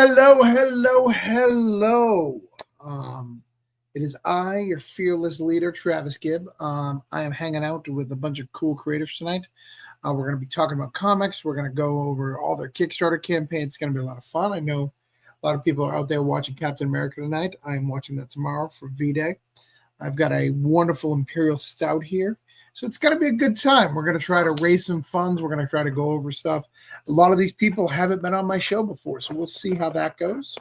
Hello, hello, hello. It is I, your fearless leader, Travis Gibb. I am hanging out with a bunch of cool creators tonight. We're going to be talking about comics. We're going to go over all their Kickstarter campaigns. It's going to be a lot of fun. I know a lot of people are out there watching Captain America tonight. I'm watching that tomorrow for V-Day. I've got a wonderful Imperial Stout here. So it's going to be a good time. We're going to try to raise some funds. We're going to try to go over stuff. A lot of these people haven't been on my show before, so we'll see how that goes.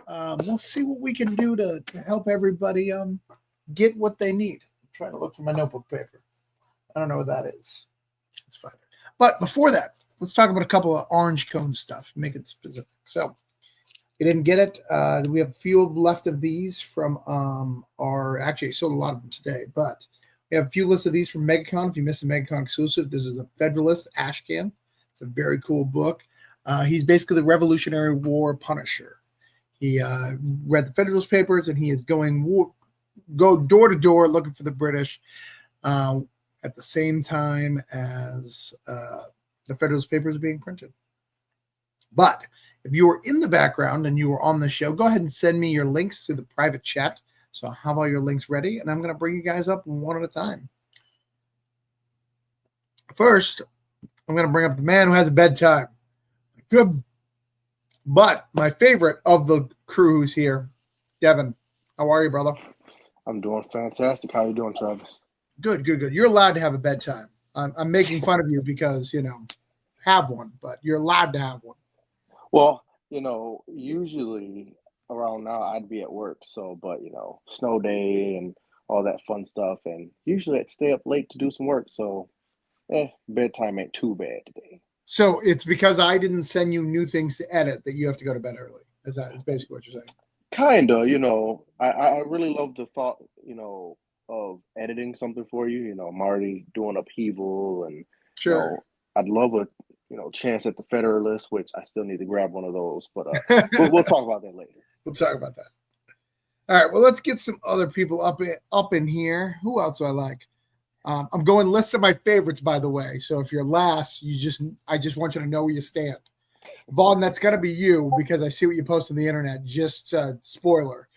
We'll see what we can do to help everybody get what they need. I'm trying to look for my notebook paper. I don't know what that is. Let's find it. But before that, let's talk about a couple of orange cone stuff. Make it specific. So you didn't get it. We have a few left of these from actually I sold a lot of them today, but we have a few lists of these from MegaCon. If you missed the MegaCon exclusive, this is the Federalist Ashcan. It's a very cool book. He's basically the Revolutionary War Punisher. He read the Federalist Papers, and he is go door to door looking for the British at the same time as the Federalist Papers are being printed. But if you were in the background and you were on the show, go ahead and send me your links to the private chat. So I have all your links ready, and I'm going to bring you guys up one at a time. First, I'm going to bring up the man who has a bedtime. Good. But my favorite of the crew who's here, Devin. How are you, brother? I'm doing fantastic. How are you doing, Travis? Good. You're allowed to have a bedtime. I'm making fun of you because, have one, but you're allowed to have one. Well, usually around now I'd be at work. So, but, snow day and all that fun stuff. And usually I'd stay up late to do some work. So, bedtime ain't too bad today. So it's because I didn't send you new things to edit that you have to go to bed early. Is basically what you're saying? Kinda, I really love the thought, of editing something for you. I'm already doing upheaval, and sure. I'd love a chance at the Federalist, which I still need to grab one of those. But we'll talk about that later. We'll talk about that. All right. Well, let's get some other people up in here. Who else do I like? I'm going list of my favorites, by the way. So if you're last, I just want you to know where you stand. Vaughn, that's got to be you because I see what you post on the internet. Just spoiler.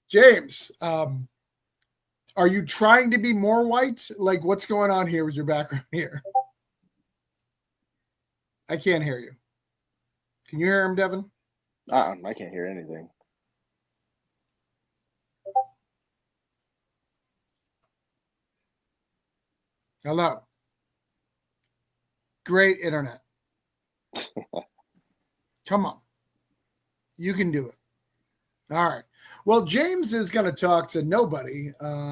James, are you trying to be more white? Like, what's going on here with your background here? I can't hear you. Can you hear him, Devin? I can't hear anything. Hello. Great internet. Come on. You can do it. All right. Well, James is going to talk to nobody.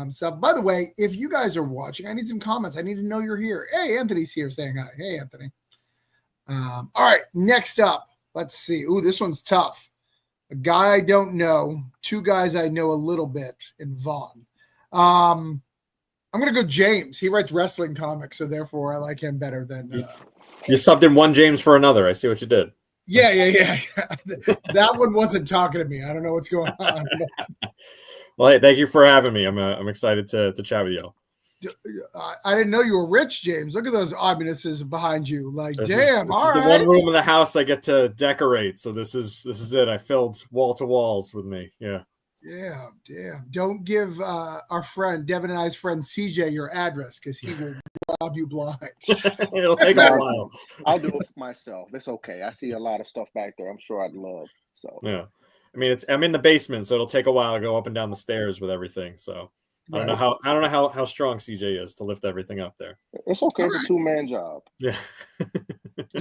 So, by the way, if you guys are watching, I need some comments. I need to know you're here. Hey, Anthony's here saying hi. Hey, Anthony. All right. Next up, let's see. Ooh, this one's tough. A guy I don't know. Two guys I know a little bit in Vaughn. I'm going to go James. He writes wrestling comics, so therefore I like him better than... You subbed in one James for another. I see what you did. Yeah. That one wasn't talking to me. I don't know what's going on. Well, hey, thank you for having me. I'm excited to chat with you. I didn't know you were rich, James. Look at those omnibuses behind you. Like, this damn, is all the right. one room in the house I get to decorate. So this is it. I filled wall to walls with me. Yeah. Yeah, damn. Don't give our friend, Devin and I's friend CJ, your address because he will rob you blind. It'll take a while. I'll do it for myself. It's okay. I see a lot of stuff back there I'm sure I'd love. So yeah. I mean, I'm in the basement, so it'll take a while to go up and down the stairs with everything. So I don't know how strong CJ is to lift everything up there. It's okay. It's a two-man job. Yeah.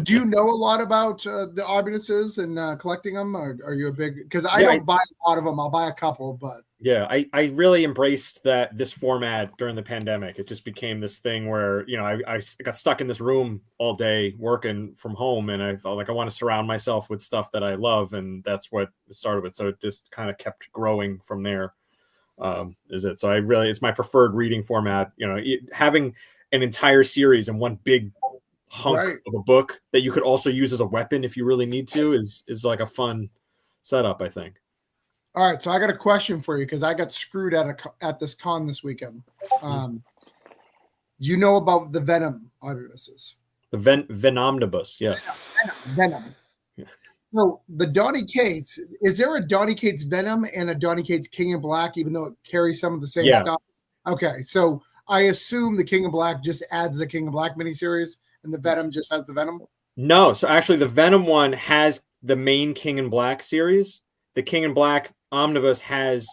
Do you know a lot about the omnibuses and collecting them? Or are you a big? Because I don't buy a lot of them. I'll buy a couple, but yeah, I really embraced this format during the pandemic. It just became this thing where I got stuck in this room all day working from home, and I felt like I want to surround myself with stuff that I love, and that's what it started with. So it just kind of kept growing from there. So it's my preferred reading format. Having an entire series in one big hunk of a book that you could also use as a weapon if you really need to is like a fun setup, I think. All right, so I got a question for you because I got screwed at this con this weekend. You know about the Venom omnibuses? The Venomnibus, yes. Venom. Yeah. So the Donny Cates, is there a Donny Cates Venom and a Donny Cates King in Black, even though it carries some of the same stuff? Okay, so I assume the King of Black just adds the King of Black miniseries, and the Venom just has the Venom? No, so actually the Venom one has the main King in Black series. The King in Black Omnibus has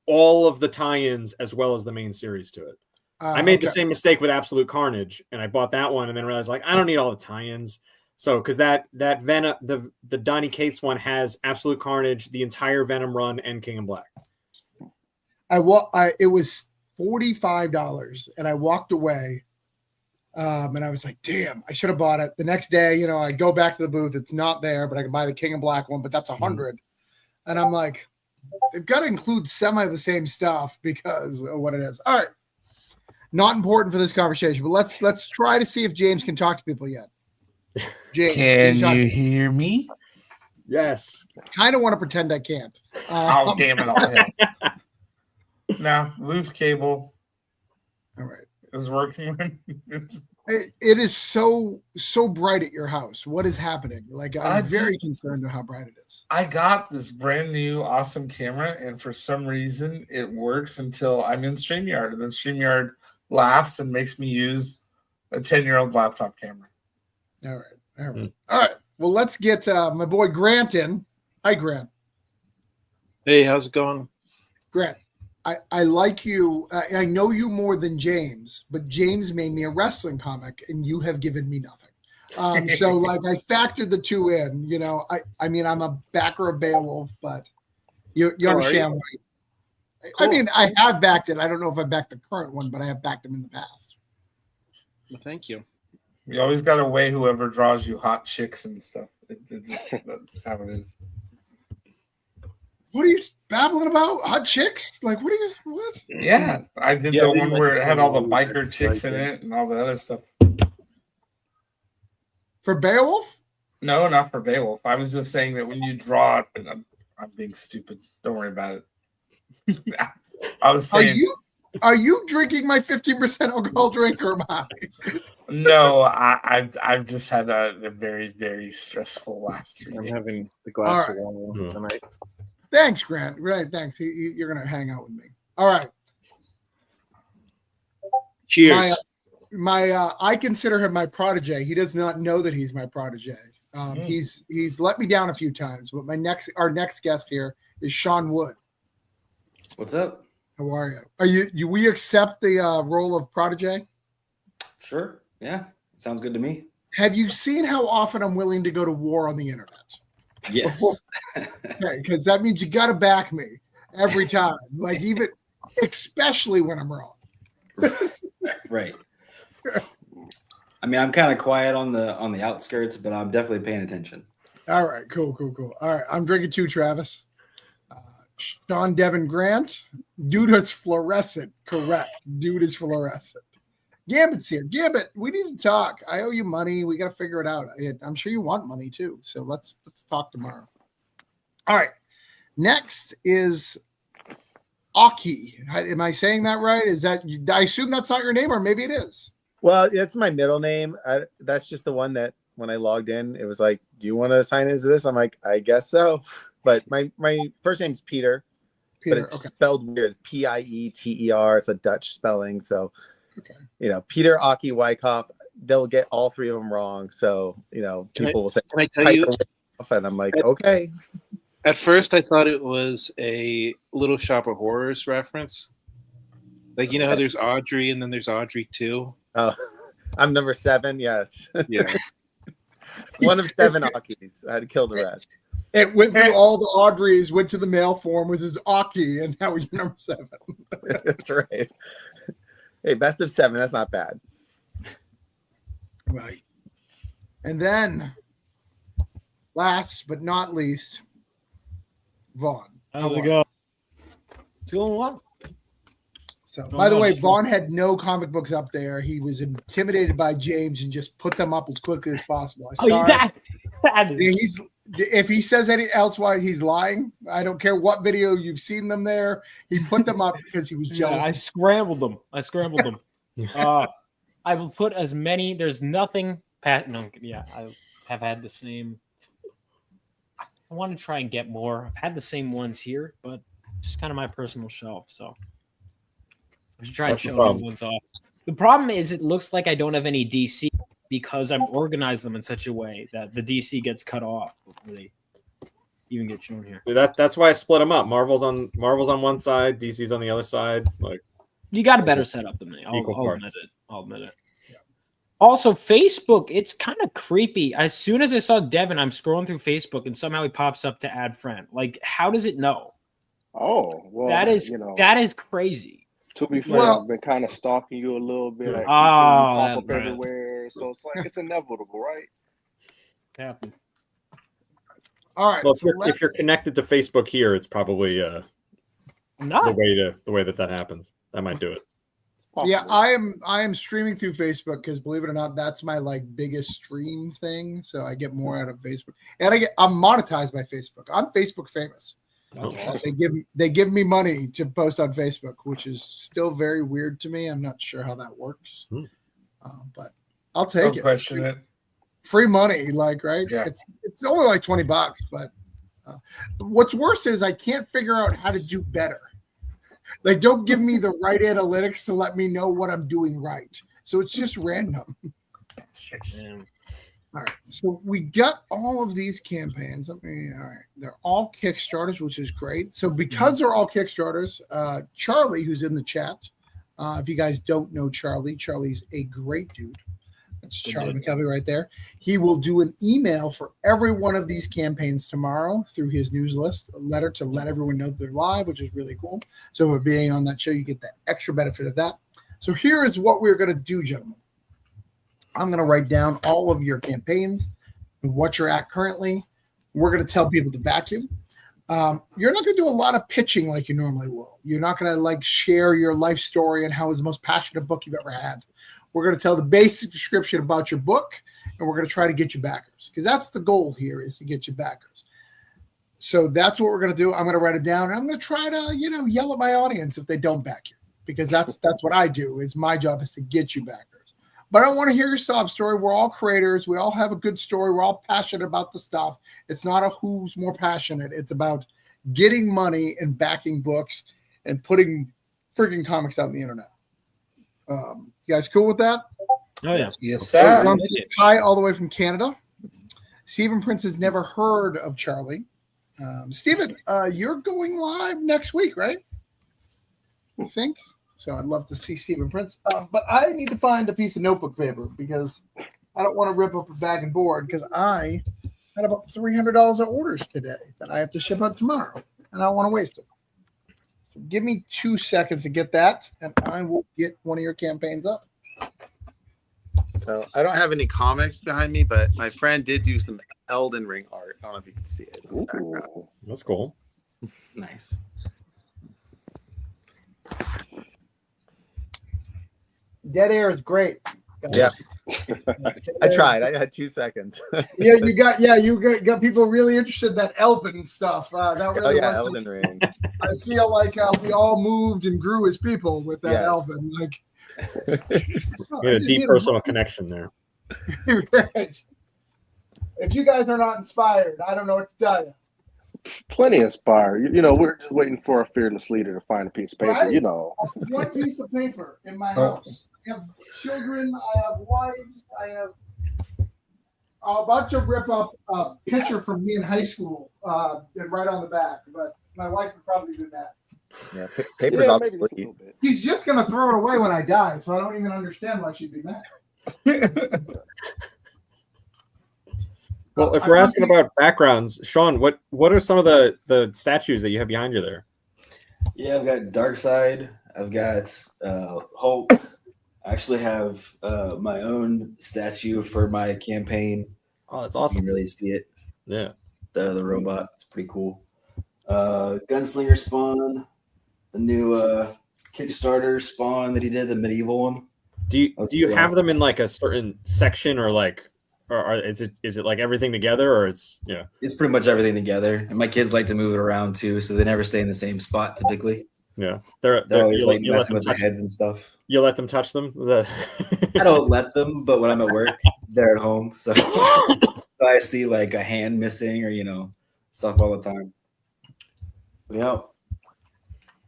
all of the tie-ins as well as the main series to it. I made the same mistake with Absolute Carnage, and I bought that one and then realized like I don't need all the tie-ins. So because that Venom, the Donny Cates one has Absolute Carnage, the entire Venom run, and King in Black. It was $45, and I walked away, and I was like, "Damn, I should have bought it." The next day, I go back to the booth; it's not there, but I can buy the King in Black one, but that's $100, and I'm like, they've got to include semi the same stuff because of what it is. All right, not important for this conversation, but let's try to see if James can talk to people yet. James, can you hear me? Yes. Kind of want to pretend I can't. Oh, damn it all. No, loose cable. All right. Is working. It is so bright at your house. What is happening? Like, I'm very concerned of how bright it is. I got this brand new awesome camera, and for some reason it works until I'm in StreamYard, and then StreamYard laughs and makes me use a 10-year-old laptop camera. All right. All right. Well, let's get my boy Grant in. Hi, Grant. Hey, how's it going? Grant, I like you. I know you more than James, but James made me a wrestling comic, and you have given me nothing. So, like, I factored the two in. I mean, I'm a backer of Beowulf, but you understand why. Cool. I mean, I have backed it. I don't know if I backed the current one, but I have backed him in the past. Well, thank you. You always got to weigh whoever draws you hot chicks and stuff. That's how it is. What are you babbling about? Hot chicks? Like, what? Yeah, I did the one where it had all the biker chicks in it and all the other stuff. For Beowulf? No, not for Beowulf. I was just saying that when you draw it, and I'm being stupid. Don't worry about it. I was saying... Are you drinking my 15% alcohol drink or am I? No, I've just had a very, very stressful last 3 days. I'm having a glass of wine tonight. Thanks, Grant. Right, thanks. You're going to hang out with me. All right. Cheers. I consider him my protege. He does not know that he's my protege. He's let me down a few times, but our next guest here is Sean Wood. What's up? How are you? We accept the role of protege? Sure. Yeah. Sounds good to me. Have you seen how often I'm willing to go to war on the internet? Yes. Okay, because that means you got to back me every time. Like, even, especially when I'm wrong. Right. I mean, I'm kind of quiet on the outskirts, but I'm definitely paying attention. All right. Cool. All right. I'm drinking too, Travis. Sean Devin Grant. Dude is fluorescent. Correct. Dude is fluorescent. Gambit's here. Gambit, we need to talk. I owe you money. We got to figure it out. I'm sure you want money too. So let's talk tomorrow. All right. Next is Aki. Am I saying that right? I assume that's not your name, or maybe it is. Well, it's my middle name. That's just the one that when I logged in, it was like, do you want to sign into this? I'm like, I guess so. But my first name's Peter, but it's spelled weird. It's Pieter. It's a Dutch spelling. So, Peter, Aki, Wyckoff, they'll get all three of them wrong. So, people will say, can I tell you? And I'm like, okay. At first, I thought it was a Little Shop of Horrors reference. Like, how there's Audrey and then there's Audrey 2. Oh, I'm number 7. Yes. Yeah. One of 7 Akis. I had to kill the rest. It went through all the Audreys, went to the mail form with his Aki, and now you're number 7. That's right. Hey, best of 7. That's not bad. Right. And then, last but not least, Vaughn. How's it going? It's going well. So, by the way, Vaughn had no comic books up there. He was intimidated by James and just put them up as quickly as possible. If he says anything else why he's lying, I don't care what video you've seen them there. He put them up because he was jealous. I scrambled them. I will put as many. There's nothing I have had the same. I want to try and get more. I've had the same ones here, but it's just kind of my personal shelf. So I should try and That's the show problem. new ones off. The problem is, it looks like I don't have any DC because I've organized them in such a way that the DC gets cut off before they even get shown here. That's why I split them up. Marvel's on one side, DC's on the other side. Like, you got a better setup than me. I'll admit it. I'll admit it. Yeah. Also, Facebook, it's kind of creepy. As soon as I saw Devin, I'm scrolling through Facebook and somehow he pops up to add friend. Like, how does it know? Oh, well, that is crazy. To be fair, I've been kind of stalking you a little bit. I keep seeing you pop up everywhere, so it's like it's inevitable, right? Happens. All right. Well, if you're connected to Facebook here, it's probably the way that happens. That might do it. Yeah, I am streaming through Facebook because, believe it or not, that's my biggest stream thing. So I get more out of Facebook, and I'm monetized by Facebook. I'm Facebook famous. They give me money to post on Facebook, which is still very weird to me. I'm not sure how that works, but I'll take it. Question it. Free money, right? Yeah. It's only like $20, but what's worse is I can't figure out how to do better. Don't give me the right analytics to let me know what I'm doing right. So it's just random. All right. So we got all of these campaigns. All right. They're all Kickstarters, which is great. So because they're all Kickstarters, Charlie, who's in the chat, if you guys don't know Charlie's a great dude. That's Charlie McKelvey right there. He will do an email for every one of these campaigns tomorrow through his newsletter to let everyone know they're live, which is really cool. So by being on that show, you get the extra benefit of that. So here is what we're going to do, gentlemen. I'm going to write down all of your campaigns and what you're at currently. We're going to tell people to back you. You're not going to do a lot of pitching like you normally will. You're not going to share your life story and how it's the most passionate book you've ever had. We're going to tell the basic description about your book, and we're going to try to get you backers because that's the goal here, is to get you backers. So that's what we're going to do. I'm going to write it down, and I'm going to try to, yell at my audience if they don't back you, because that's what I do. Is my job is to get you backers. But I don't want to hear your sob story. We're all creators. We all have a good story. We're all passionate about the stuff. It's not a who's more passionate. It's about getting money and backing books and putting freaking comics out on the internet. You guys cool with that? Oh, yeah. Yes, sir. Hi, all the way from Canada. Stephen Prince has never heard of Charlie. Stephen, you're going live next week, right? I think. So I'd love to see Stephen Prince. But I need to find a piece of notebook paper because I don't want to rip up a bag and board because I had about $300 of orders today that I have to ship out tomorrow, and I don't want to waste it. So give me 2 seconds to get that, and I will get one of your campaigns up. So I don't have any comics behind me, but my friend did do some Elden Ring art. I don't know if you can see it. Ooh, that's cool. Nice. Dead air is great. Yeah. I tried. I had 2 seconds. You got people really interested in that Elven stuff. Elden Ring. I feel like we all moved and grew as people with that Elven. A deep personal connection there. Right. If you guys are not inspired, I don't know what to tell you. Plenty inspired. We're just waiting for a fearless leader to find a piece of paper. Right? One piece of paper in my house. I have children. I have wives. I have about to rip up a picture from me in high school and right on the back. But my wife would probably do that. Yeah, paper's all maybe just a little bit. He's just gonna throw it away when I die, so I don't even understand why she'd be mad. Well, if we're asking about backgrounds, Sean, what are some of the statues that you have behind you there? Yeah, I've got Darkseid. I've got Hulk. I actually have my own statue for my campaign. Oh, that's awesome. You can really see it. Yeah. The robot. It's pretty cool. Gunslinger Spawn. The new Kickstarter Spawn that he did, the medieval one. Do you have them in a certain section or is it like everything together or it's It's pretty much everything together. And my kids like to move it around too, so they never stay in the same spot typically. Yeah, They're always like you let messing them with the touch. heads and stuff. You let them touch them. I don't let them, but when I'm at work, they're at home, so I see like a hand missing or stuff all the time. But, yeah,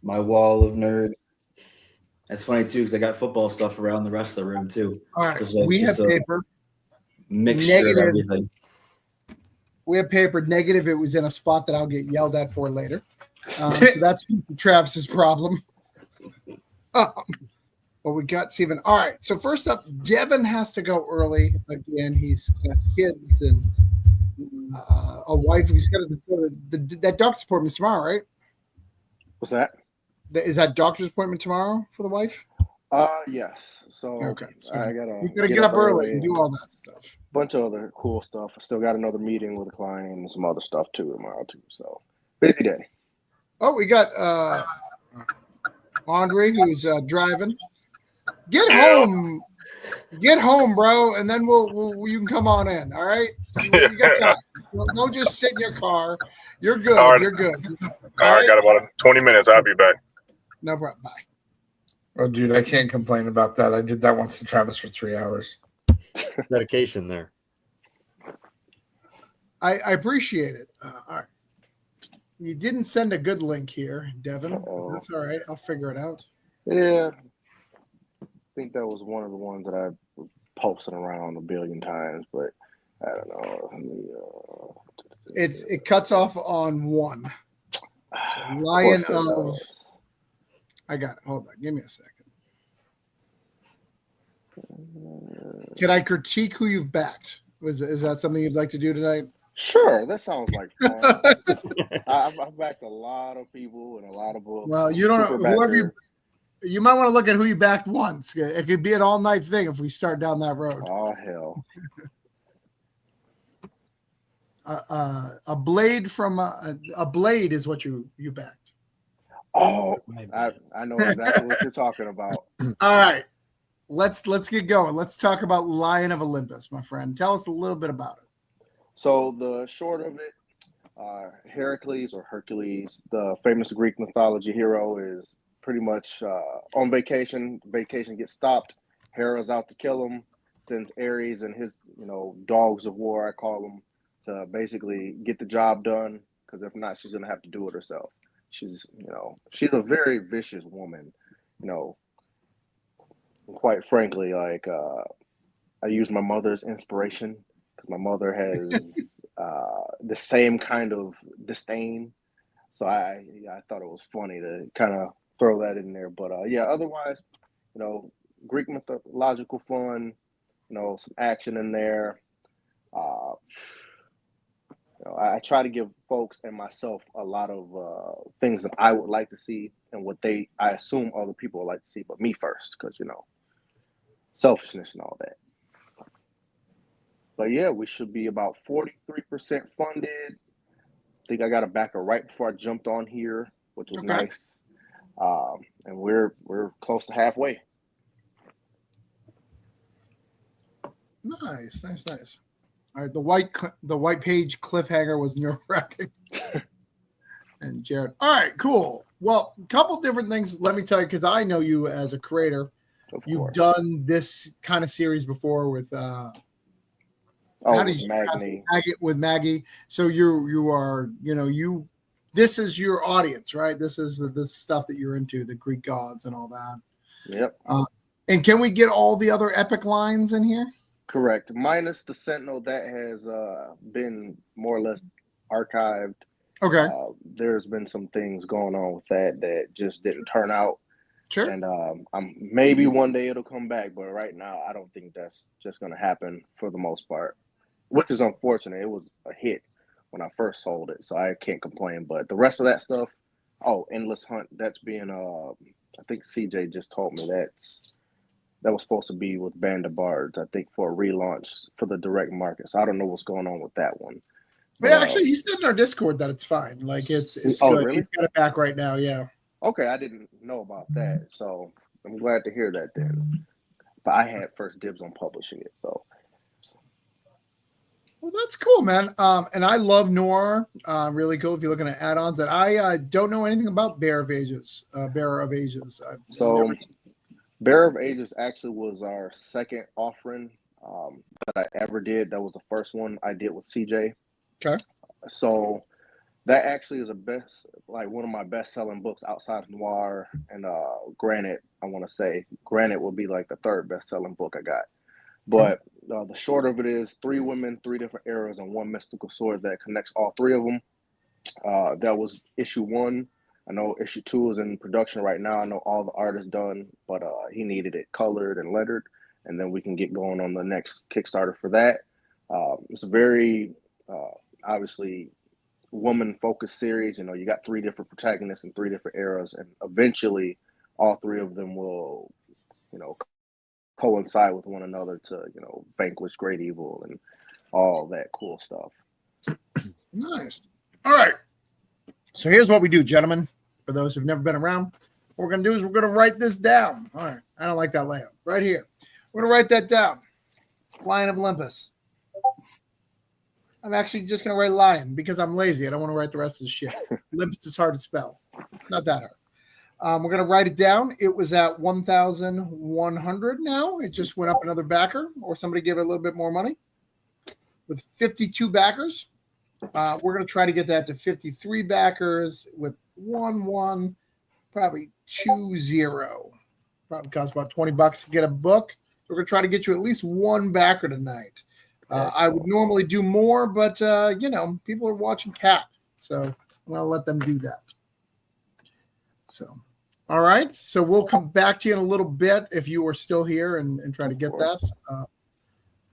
my wall of nerd. That's funny too because I got football stuff around the rest of the room too. All right, Just, like, we have just a paper. mixture of Negative. everything. We have paper. Negative. It was in a spot that I'll get yelled at for later. So that's Travis's problem. But we got Steven. All right. So first up, Devin has to go early again. He's got kids and a wife. He's got to go to that doctor's appointment tomorrow, right? What's that? Is that doctor's appointment tomorrow for the wife? Yes. So Okay. So I you gotta get up early and do all that stuff. Bunch of other cool stuff. I still got another meeting with a client and some other stuff too tomorrow too. So busy day. Oh, we got Andre who's driving. Get home, bro, and then you can come on in. All right, you got time. Don't just sit in your car. You're good. All right. You're good. All right, got about 20 minutes. I'll be back. No problem. Bye. Oh, dude, I can't complain about that. I did that once to Travis for 3 hours. Dedication there. I appreciate it. All right. You didn't send a good link here, Devin. That's all right. I'll figure it out. Yeah. I think that was one of the ones that I posted around a billion times, but I don't know. It cuts off on 1. Lion of. I got it. Hold on. Give me a second. Can I critique who you've backed? Is that something you'd like to do tonight? Sure. That sounds like fun. I've backed a lot of people and a lot of books. Well, you don't know whoever you might want to look at who you backed once. It could be an all-night thing if we start down that road. Oh hell. A blade from a blade is what you backed. Oh, I know exactly what you're talking about. All right, let's get going. Let's talk about Lion of Olympus, my friend. Tell us a little bit about it. So the short of it, Heracles or Hercules, the famous Greek mythology hero, is pretty much on vacation. Vacation gets stopped. Hera's out to kill him. Sends Ares and his dogs of war, I call them, to basically get the job done. Because if not, she's gonna have to do it herself. She's a very vicious woman, quite frankly, like I use my mother's inspiration because my mother has the same kind of disdain. So I thought it was funny to kind of throw that in there. But yeah, otherwise, Greek mythological fun, some action in there. I try to give folks and myself a lot of things that I would like to see and what I assume other people would like to see, but me first, because, selfishness and all that. But yeah, we should be about 43% funded. I think I got a backer right before I jumped on here, which was nice. And we're close to halfway. Nice. All right, the white page cliffhanger was nerve-wracking. And Jared. All right, cool. Well, a couple different things. Let me tell you, because I know you as a creator. You've done this kind of series before with with Maggie. So you are, this is your audience, right? This is the stuff that you're into, the Greek gods and all that. Yep. And can we get all the other epic lines in here? Correct. Minus the Sentinel that has been more or less archived. Okay. There's been some things going on with that just didn't turn out. Sure. And maybe one day it'll come back, but right now I don't think that's just going to happen for the most part, which is unfortunate. It was a hit when I first sold it, so I can't complain. But the rest of that stuff, Endless Hunt, that's being I think CJ just told me that was supposed to be with Band of Bards, I think, for a relaunch for the direct market. So I don't know what's going on with that one. Yeah, actually, he said in our Discord that it's fine. Like it's good. Really? He's got it back right now. Yeah. Okay, I didn't know about that, so I'm glad to hear that then. But I had first dibs on publishing it, so. Well, that's cool, man. And I love noir. Really cool. If you're looking at add-ons, that I don't know anything about Bearer of Ages. Bearer of Ages. Bearer of Ages actually was our second offering that I ever did. That was the first one I did with CJ. Okay. So that actually is one of my best-selling books outside of noir. And Granite, I want to say Granite will be like the third best-selling book I got. But the short of it is 3 women, 3 different eras, and 1 mystical sword that connects all 3 of them. That was issue 1. I know issue 2 is in production right now. I know all the art is done, but he needed it colored and lettered, and then we can get going on the next Kickstarter for that. It's a very obviously woman-focused series. You know, you got 3 different protagonists in 3 different eras, and eventually all 3 of them will, coincide with one another to, vanquish great evil and all that cool stuff. Nice. All right. So here's what we do, gentlemen. For those who've never been around, what we're going to do is we're going to write this down. All right. I don't like that layout. Right here. We're going to write that down. Lion of Olympus. I'm actually just going to write Lion because I'm lazy. I don't want to write the rest of the shit. Olympus is hard to spell. Not that hard. We're going to write it down. It was at 1,100 now. It just went up another backer, or somebody gave it a little bit more money. With 52 backers, we're going to try to get that to 53 backers with 1-1, probably 2-0. Probably costs about $20 to get a book. So we're going to try to get you at least 1 backer tonight. I would normally do more, but, people are watching Cap. So I'm going to let them do that. So, all right. So we'll come back to you in a little bit if you are still here and try to get that.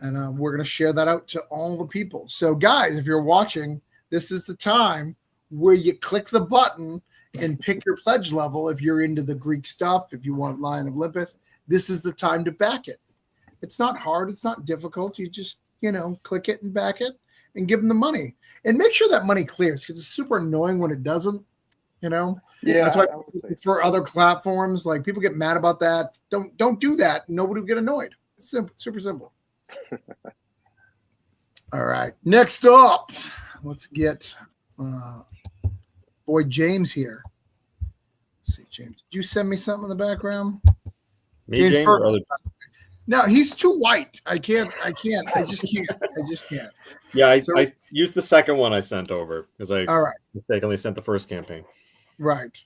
And we're going to share that out to all the people. So, guys, if you're watching, this is the time where you click the button and pick your pledge level. If you're into the Greek stuff, if you want Lion of Olympus, this is the time to back it. It's not hard. It's not difficult. You just, click it and back it and give them the money. And make sure that money clears because it's super annoying when it doesn't. Yeah, that's why for other platforms, like people get mad about that. Don't do that. Nobody will get annoyed. It's simple, super simple. All right. Next up, let's get boy James here. Let's see, James. Did you send me something in the background? Me, James or other? No, he's too white. I can't. I just can't. Yeah, I used the second one I sent over because I mistakenly sent the first campaign. Right.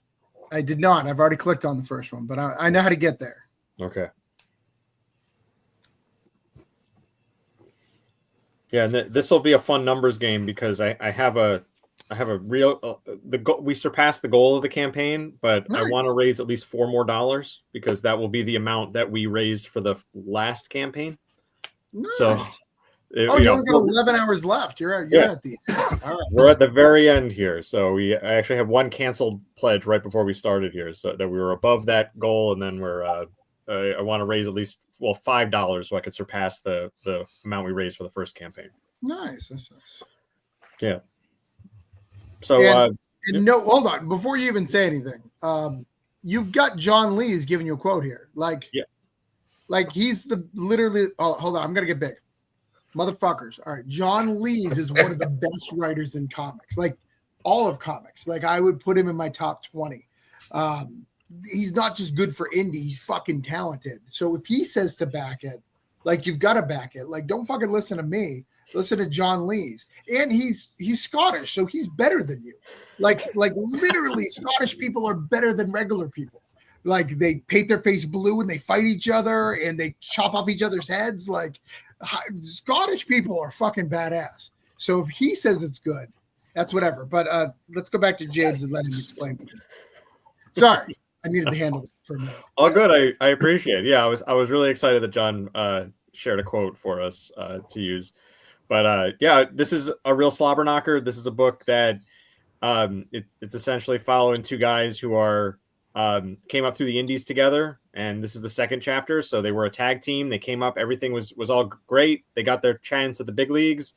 I did not. I've already clicked on the first one, but I know how to get there. Okay. Yeah, and this will be a fun numbers game because I have a real we surpassed the goal of the campain, but nice. I want to raise at least $4 more because that will be the amount that we raised for the last campaign. Nice. So. You only got 11 hours left. You're at the end. All right. We're at the very end here. So I actually have 1 canceled pledge right before we started here, so that we were above that goal, and then we're I want to raise at least $5 so I could surpass the amount we raised for the first campaign. Nice. That's nice. Yeah. So no, hold on. Before you even say anything, you've got John Lee's giving you a quote here. Like he's literally. Oh, hold on. I'm gonna get big. Motherfuckers. All right. John Lees is one of the best writers in comics, like all of comics. Like I would put him in my top 20. He's not just good for indie. He's fucking talented. So if he says to back it, like you've got to back it. Like don't fucking listen to me. Listen to John Lees. And he's Scottish, so he's better than you. Like literally Scottish people are better than regular people. Like they paint their face blue and they fight each other and they chop off each other's heads. Like Scottish people are fucking badass. So if he says it's good, that's whatever. But let's go back to James and let him explain. Sorry, I needed to handle it for a minute. All good. I appreciate it. Yeah, I was really excited that John shared a quote for us to use. But this is a real slobber knocker. This is a book that it's essentially following 2 guys who are came up through the indies together, and this is the second chapter. So they were a tag team. They came up, everything was all great. They got their chance at the big leagues,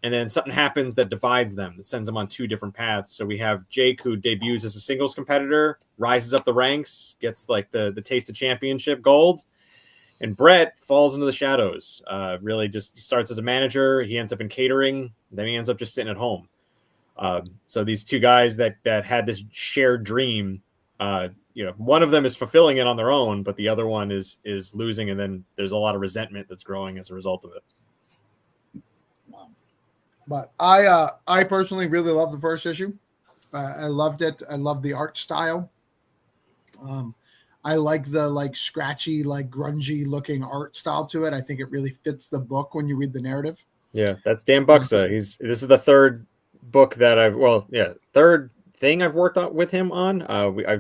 and then something happens that divides them, that sends them on 2 different paths. So we have Jake, who debuts as a singles competitor, rises up the ranks, gets like the taste of championship gold, And Brett falls into the shadows. Really, just starts as a manager. He ends up in catering. Then he ends up just sitting at home. So these two guys that had this shared dream, one of them is fulfilling it on their own, but the other one is losing, and then there's a lot of resentment that's growing as a result of it. But I personally really love the first issue. I loved it. I love the art style. I like the scratchy, grungy looking art style to it. I think it really fits the book when you read the narrative. Yeah, that's Dan Buxa. This is the third book that third thing I've worked on with him on.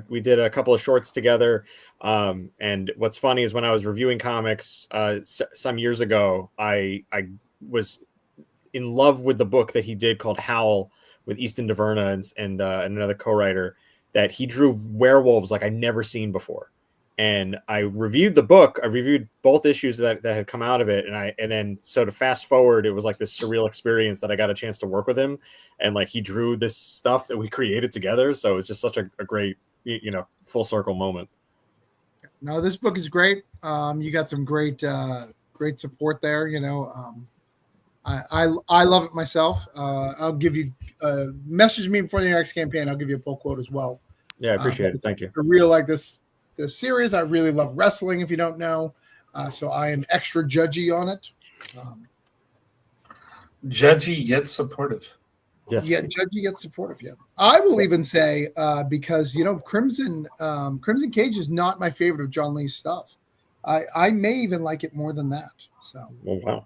We did a couple of shorts together. And what's funny is when I was reviewing comics some years ago, I was in love with the book that he did called Howl with Easton DeVerna and another co-writer, that he drew werewolves like I'd never seen before. And I reviewed the book. I reviewed both issues that had come out of it. And then to fast forward, it was like this surreal experience that I got a chance to work with him. And he drew this stuff that we created together. So it's just such a great, full circle moment. No, this book is great. You got some great support there. I love it myself. I'll give you message me before the next campaign. I'll give you a pull quote as well. Yeah, I appreciate it. Thank you. I really like this series. I really love wrestling, if you don't know. So I am extra judgy on it. Judgy yet supportive. Yes. Yeah, judgy yet supportive. Yeah, I will even say because Crimson Cage is not my favorite of John Lee's stuff. I may even like it more than that. So. Oh, wow.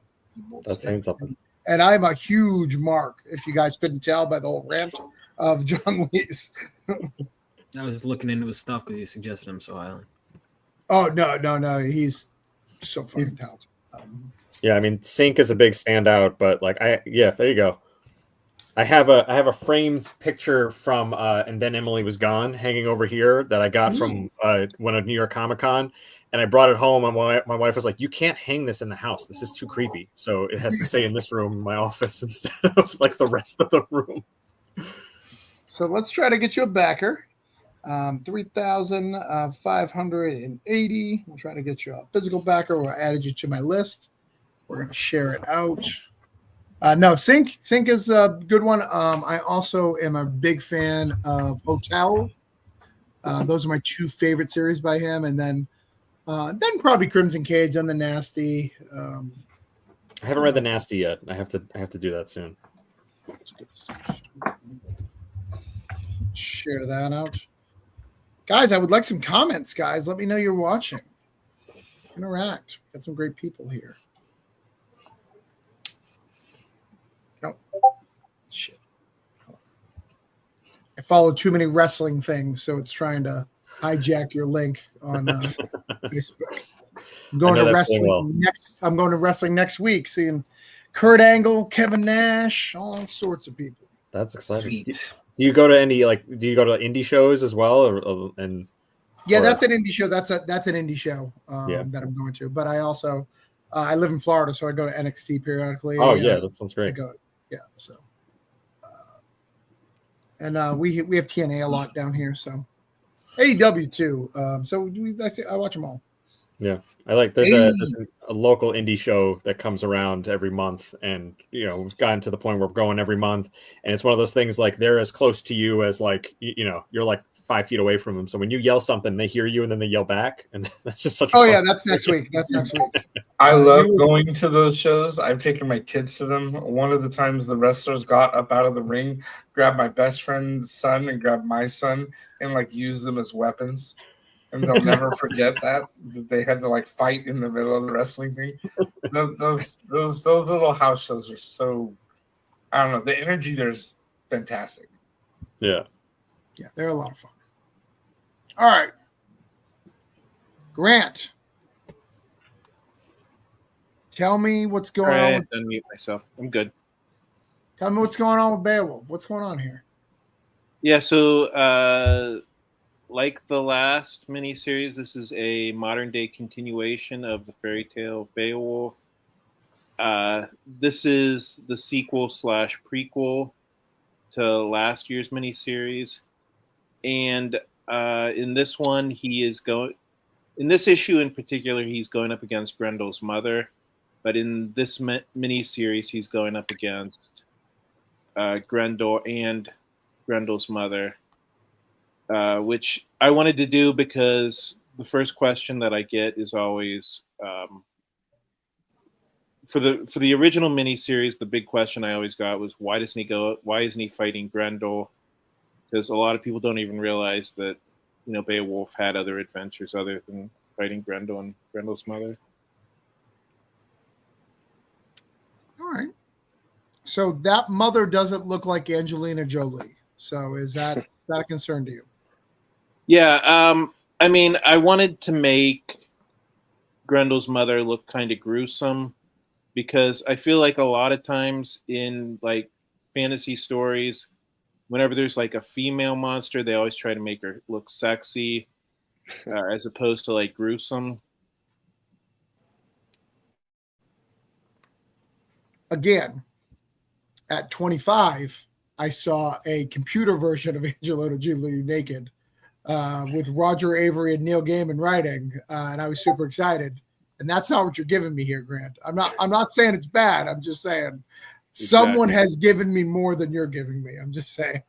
That's saying something. And I'm a huge Mark, if you guys couldn't tell by the whole rant of John Lee's. I was looking into his stuff because you suggested him so highly. Oh, no. He's so fucking talented. Yeah, I mean, Sync is a big standout, but there you go. I have a framed picture from And Then Emily Was Gone hanging over here that I got from one of New York Comic Con. And I brought it home, and my wife was like, "You can't hang this in the house. This is too creepy. So it has to stay in this room, in my office, instead of the rest of the room." So let's try to get you a backer. 3,580. We'll try to get you a physical backer. We'll add you to my list. We're going to share it out. No, Sync is a good one. I also am a big fan of Hotel. Those are my two favorite series by him, and then probably Crimson Cage and the Nasty. I haven't read the Nasty yet. I have to do that soon. That's good stuff. Share that out, guys. I would like some comments, guys. Let me know you're watching. Interact. Got some great people here. No, shit. I follow too many wrestling things, so it's trying to hijack your link on Facebook. I'm going to wrestling next week, seeing Kurt Angle, Kevin Nash, all sorts of people. That's exciting. Sweet. Do you go to indie shows as well, that's an indie show. That's an indie show that I'm going to. But I also I live in Florida, so I go to NXT periodically. Oh yeah, that sounds great. So and we have TNA a lot down here, so AEW too. I watch them all. Yeah, I like. There's a local indie show that comes around every month, and we've gotten to the point where we're going every month, and it's one of those things they're as close to you as you're 5 feet away from them. So when you yell something, they hear you, and then they yell back, and that's just such. That's next week. I love going to those shows. I've taken my kids to them. One of the times the wrestlers got up out of the ring, grabbed my best friend's son, and grabbed my son, and used them as weapons. And they'll never forget that they had to fight in the middle of the wrestling thing. Those little house shows are so, I don't know. The energy there's fantastic. Yeah, they're a lot of fun. All right, Grant, tell me what's going on. Unmute myself. I'm good. Tell me what's going on with Beowulf. What's going on here? Yeah, so like the last miniseries, this is a modern-day continuation of the fairy tale of Beowulf. This is the sequel/prequel to last year's miniseries. And in this one, he is going... in this issue in particular, he's going up against Grendel's mother, but in this mini series, he's going up against Grendel and Grendel's mother, which I wanted to do because the first question that I get is always for the original miniseries. The big question I always got was why isn't he fighting Grendel? Because a lot of people don't even realize that Beowulf had other adventures other than fighting Grendel and Grendel's mother. All right. So that mother doesn't look like Angelina Jolie. So is that a concern to you? Yeah. I mean, I wanted to make Grendel's mother look kind of gruesome because I feel like a lot of times in like fantasy stories, whenever there's like a female monster, they always try to make her look sexy as opposed to like gruesome. Again, at 25, I saw a computer version of Angelina Jolie naked with Roger Avery and Neil Gaiman writing, and I was super excited. And that's not what you're giving me here, Grant. I'm not saying it's bad. I'm just saying someone has given me more than you're giving me. I'm just saying.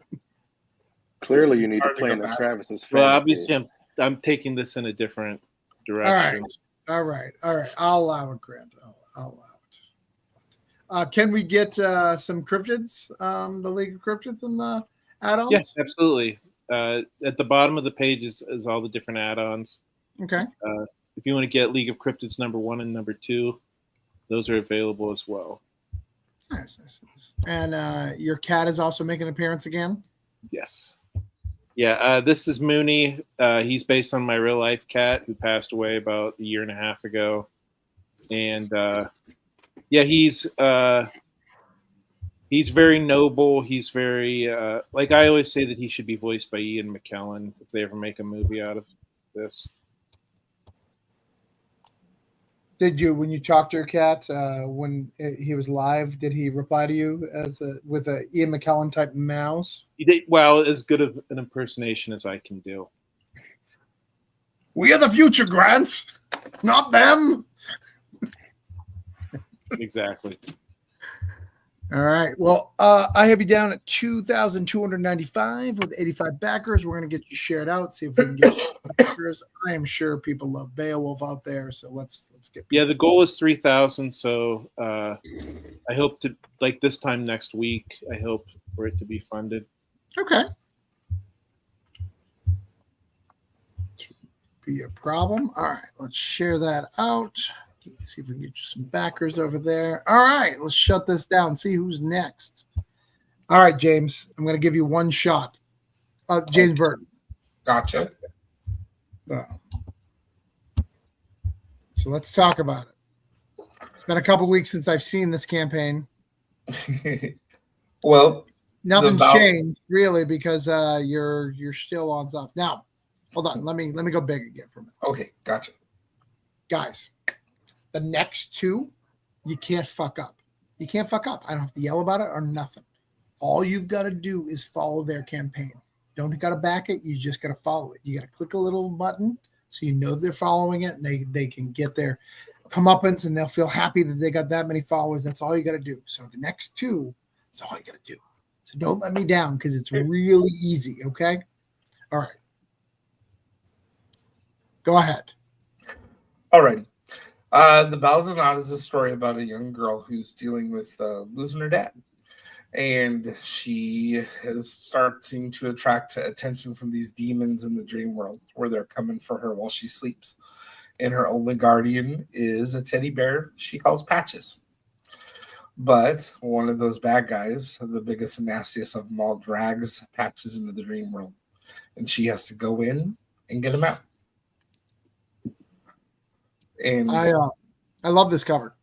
Clearly, you need to play into Travis's fantasy. Well, obviously, I'm taking this in a different direction. All right. I'll allow it, Grant. I'll allow it. Can we get some cryptids, the League of Cryptids and the add-ons? Yes, absolutely. At the bottom of the page is all the different add-ons. Okay. If you want to get League of Cryptids number 1 and number 2, those are available as well. Nice. And your cat is also making an appearance again? Yes. Yeah, this is Mooney. He's based on my real-life cat who passed away about a year and a half ago. And, yeah, he's very noble. He's very, like I always say that he should be voiced by Ian McKellen if they ever make a movie out of this. Did you, when you talked to your cat, when he was live, did he reply to you with a Ian McKellen type mouse? He did, well, as good of an impersonation as I can do. We are the future, Grant, not them. Exactly. All right. Well, I have you down at 2,295 with 85 backers. We're going to get you shared out, see if we can get you backers. I am sure people love Beowulf out there, so let's get. Yeah, the goal is 3,000. So I hope to, like this time next week, I hope for it to be funded. Okay. Be a problem. All right, let's share that out. See if we can get you some backers over there. All right, let's shut this down. See who's next. All right, James, I'm going to give you one shot. James Burton. Gotcha. So let's talk about it. It's been a couple weeks since I've seen this campaign. Well, nothing's changed really because you're still on stuff. Now, hold on. Let me go big again for a minute. Okay, gotcha. Guys, the next two, you can't fuck up. You can't fuck up. I don't have to yell about it or nothing. All you've got to do is follow their campaign. You don't got to back it. You just got to follow it. You got to click a little button so you know they're following it, and they can get their comeuppance, and they'll feel happy that they got that many followers. That's all you got to do. So the next two, that's all you got to do. So don't let me down because it's really easy, okay? All right. Go ahead. All right. The Ballad of Nod is a story about a young girl who's dealing with losing her dad. And she is starting to attract attention from these demons in the dream world where they're coming for her while she sleeps. And her only guardian is a teddy bear she calls Patches. But one of those bad guys, the biggest and nastiest of them all, drags Patches into the dream world. And she has to go in and get him out. And I love this cover.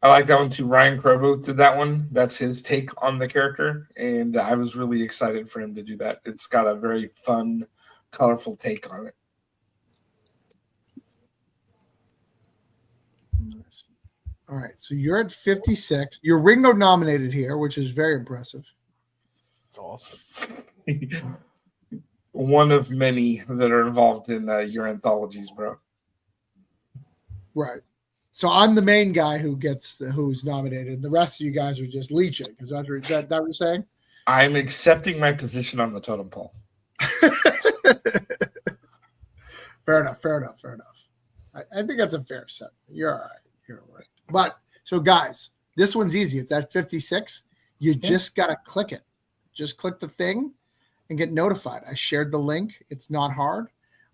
I like that one too. Ryan Crobo did that one. That's his take on the character, and I was really excited for him to do that. It's got a very fun, colorful take on it. Nice. All right, so you're at 56. You're Ringo nominated here, which is very impressive. That's awesome. one of many that are involved in your anthologies, bro. Right. So I'm the main guy who's nominated. The rest of you guys are just leeching. Is that what you're saying? I'm accepting my position on the totem pole. Fair enough. I think that's a fair set. You're all right. You're all right. But so guys, this one's easy. It's at 56. You just gotta click it. Just click the thing and get notified. I shared the link. It's not hard.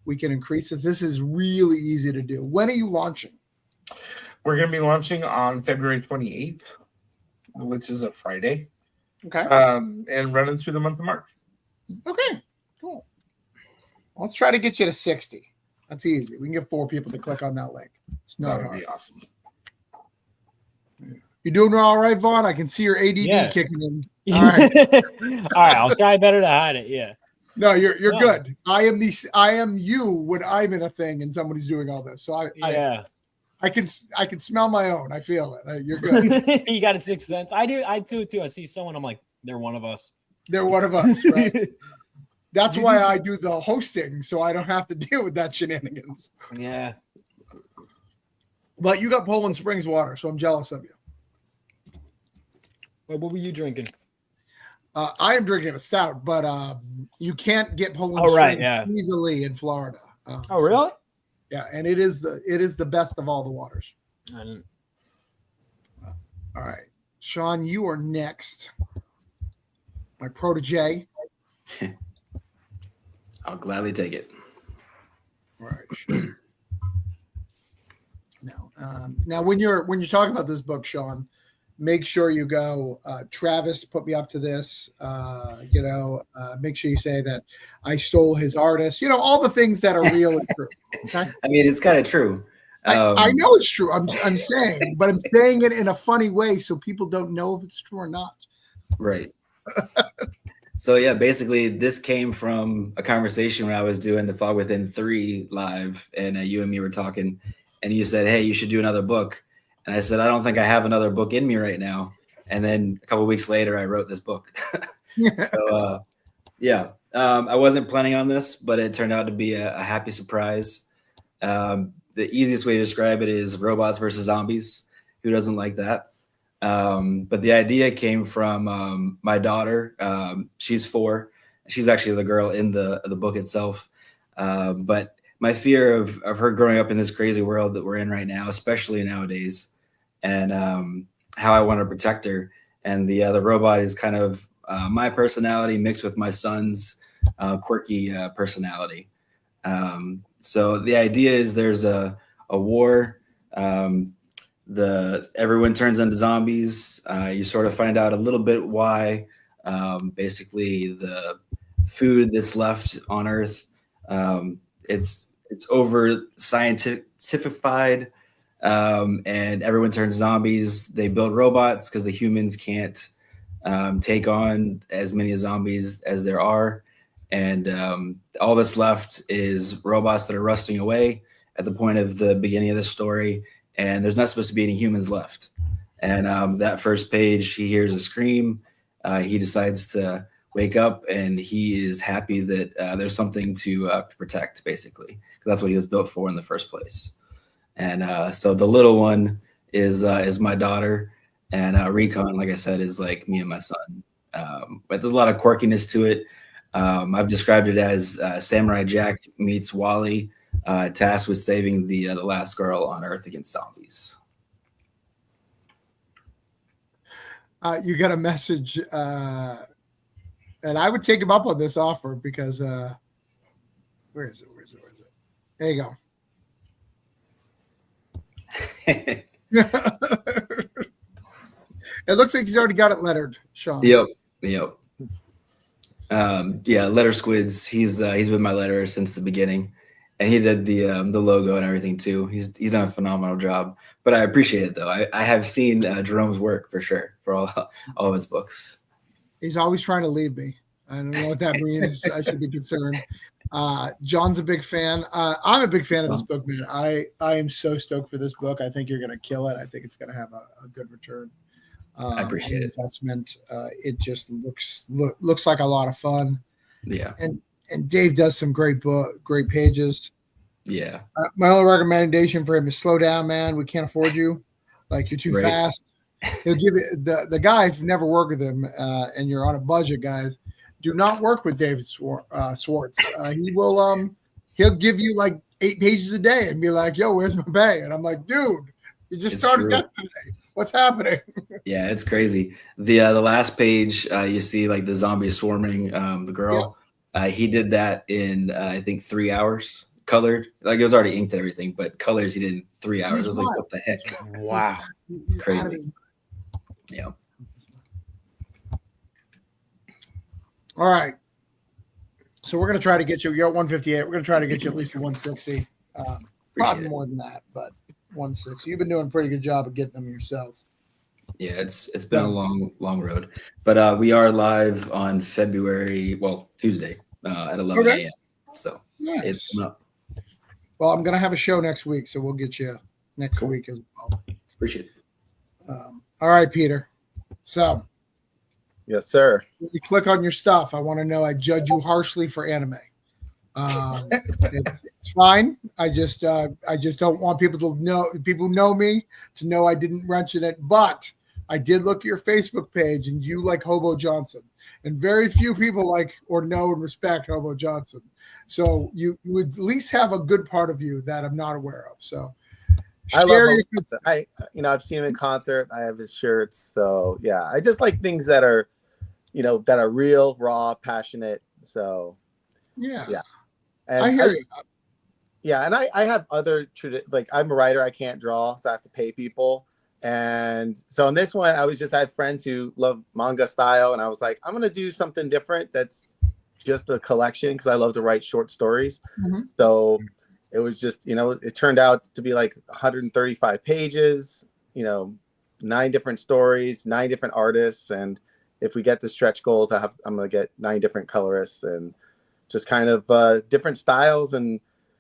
We can increase this. This is really easy to do. When are you launching? We're going to be launching on February 28th, which is a Friday. Okay. And running through the month of March. Okay, cool. Let's try to get you to 60. That's easy. We can get 4 people to click on that link. It's not hard. That would be awesome. You doing all right, Vaughn? I can see your ADD kicking in. All right. All right, I'll try better to hide it. Yeah. No, you're good. I am you when I'm in a thing and somebody's doing all this. So I can smell my own. I feel it. You're good. You got a sixth sense. I do. I too. I see someone. I'm like, they're one of us. They're one of us. Right? That's why I do the hosting, so I don't have to deal with that shenanigans. Yeah. But you got Poland Springs water, so I'm jealous of you. What were you drinking? I am drinking a stout, but you can't get Poland Springs easily in Florida. Really? So, yeah, and it is the best of all the waters. All right, Sean, you are next. My protege. I'll gladly take it. All right. Sure. Now, when you're talking about this book, Sean, make sure you go. Travis put me up to this. Make sure you say that I stole his artist. You know, all the things that are real and true. Okay? I mean, it's kind of true. I know it's true. I'm saying, but I'm saying it in a funny way so people don't know if it's true or not. Right. So yeah, basically this came from a conversation when I was doing the Fog Within 3 live, and you and me were talking, and you said, "Hey, you should do another book." And I said, "I don't think I have another book in me right now." And then a couple of weeks later, I wrote this book. So I wasn't planning on this, but it turned out to be a happy surprise. The easiest way to describe it is robots versus zombies. Who doesn't like that? But the idea came from my daughter. She's 4. She's actually the girl in the book itself. But my fear of her growing up in this crazy world that we're in right now, especially nowadays, and how I want to protect her. And the robot is kind of my personality mixed with my son's quirky personality. So the idea is there's a war. Everyone turns into zombies. You sort of find out a little bit why. Basically, the food that's left on Earth, it's over scientified, and everyone turns zombies. They build robots because the humans can't take on as many zombies as there are, and all that's left is robots that are rusting away at the point of the beginning of the story. And there's not supposed to be any humans left. And that first page, he hears a scream. He decides to wake up, and he is happy that there's something to protect, basically. That's what he was built for in the first place. And so the little one is my daughter, and Recon, like I said, is like me and my son. But there's a lot of quirkiness to it. I've described it as Samurai Jack meets Wally, tasked with saving the last girl on Earth against zombies. You got a message, and I would take him up on this offer because where is it? There you go. It looks like he's already got it lettered, Sean. Yep. Letter Squids. He's been my letterer since the beginning. And he did the logo and everything too. He's done a phenomenal job. But I appreciate it though. I have seen Jerome's work for sure for all of his books. He's always trying to leave me. I don't know what that means. I should be concerned. John's a big fan. I'm a big fan of this book, man. I am so stoked for this book. I think you're going to kill it. I think it's going to have a good return. I appreciate it. Investment. It just looks like a lot of fun. Yeah. And and Dave does some great pages. Yeah. My only recommendation for him is slow down, man. We can't afford you. Like, you're too fast. He'll give you the guy. If you've never worked with him and you're on a budget, guys, do not work with David Swartz. He will he'll give you like 8 pages a day and be like, "Yo, where's my pay?" And I'm like, "Dude, you just started yesterday. What's happening?" Yeah, it's crazy. The last page, you see like the zombie swarming the girl. Yeah. He did that in I think 3 hours. Colored, like it was already inked and everything, but colors he did in 3 hours. I was like, what the heck? Wow, it's crazy. Yeah. All right. So we're gonna try to get you. You're at 158. We're gonna try to get you at least to 160. Probably more than that, but 160. You've been doing a pretty good job of getting them yourself. Yeah, it's been a long road, but we are live on Tuesday at 11 a.m. So it's coming up. Well, I'm gonna have a show next week, so we'll get you next week as well. Appreciate it. All right, Peter. So, yes, sir. When you click on your stuff, I want to know I judge you harshly for anime. It's fine. I just don't want people to know. People know me to know I didn't mention it, but I did look at your Facebook page, and you like Hobo Johnson, and very few people like or know and respect Hobo Johnson. So you would at least have a good part of you that I'm not aware of. So I love him. I've seen him in concert. I have his shirts. So yeah, I just like things that are, that are real, raw, passionate. So yeah. And I hear you. Yeah, and I have other like I'm a writer. I can't draw, so I have to pay people. And so on this one, I had friends who love manga style, and I was like, I'm gonna do something different. That's just a collection because I love to write short stories. Mm-hmm. So it was just, it turned out to be like 135 pages, 9 different stories, 9 different artists. And if we get the stretch goals, I'm going to get 9 different colorists and just kind of different styles. And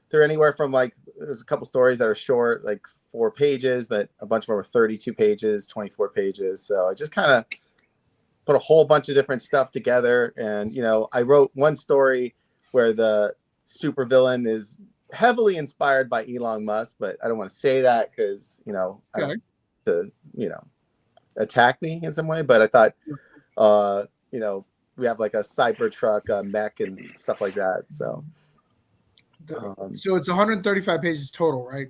they're anywhere from there's a couple stories that are short, like 4 pages, but a bunch of them are 32 pages, 24 pages. So I just kind of put a whole bunch of different stuff together. And, I wrote one story where the supervillain is heavily inspired by Elon Musk, but I don't want to say that because, I don't to, attack me in some way. But I thought, we have like a Cybertruck mech and stuff like that. So, so it's 135 pages total, right?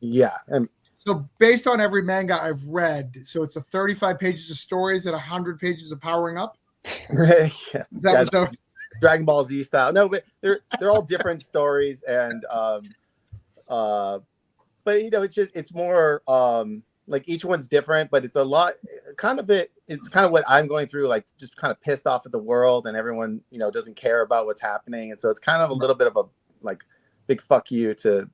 Yeah. And so based on every manga I've read, so it's a 35 pages of stories and 100 pages of powering up. Yeah. Is that what's Dragon Ball Z style? No, but they're all different stories, and but it's more like each one's different, but it's a lot. It's kind of what I'm going through, like just kind of pissed off at the world and everyone doesn't care about what's happening, and so it's kind of a little bit of a big fuck you to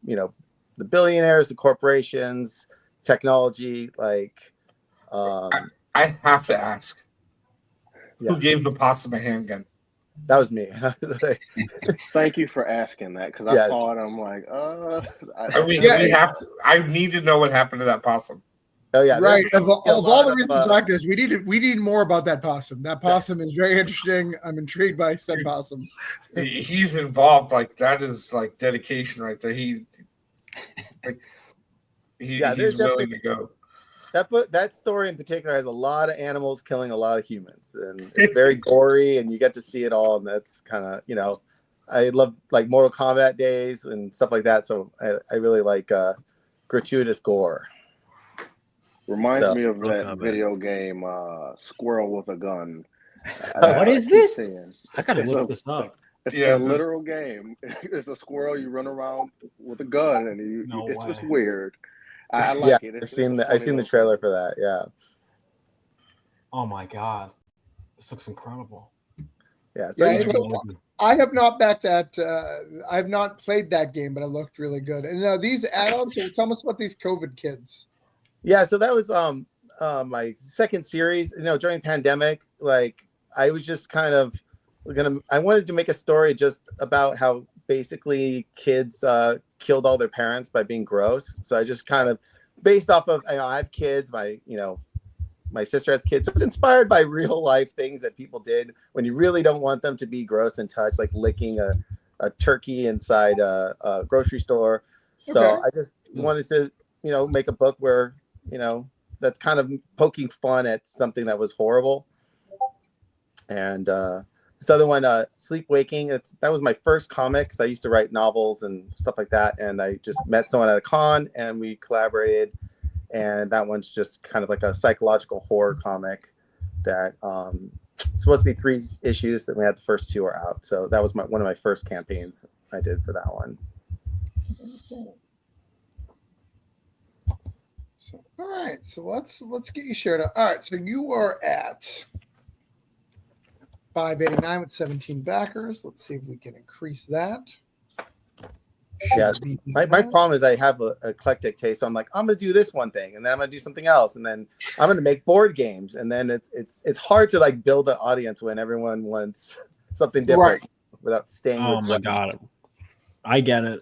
the billionaires, the corporations, technology. I have to ask, who gave the possum a handgun? That was me. Thank you for asking that because I saw it. I'm like, I need to know what happened to that possum. Oh yeah, right. Of all the reasons like this, we need more about that possum. That possum is very interesting. I'm intrigued by said possum. He's involved. That is dedication right there. He's willing to go. That story in particular has a lot of animals killing a lot of humans, and it's very gory, and you get to see it all. And that's kind of I love Mortal Kombat days and stuff like that. So I really like gratuitous gore. Reminds me of that video game Squirrel with a Gun. What is this? I gotta look this up. It's a literal game. It's a squirrel, you run around with a gun, and it's just weird. I like it. I've seen the trailer for that. Yeah. Oh my god, this looks incredible. Yeah. So I have not backed that. I have not played that game, but it looked really good. And these add-ons. So tell us about these COVID kids. Yeah. So that was my second series. During the pandemic, I was just kind of I wanted to make a story just about how basically kids killed all their parents by being gross. So I just kind of based off of I have kids. My my sister has kids. So it's inspired by real life things that people did when you really don't want them to be gross and touch, like licking a turkey inside a grocery store. So I just wanted to, make a book where, that's kind of poking fun at something that was horrible. And this other one, Sleep Waking, that was my first comic because I used to write novels and stuff like that. And I just met someone at a con and we collaborated. And that one's just kind of like a psychological horror comic that it's supposed to be 3 issues, and we had the first 2 are out. So that was one of my first campaigns I did for that one. So, all right, so let's get you shared out. All right, so you are at 589 with 17 backers. Let's see if we can increase that. Yeah, my problem is I have an eclectic taste. So I'm like, I'm gonna do this one thing, and then I'm gonna do something else, and then I'm gonna make board games, and then it's hard to like build an audience when everyone wants something different without staying. Oh my god, I get it,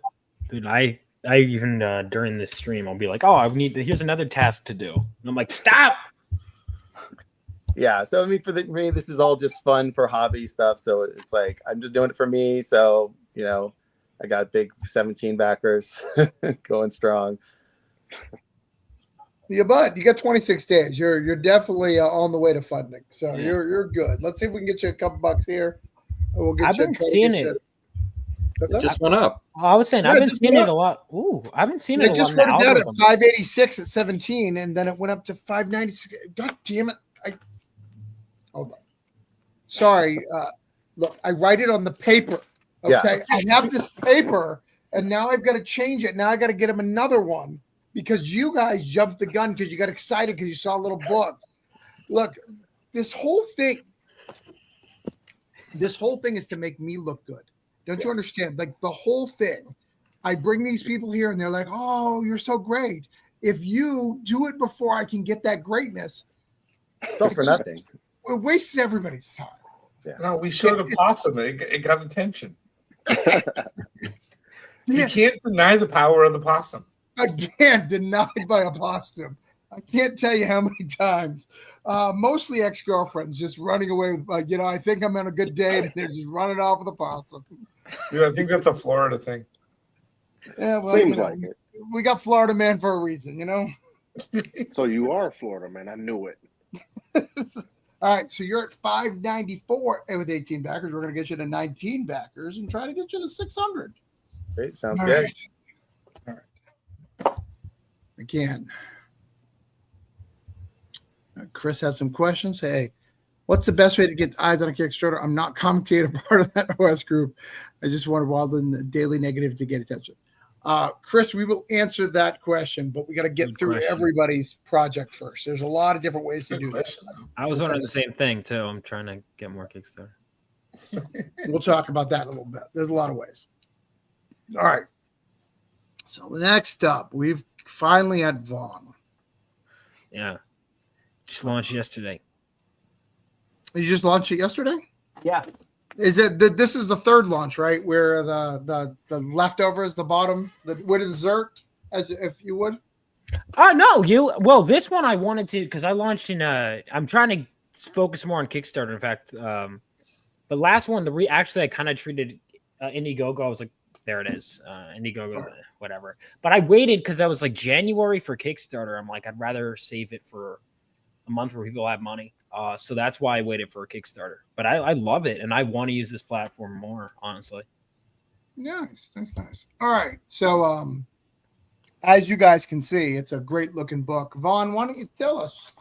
dude. I even during this stream, I'll be like, oh, here's another task to do, and I'm like, stop. Yeah, so I mean, for me, this is all just fun for hobby stuff. So it's like I'm just doing it for me. So I got big 17 backers going strong. Yeah, bud, you got 26 days. You're definitely on the way to funding, so you're good. Let's see if we can get you a couple bucks here. We'll get I've been seeing it. It just went up. I was saying I've been seeing it a lot. Ooh, I've been seeing it a lot. Just went down at 586 at 17, and then it went up to 596. God damn it! Hold on. Sorry. Look, I write it on the paper. Okay, I have this paper, and now I've got to change it. Now I got to get him another one because you guys jumped the gun because you got excited because you saw a little book. Look, this whole thing is to make me look good. Don't you understand? Like the whole thing. I bring these people here, and they're like, "Oh, you're so great." If you do it before I can get that greatness, it's all for nothing. It wastes everybody's time. Yeah. No, we showed a possum. It got attention. You can't deny the power of the possum. Again, denied by a possum. I can't tell you how many times. Mostly ex-girlfriends just running away with, I think I'm on a good date, and they're just running off with a possum. Dude, I think that's a Florida thing. Yeah, well, Seems like it. We got Florida man for a reason, So you are a Florida man. I knew it. All right, so you're at 594 with 18 backers. We're going to get you to 19 backers and try to get you to 600. Great, sounds good. Right. All right. Again, Chris has some questions. Hey, what's the best way to get eyes on a Kickstarter? I'm not commentator part of that OS group. I just want to widen the daily negative to get attention. Chris, we will answer that question, but we got to get through everybody's project first. There's a lot of different ways to do that. I was wondering the same thing too. I'm trying to get more Kickstarter. So we'll talk about that in a little bit. There's a lot of ways. All right. So next up, we've finally had Vaughn. Yeah. Just launched yesterday. You just launched it yesterday? Yeah. Is it this is the third launch, right? Where the leftovers, the bottom, with dessert, as if you would? No, this one I wanted to because I launched in I'm trying to focus more on Kickstarter. In fact, the last one, actually I kind of treated Indiegogo. I was like, there it is, Indiegogo, whatever. But I waited because I was like January for Kickstarter. I'm like, I'd rather save it for a month where people have money. So that's why I waited for a Kickstarter. But I love it, and I want to use this platform more, honestly. Nice. That's nice. All right. So as you guys can see, it's a great looking book. Vaughn, why don't you tell us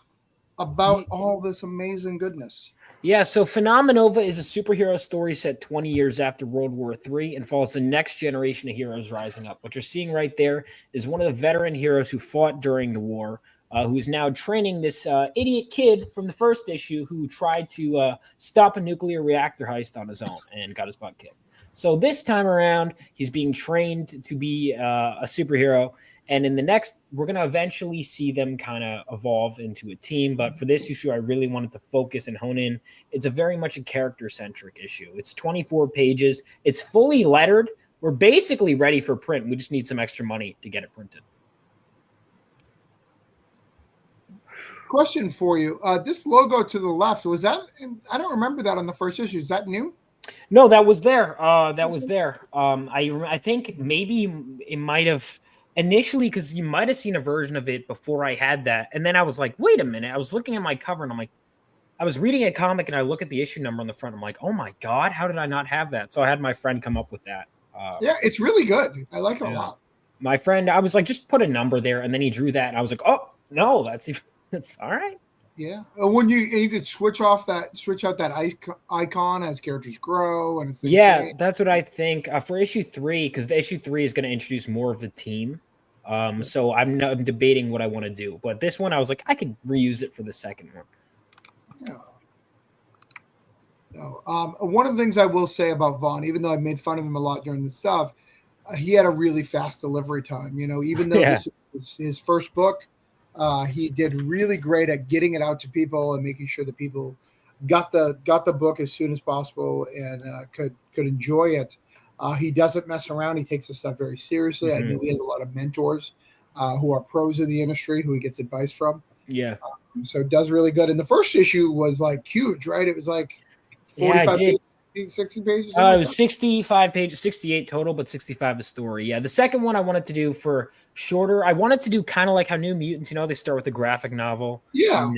about all this amazing goodness? Yeah, so Phenomenova is a superhero story set 20 years after World War III and follows the next generation of heroes rising up. What you're seeing right there is one of the veteran heroes who fought during the war, who is now training this idiot kid from the first issue who tried to stop a nuclear reactor heist on his own and got his butt kicked. So this time around, he's being trained to be a superhero. And in the next, we're going to eventually see them kind of evolve into a team. But for this issue, I really wanted to focus and hone in. It's a very much a character-centric issue. It's 24 pages. It's fully lettered. We're basically ready for print. We just need some extra money to get it printed. Question for you. This logo to the left, was that, I don't remember that on the first issue. Is that new? No, that was there. That was there. I think maybe it might have initially, because you might have seen a version of it before I had that. And then I was like, wait a minute. I was looking at my cover and I'm like, I was reading a comic and I look at the issue number on the front. I'm like, oh my God, how did I not have that? So I had my friend come up with that. Yeah, it's really good. I like it a lot. My friend, I was like, just put a number there. And then he drew that. And I was like, oh, no, that's all right. Yeah. When you could switch out that icon as characters grow. And yeah, that's what I think for issue 3, because the issue 3 is going to introduce more of the team. So I'm debating what I want to do. But this one, I was like, I could reuse it for the second one. Yeah. No. One of the things I will say about Vaughn, even though I made fun of him a lot during the stuff, he had a really fast delivery time. Even though this was his first book, he did really great at getting it out to people and making sure that people got the book as soon as possible and could enjoy it. He doesn't mess around. He takes this stuff very seriously. I know he has a lot of mentors who are pros in the industry who he gets advice from. Yeah. So it does really good. And the first issue was like huge, right? It was like 45 pages, 60 pages. It was 65 pages, 68 total, but 65 a story. Yeah. The second one I wanted to do for shorter. I wanted to do kind of like how New Mutants, they start with a graphic novel. Yeah.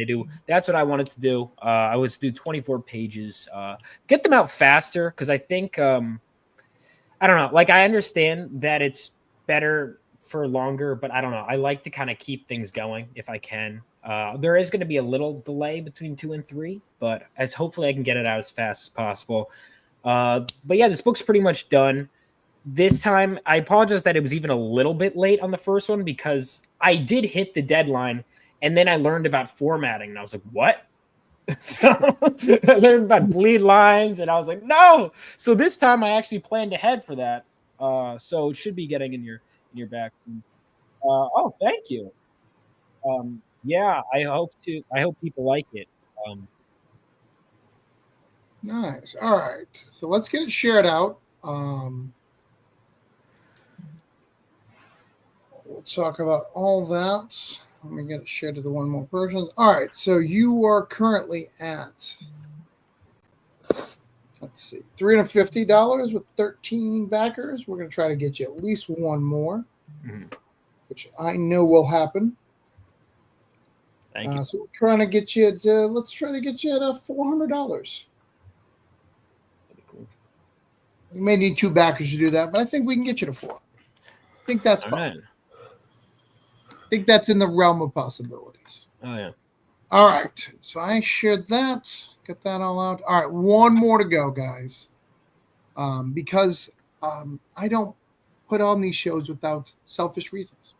That's what I wanted to do. I was do 24 pages, get them out faster. Cause I think, I don't know, like I understand that it's better for longer, but I don't know. I like to kind of keep things going if I can. There is going to be a little delay between 2 and 3, but hopefully I can get it out as fast as possible. But yeah, this book's pretty much done. This time, I apologize that it was even a little bit late on the first one because I did hit the deadline, and then I learned about formatting, and I was like, what? So I learned about bleed lines, and I was like, no! So this time I actually planned ahead for that. So it should be getting in your back. Oh, thank you. Yeah, I hope people like it. Nice. All right. So let's get it shared out. We'll talk about all that. Let me get it shared to the one more person. All right. So you are currently at, let's see, $350 with 13 backers. We're going to try to get you at least one more, which I know will happen. Thank you. So we're trying to get you at, let's try to get you at $400. We may need 2 backers to do that, but I think we can get you to 4. I think that's fine. I think that's in the realm of possibilities. Oh, yeah. All right. So I shared that. Get that all out. All right. One more to go, guys. Because I don't put on these shows without selfish reasons.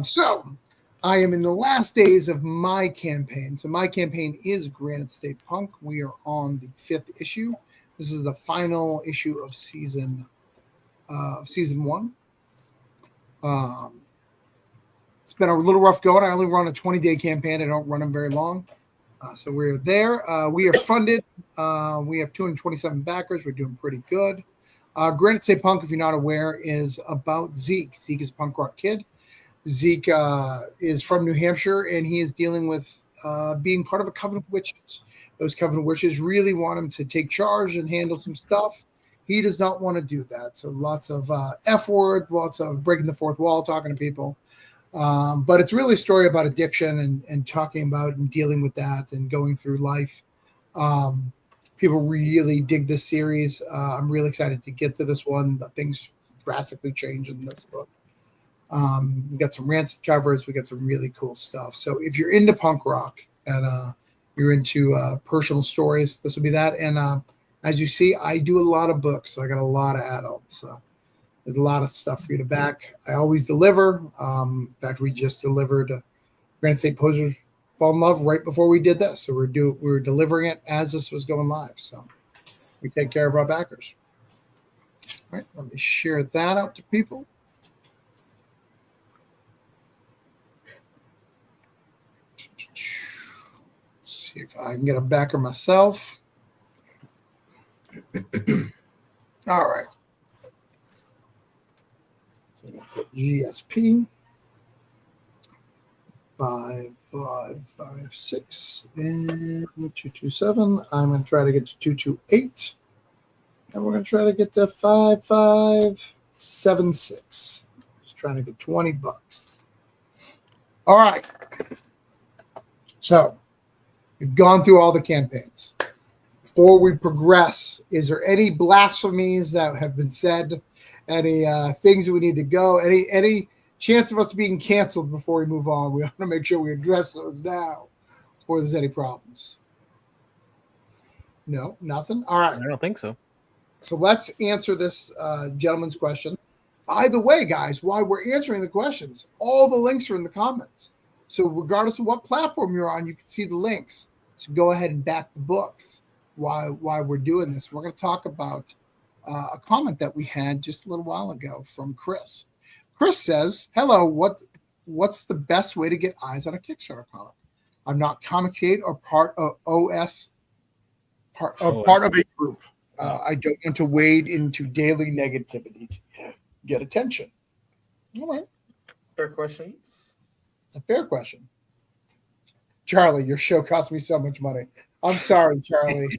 So I am in the last days of my campaign. So my campaign is Granite State Punk. We are on the 5th issue. This is the final issue of season 1. It's been a little rough going. I only run a 20-day campaign. I don't run them very long. So we're there. We are funded. We have 227 backers. We're doing pretty good. Granite State Punk, if you're not aware, is about Zeke. Zeke is a punk rock kid. Zeke is from New Hampshire, and he is dealing with being part of a coven of witches. Those coven of witches really want him to take charge and handle some stuff. He does not want to do that. So lots of F word, lots of breaking the fourth wall, talking to people. But it's really a story about addiction and talking about and dealing with that and going through life. People really dig this series. I'm really excited to get to this one. Things drastically change in this book. We got some Rancid covers. We got some really cool stuff. So if you're into punk rock and you're into personal stories, this will be that. And as you see, I do a lot of books. So I got a lot of add-ons. So there's a lot of stuff for you to back. I always deliver. In fact, we just delivered Granite State Posers Fall in Love right before we did this. So we're delivering it as this was going live. So we take care of our backers. All right, let me share that out to people. See if I can get a backer myself. All right. So GSP. 5556 and 227. I'm going to try to get to 228. And we're going to try to get to 5576. Just trying to get $20. All right. So we've gone through all the campaigns. Before we progress, is there any blasphemies that have been said? Any things that we need to go? Any chance of us being canceled before we move on? We want to make sure we address those now before there's any problems. No, nothing. All right. I don't think so. So let's answer this gentleman's question. By the way, guys, while we're answering the questions, all the links are in the comments. So regardless of what platform you're on, you can see the links. So go ahead and back the books while we're doing this. We're going to talk about a comment that we had just a little while ago from Chris. Chris says, hello, what's the best way to get eyes on a Kickstarter comic? I'm not Comicsgate or part of part of a group. I don't want to wade into daily negativity to get attention. All right. Fair questions. It's a fair question. Charlie, your show cost me so much money. I'm sorry, Charlie,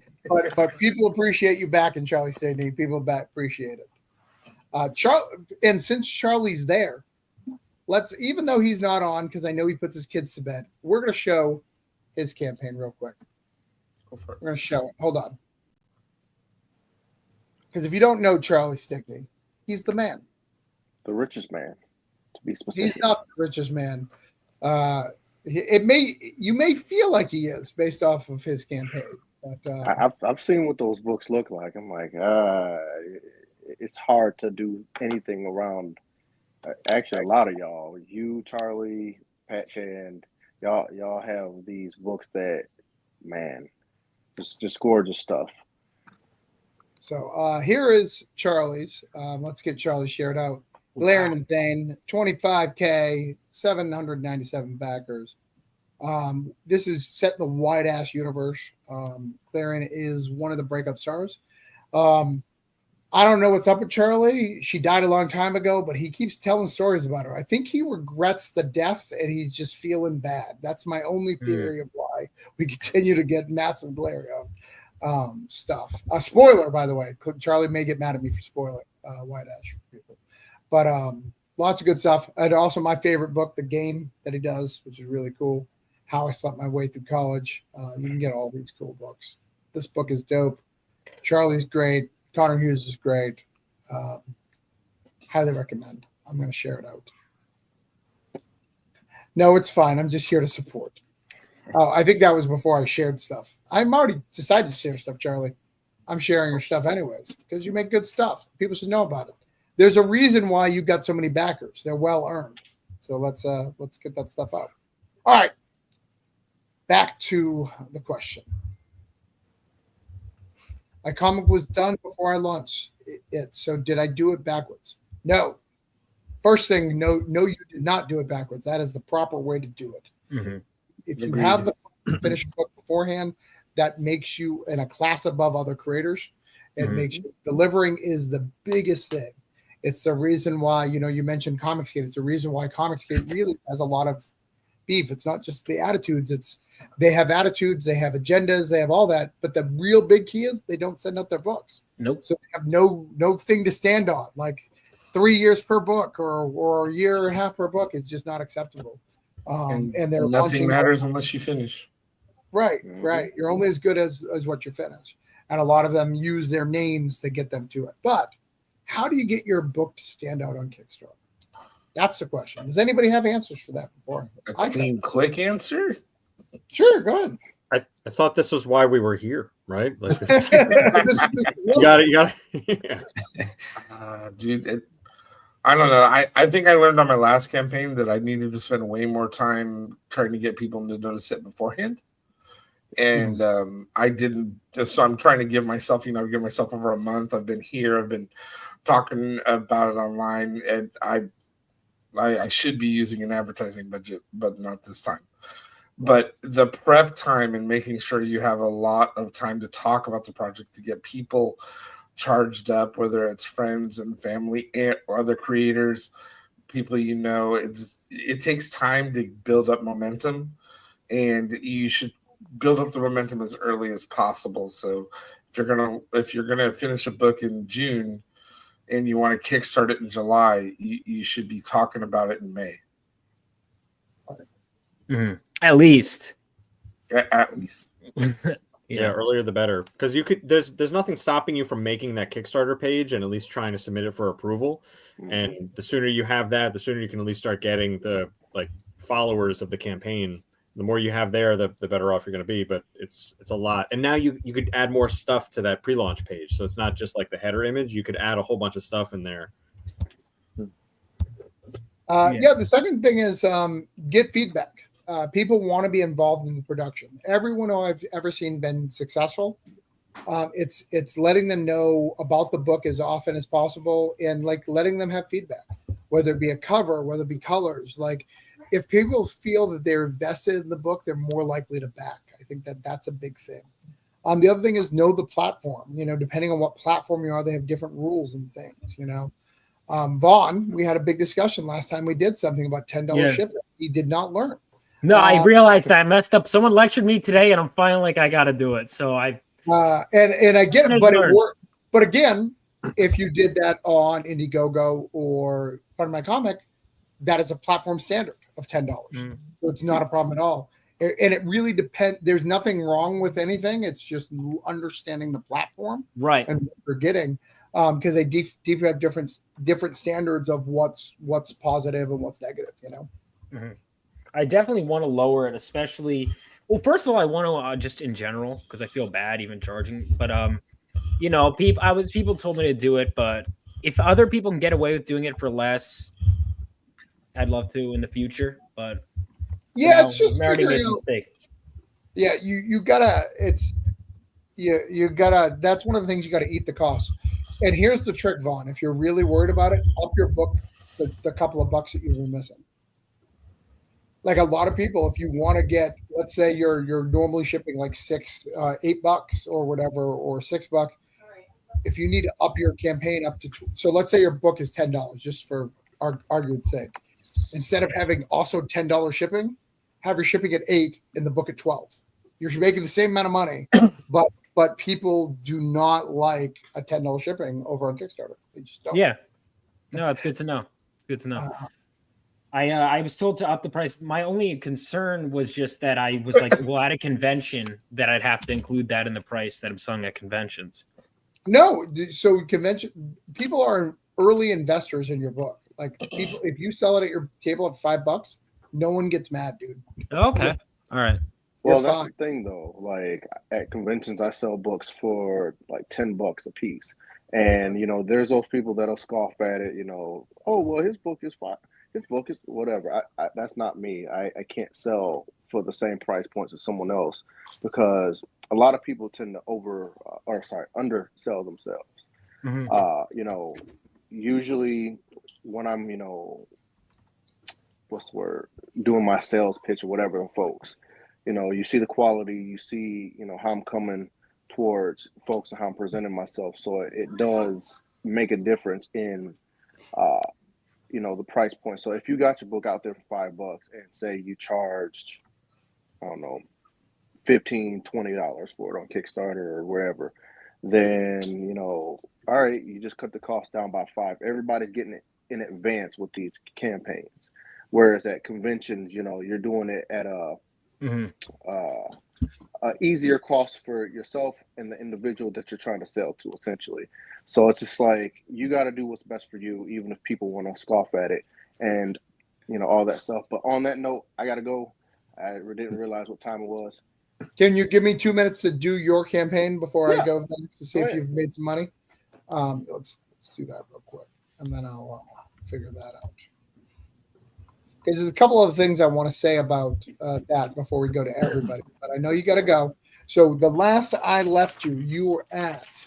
but people appreciate you back in Charlie Stadium. People appreciate it. And since Charlie's there, even though he's not on, because I know he puts his kids to bed, we're going to show his campaign real quick. We're going to show it. Hold on. Because if you don't know Charlie Stickney, he's the man. The richest man, to be specific. He's not the richest man. You may feel like he is based off of his campaign. But, I've seen what those books look like. I'm like, it's hard to do anything around. Actually, a lot of y'all, you, Charlie, Pat Chan, y'all have these books that, man, just gorgeous stuff. So here is Charlie's. Let's get Charlie shared out. Glaring and Thane, 25K, 797 backers. This is set in the wide ass universe. Glaring is one of the breakout stars. I don't know what's up with Charlie. She died a long time ago, but he keeps telling stories about her. I think he regrets the death and he's just feeling bad. That's my only theory of why we continue to get massive Glaring stuff. Spoiler, by the way. Charlie may get mad at me for spoiling White Ash for people. But lots of good stuff. And also my favorite book, The Game that he does, which is really cool. How I Slept My Way Through College. You can get all these cool books. This book is dope. Charlie's great. Connor Hughes is great. Highly recommend. I'm going to share it out. No, it's fine. I'm just here to support. Oh, I think that was before I shared stuff. I'm already decided to share stuff, Charlie. I'm sharing your stuff anyways because you make good stuff. People should know about it. There's a reason why you got so many backers. They're well earned. So let's get that stuff out. All right. Back to the question. My comic was done before I launched it. So did I do it backwards? No. First thing, no, you did not do it backwards. That is the proper way to do it. Mm-hmm. If you have the finished book beforehand, that makes you in a class above other creators. It makes you, delivering is the biggest thing. It's the reason why, you mentioned Comicsgate. It's the reason why Comicsgate really has a lot of beef. It's not just the attitudes. They have attitudes, they have agendas, they have all that. But the real big key is they don't send out their books. Nope. So they have no thing to stand on. Like 3 years per book or a year and a half per book is just not acceptable. And nothing matters unless you finish. Right. You're only as good as what you finish. And a lot of them use their names to get them to it. But how do you get your book to stand out on Kickstarter? That's the question. Does anybody have answers for that before? A clean click answer? Sure, go ahead. I thought this was why we were here, right? Like this you got it. Yeah. Dude, I don't know. I think I learned on my last campaign that I needed to spend way more time trying to get people to notice it beforehand. And I didn't. So I'm trying to give myself over a month. I've been here. I've been talking about it online, and I should be using an advertising budget, but not this time. But the prep time and making sure you have a lot of time to talk about the project to get people charged up, whether it's friends and family or other creators, people it takes time to build up momentum, and you should build up the momentum as early as possible. So if you're gonna finish a book in June and you want to kickstart it in July, you should be talking about it in May. Mm-hmm. At least. At least. Yeah, earlier the better, because you could. There's nothing stopping you from making that Kickstarter page and at least trying to submit it for approval. And the sooner you have that, the sooner you can at least start getting the followers of the campaign. The more you have there, the better off you're going to be. But it's a lot, and now you could add more stuff to that pre-launch page, so it's not just like the header image. You could add a whole bunch of stuff in there. The second thing is get feedback. People want to be involved in the production. Everyone who I've ever seen been successful. It's letting them know about the book as often as possible and letting them have feedback, whether it be a cover, whether it be colors. If people feel that they're invested in the book, they're more likely to back. I think that's a big thing. The other thing is know the platform. Depending on what platform you are, they have different rules and things. Vaughn, we had a big discussion last time we did something about $10 shipping. He did not learn. No, I realized I messed up. Someone lectured me today, and I'm finally I got to do it. So I and I get it, but it worked. But again, if you did that on Indiegogo or Fund My Comic, that is a platform standard of $10. So it's not a problem at all. And it really depends. There's nothing wrong with anything. It's just understanding the platform, right, and what you're getting, because they deep have different standards of what's positive and what's negative. Mm-hmm. I definitely want to lower it, especially. Well, first of all, I want to just in general because I feel bad even charging. But people told me to do it, but if other people can get away with doing it for less, I'd love to in the future. But it's just I already made a out. mistake. Yeah, you gotta. You gotta. That's one of the things you gotta eat the cost. And here's the trick, Vaughn. If you're really worried about it, up your book the couple of bucks that you were missing. Like a lot of people, if you want to get, let's say you're normally shipping like $8 or whatever, or $6. If you need to up your campaign up to, so let's say your book is $10, just for argument's sake. Instead of having also $10 shipping, have your shipping at $8 and the book at $12. You're making the same amount of money, but people do not like a $10 shipping over on Kickstarter. They just don't. Yeah, no, it's good to know. Good to know. I was told to up the price. My only concern was just that I was like, well, at a convention, that I'd have to include that in the price that I'm selling at conventions. No, so people are early investors in your book. Like people, if you sell it at your table at $5, no one gets mad, dude. Okay, all right. Well, that's the thing though. Like at conventions, I sell books for like $10 a piece, and there's those people that'll scoff at it. Oh, well, his book is fine. His book is whatever. That's not me. I can't sell for the same price points as someone else because a lot of people tend to undersell themselves. Mm-hmm. Usually when I'm, doing my sales pitch or whatever to folks, you see the quality, you see, how I'm coming towards folks and how I'm presenting myself. So it does make a difference in, the price point. So if you got your book out there for $5 and say you charged, I don't know, $15, $20 for it on Kickstarter or wherever, then, all right, you just cut the cost down by 5. Everybody's getting it in advance with these campaigns. Whereas at conventions, you're doing it at a easier cost for yourself and the individual that you're trying to sell to, essentially. So it's just like you got to do what's best for you, even if people want to scoff at it and all that stuff. But on that note, I got to go. I didn't realize what time it was. Can you give me 2 minutes to do your campaign before I go to see if you've made some money? Let's do that real quick, and then I'll figure that out. Because there's a couple of things I want to say about that before we go to everybody. But I know you got to go. So the last I left you were at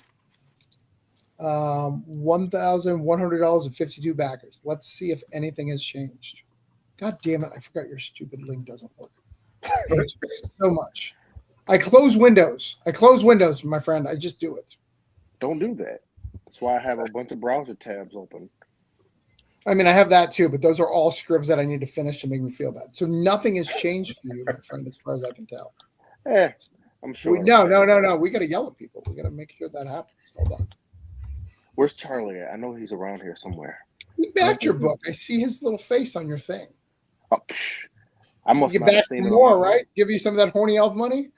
$1,100 and 52 backers. Let's see if anything has changed. God damn it! I forgot your stupid link doesn't work. It's so much. I close windows, my friend. I just do it. Don't do that. That's why I have a bunch of browser tabs open. I mean, I have that too, but those are all scripts that I need to finish to make me feel bad. So nothing has changed for you, my friend, as far as I can tell. I'm sure. No. We got to yell at people. We got to make sure that happens. Hold on. Where's Charlie at? I know he's around here somewhere. He backed your book. I see his little face on your thing. Oh, I must get not have back seen it more, right? Give you some of that horny elf money.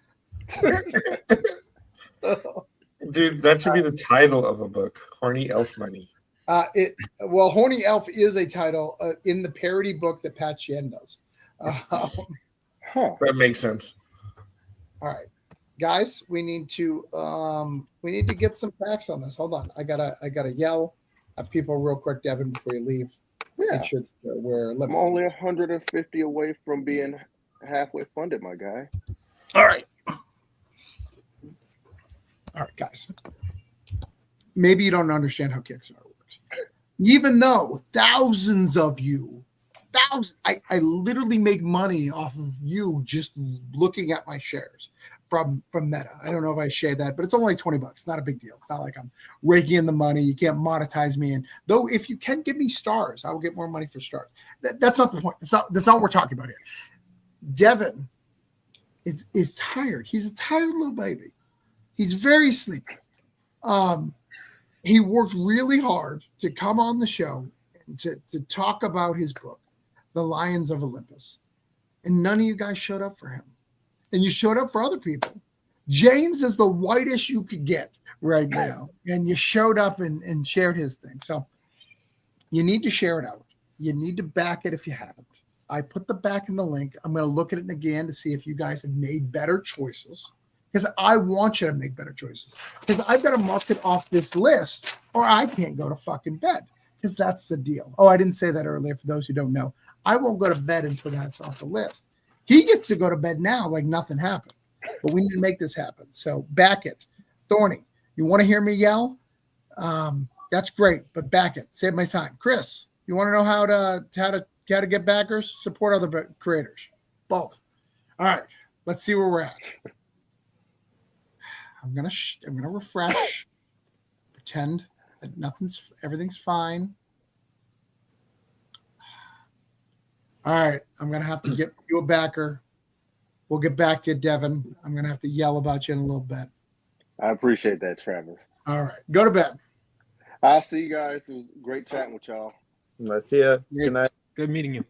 Dude, that should be the title of a book. Horny Elf Money. Horny Elf is a title in the parody book that Pat Chen does. That makes sense. All right, guys, we need to get some facts on this. Hold on, I gotta yell at people real quick, Devin, before you leave. Yeah, make sure I'm only 150 away from being halfway funded, my guy. All right, guys. Maybe you don't understand how Kickstarter works. Even though thousands of you, I literally make money off of you just looking at my shares from Meta. I don't know if I share that, but it's only $20. It's not a big deal. It's not like I'm raking in the money. You can't monetize me. And though if you can give me stars, I will get more money for stars. That's not the point. That's not what we're talking about here. Devin is tired. He's a tired little baby. He's very sleepy. He worked really hard to come on the show and to talk about his book, The Lions of Olympus. And none of you guys showed up for him. And you showed up for other people. James is the whitest you could get right now. And you showed up and shared his thing. So you need to share it out. You need to back it if you haven't. I put the back in the link. I'm going to look at it again to see if you guys have made better choices. Because I want you to make better choices. Because I've got to mark it off this list or I can't go to fucking bed. Because that's the deal. Oh, I didn't say that earlier for those who don't know. I won't go to bed until that's off the list. He gets to go to bed now like nothing happened. But we need to make this happen. So back it. Thorny, you want to hear me yell? That's great, but back it. Save my time. Chris, you want to know how to get backers? Support other creators. Both. All right. Let's see where we're at. I'm gonna refresh. Pretend that everything's fine. All right, I'm gonna have to get you a backer. We'll get back to you, Devin. I'm gonna have to yell about you in a little bit. I appreciate that, Travis. All right, go to bed. I'll see you guys. It was great chatting with y'all. Let's see you. Good night. Good meeting you.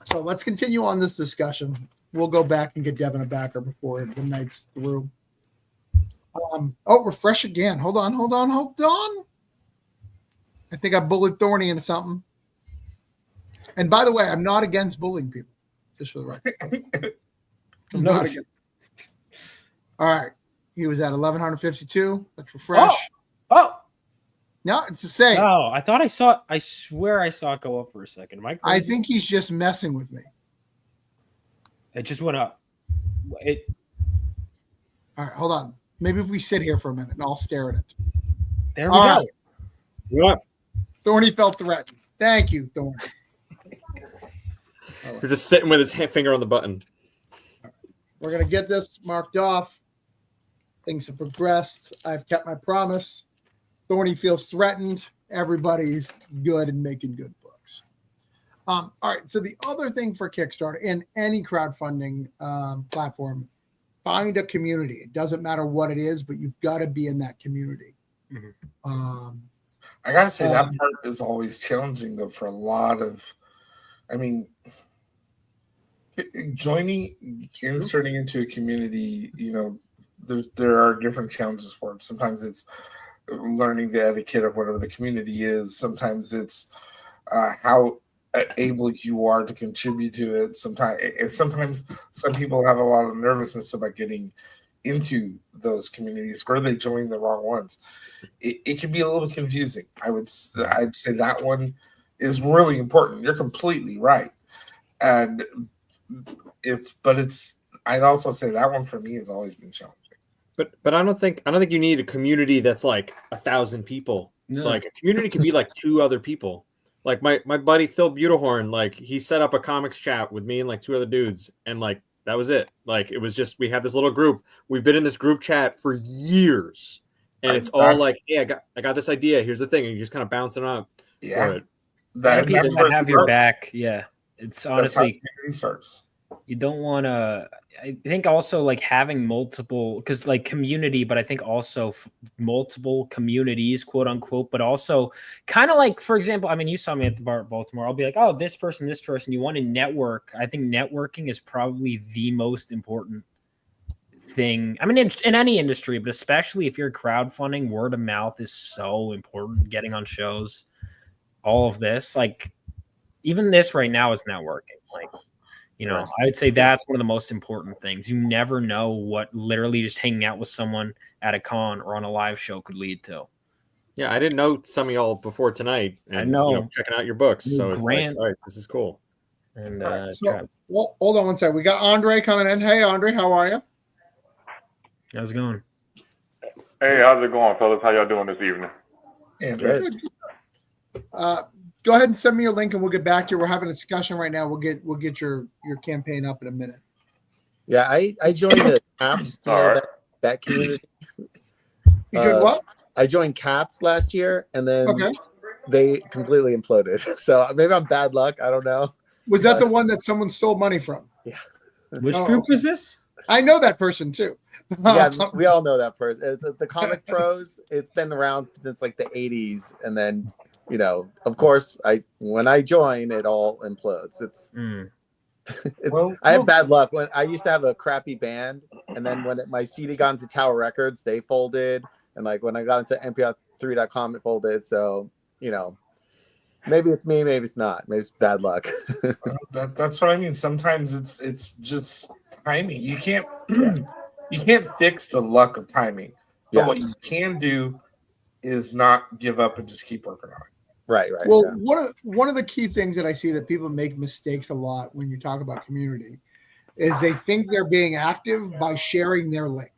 So let's continue on this discussion. We'll go back and get Devin a backer before the night's through. Refresh again. Hold on. I think I bullied Thorny into something. And by the way, I'm not against bullying people, just for the record. I'm not against. All right. He was at 1,152. Let's refresh. Oh. No, it's the same. Oh, I swear I saw it go up for a second. Am I crazy? I think he's just messing with me. It just went up. All right, hold on. Maybe if we sit here for a minute and I'll stare at it. There we go. Right. Thorny felt threatened. Thank you, Thorny. You're just sitting with his finger on the button. We're going to get this marked off. Things have progressed. I've kept my promise. Thorny feels threatened. Everybody's good and making good books. All right. So the other thing for Kickstarter and any crowdfunding platform, find a community. It doesn't matter what it is, but you've got to be in that community. Mm-hmm. I got to say that part is always challenging, though, for a lot of, inserting into a community, there are different challenges for it. Sometimes it's learning the etiquette of whatever the community is. Sometimes it's how able you are to contribute to it. Sometimes some people have a lot of nervousness about getting into those communities, or they join the wrong ones. It can be a little confusing. I'd say that one is really important. You're completely right, and I'd also say that one for me has always been challenging. But I don't think you need a community that's like 1,000 people. No. Like a community can be like 2 other people. Like my buddy Phil Butehorn, like he set up a comics chat with me and like 2 other dudes, and like that was it. Like it was just we had this little group. We've been in this group chat for years, and it's all like, "Hey, I got this idea. Here's the thing," and you're just kind of bouncing up for it. That's where have your back. Yeah, it's honestly community starts. You don't want to. I think also like having multiple, because like community, but I think also multiple communities, quote unquote, but also kind of like, for example, I mean, you saw me at the bar at Baltimore. I'll be like, oh, this person. You want to network. I think networking is probably the most important thing. I mean, in any industry, but especially if you're crowdfunding, word of mouth is so important. Getting on shows, all of this, like even this right now is networking. Like, you know, I would say that's one of the most important things. You never know what literally just hanging out with someone at a con or on a live show could lead to. Yeah, I didn't know some of y'all before tonight. And, I know. Checking out your books. So Grant. it's like, all right, this is cool. And so, well, hold on one second. We got Andre coming in. Hey, Andre, how are you? How's it going? Hey, how's it going, fellas? How y'all doing this evening? Yeah, good. Go ahead and send me your link, and we'll get back to you. We're having a discussion right now. We'll get your campaign up in a minute. Yeah, I joined the CAPS. That community. You joined what? I joined CAPS last year, and then they completely imploded. So maybe I'm bad luck. I don't know. Was that the one that someone stole money from? Yeah. Which group is this? I know that person too. Yeah, we all know that person. It's the Comic Pros. It's been around since like the 80s, and then of course, when I join, it all implodes. I have bad luck. When I used to have a crappy band, and then when my CD got into Tower Records, they folded, and like when I got into MP3.com, it folded. So maybe it's me, maybe it's not. Maybe it's bad luck. That's what I mean. Sometimes it's just timing. You can't fix the luck of timing. But what you can do is not give up and just keep working on it. Right. Well, one of the key things that I see that people make mistakes a lot when you talk about community is they think they're being active by sharing their link.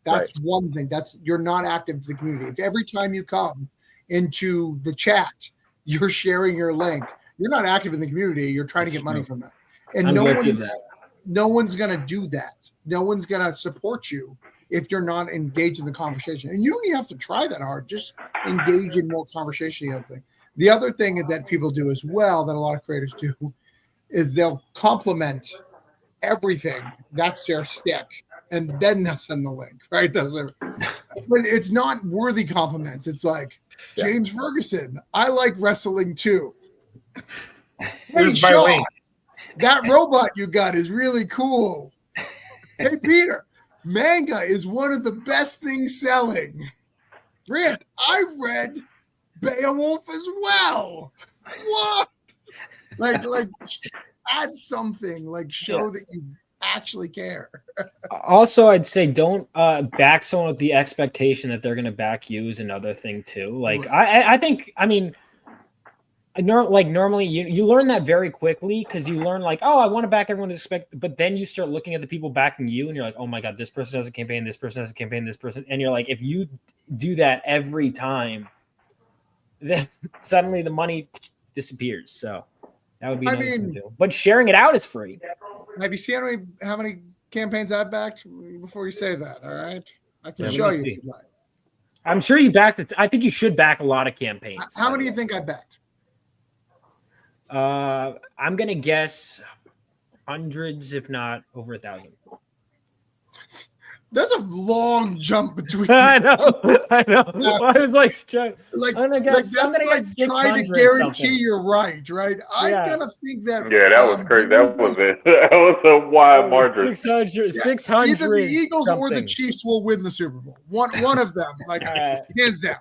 That's one thing. You're not active to the community. If every time you come into the chat, you're sharing your link, you're not active in the community. You're trying to get money from it. And no one's going to do that. No one's going to support you if you're not engaged in the conversation. And you don't even have to try that hard. Just engage in more conversation. The other thing that people do as well, that a lot of creators do, is they'll compliment everything. That's their stick. And then they'll send the link, right? But it's not worthy compliments. It's like, James Ferguson, I like wrestling too. Here's my link. That robot you got is really cool. Hey, Peter, manga is one of the best things selling. Grant, I read Beowulf as well. What? Like add something, like show that you actually care. Also, I'd say don't back someone with the expectation that they're going to back you is another thing too. Like I think, I mean, normally you learn that very quickly, because you learn like, oh, I want to back everyone to expect, but then you start looking at the people backing you and you're like, oh my God, this person has a campaign, this person has a campaign, this person. And you're like, if you do that every time, then suddenly the money disappears. So that would be another thing too. But sharing it out is free. Have you seen how many campaigns I've backed before you say that? All right. I can show you if you'd like. I'm sure you backed it. I think you should back a lot of campaigns. How many do you think I backed? I'm gonna guess hundreds, if not over 1,000. That's a long jump between. I know. I was like, I'm gonna guess trying to guarantee you're right. I'm gonna think that. Yeah, that was crazy. That was it. That was a wide margin. 600. Either the Eagles or the Chiefs will win the Super Bowl. One of them, hands down.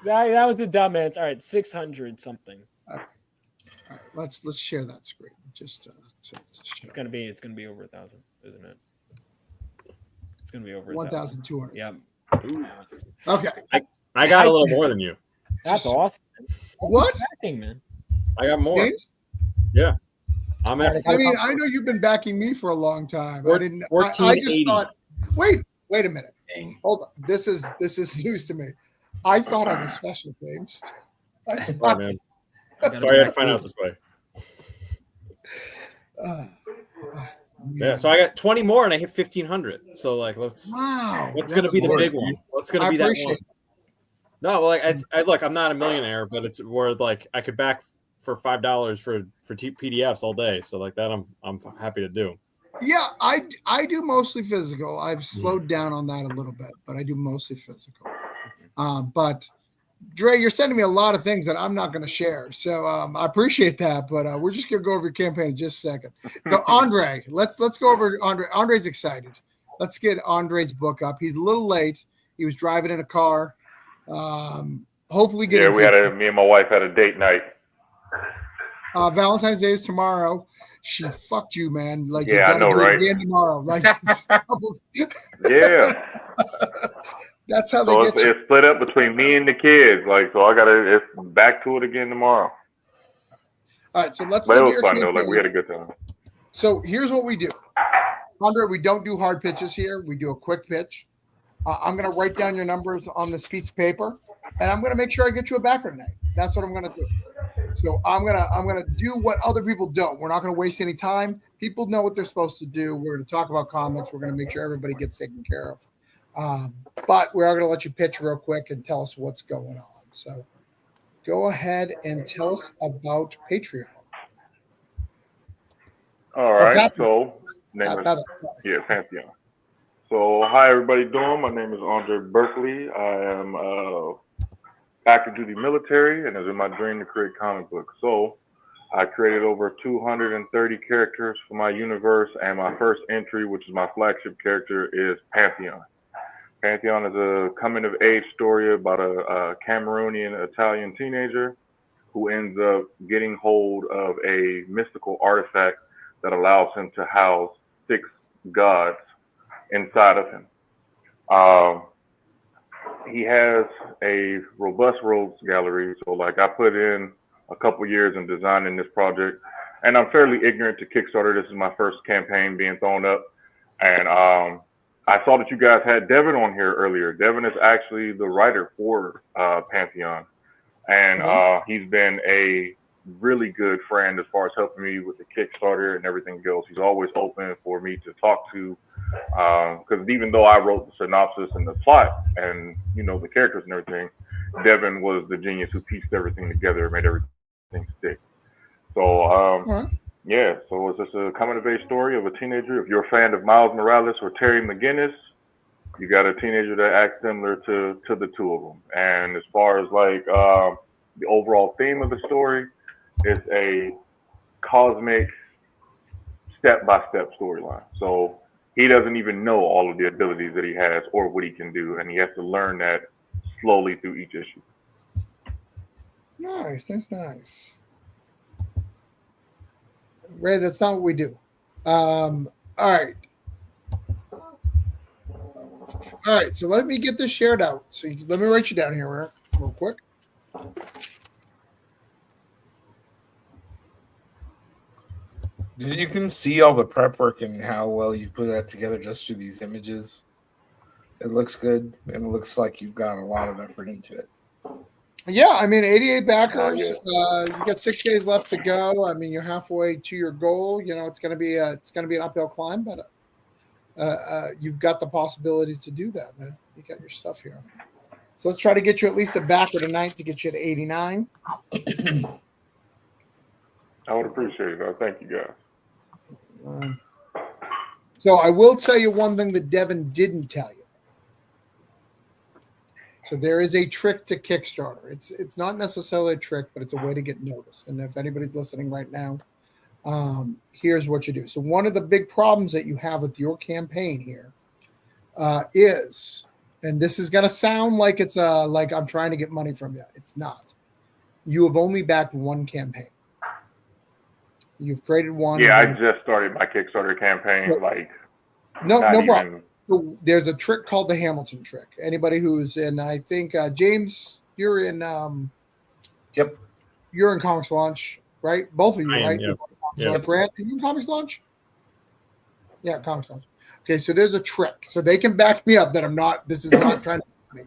That was a dumb answer. All right, 600 something. All right, let's share that screen. Just it's gonna be over 1,000, isn't it? It's gonna be over 1,200. Yeah. Okay. I got a little more than you. That's awesome. What? Backing, man. I got more. James? Yeah. I mean, I know you've been backing me for a long time. I just thought. Wait a minute. Hold on. This is news to me. I thought I was special, James. Oh, man. Sorry, I had to find out this way. Yeah, so I got 20 more and I hit 1,500. So what's wow. What's going to be the big one? What's going to be that one? No, well, I look, I'm not a millionaire, but it's where like I could back for $5 for PDFs all day. So like that, I'm happy to do. Yeah, I do mostly physical. I've slowed down on that a little bit, but I do mostly physical. But Dre, you're sending me a lot of things that I'm not going to share. So I appreciate that, but we're just going to go over your campaign in just a second. So Andre, let's go over Andre. Andre's excited. Let's get Andre's book up. He's a little late. He was driving in a car. Hopefully getting me and my wife had a date night. Valentine's Day is tomorrow. She fucked you, man. Like, yeah, you gotta I know, do right? it again tomorrow. Like, yeah. That's how so they get you. It's split up between me and the kids. Like, so it's back to it again tomorrow. All right, so let's. But it was fun though. Like, we had a good time. So here's what we do, Andre. We don't do hard pitches here. We do a quick pitch. I'm gonna write down your numbers on this piece of paper, and I'm gonna make sure I get you a backer tonight. That's what I'm gonna do. So I'm gonna do what other people don't. We're not gonna waste any time. People know what they're supposed to do. We're gonna talk about comics. We're gonna make sure everybody gets taken care of. But we are gonna let you pitch real quick and tell us what's going on. So go ahead and tell us about Patreon. All right. So name is Pantheon. So hi everybody doing? My name is Andre Berkeley. I am active duty military, and it's in my dream to create comic books. So I created over 230 characters for my universe, and my first entry, which is my flagship character, is Pantheon. Pantheon is a coming-of-age story about a Cameroonian Italian teenager who ends up getting hold of a mystical artifact that allows him to house 6 gods inside of him. He has a robust rogues gallery, so like I put in a couple years in designing this project, and I'm fairly ignorant to Kickstarter. This is my first campaign being thrown up, and I saw that you guys had Devin on here earlier. Devin is actually the writer for Pantheon, and he's been a really good friend as far as helping me with the Kickstarter and everything else. He's always open for me to talk to, because even though I wrote the synopsis and the plot and, you know, the characters and everything, Devin was the genius who pieced everything together and made everything stick. So, yeah, so it's just a coming-of-age story of a teenager. If you're a fan of Miles Morales or Terry McGinnis, you got a teenager that acts similar to the two of them. And as far as like the overall theme of the story, it's a cosmic step-by-step storyline. So he doesn't even know all of the abilities that he has or what he can do, and he has to learn that slowly through each issue. Nice, that's nice. Ray, that's not what we do. All right. All right, so let me get this shared out. So let me write you down here real quick. You can see all the prep work and how well you've put that together just through these images. It looks good, and it looks like you've got a lot of effort into it. Yeah, I mean, 88 backers. You got 6 days left to go. I mean, you're halfway to your goal. You know, it's gonna be an uphill climb, but you've got the possibility to do that, man. You got your stuff here. So let's try to get you at least a backer tonight to get you to 89. I would appreciate that. Thank you, guys. So I will tell you one thing that Devin didn't tell you. So there is a trick to Kickstarter. It's not necessarily a trick, but it's a way to get noticed. And if anybody's listening right now, here's what you do. So one of the big problems that you have with your campaign here is, and this is going to sound like it's like I'm trying to get money from you. It's not. You have only backed one campaign. You've created one. Yeah, I just started my Kickstarter campaign. So, like, no problem. So there's a trick called the Hamilton trick. Anybody who's in, I think James, you're in. Yep. You're in Comics Launch, right? Both of you, right? Yeah. Brand, are you in Comics Launch? Yeah, Comics Launch. Okay, so there's a trick. So they can back me up that I'm not. This is not trying to me.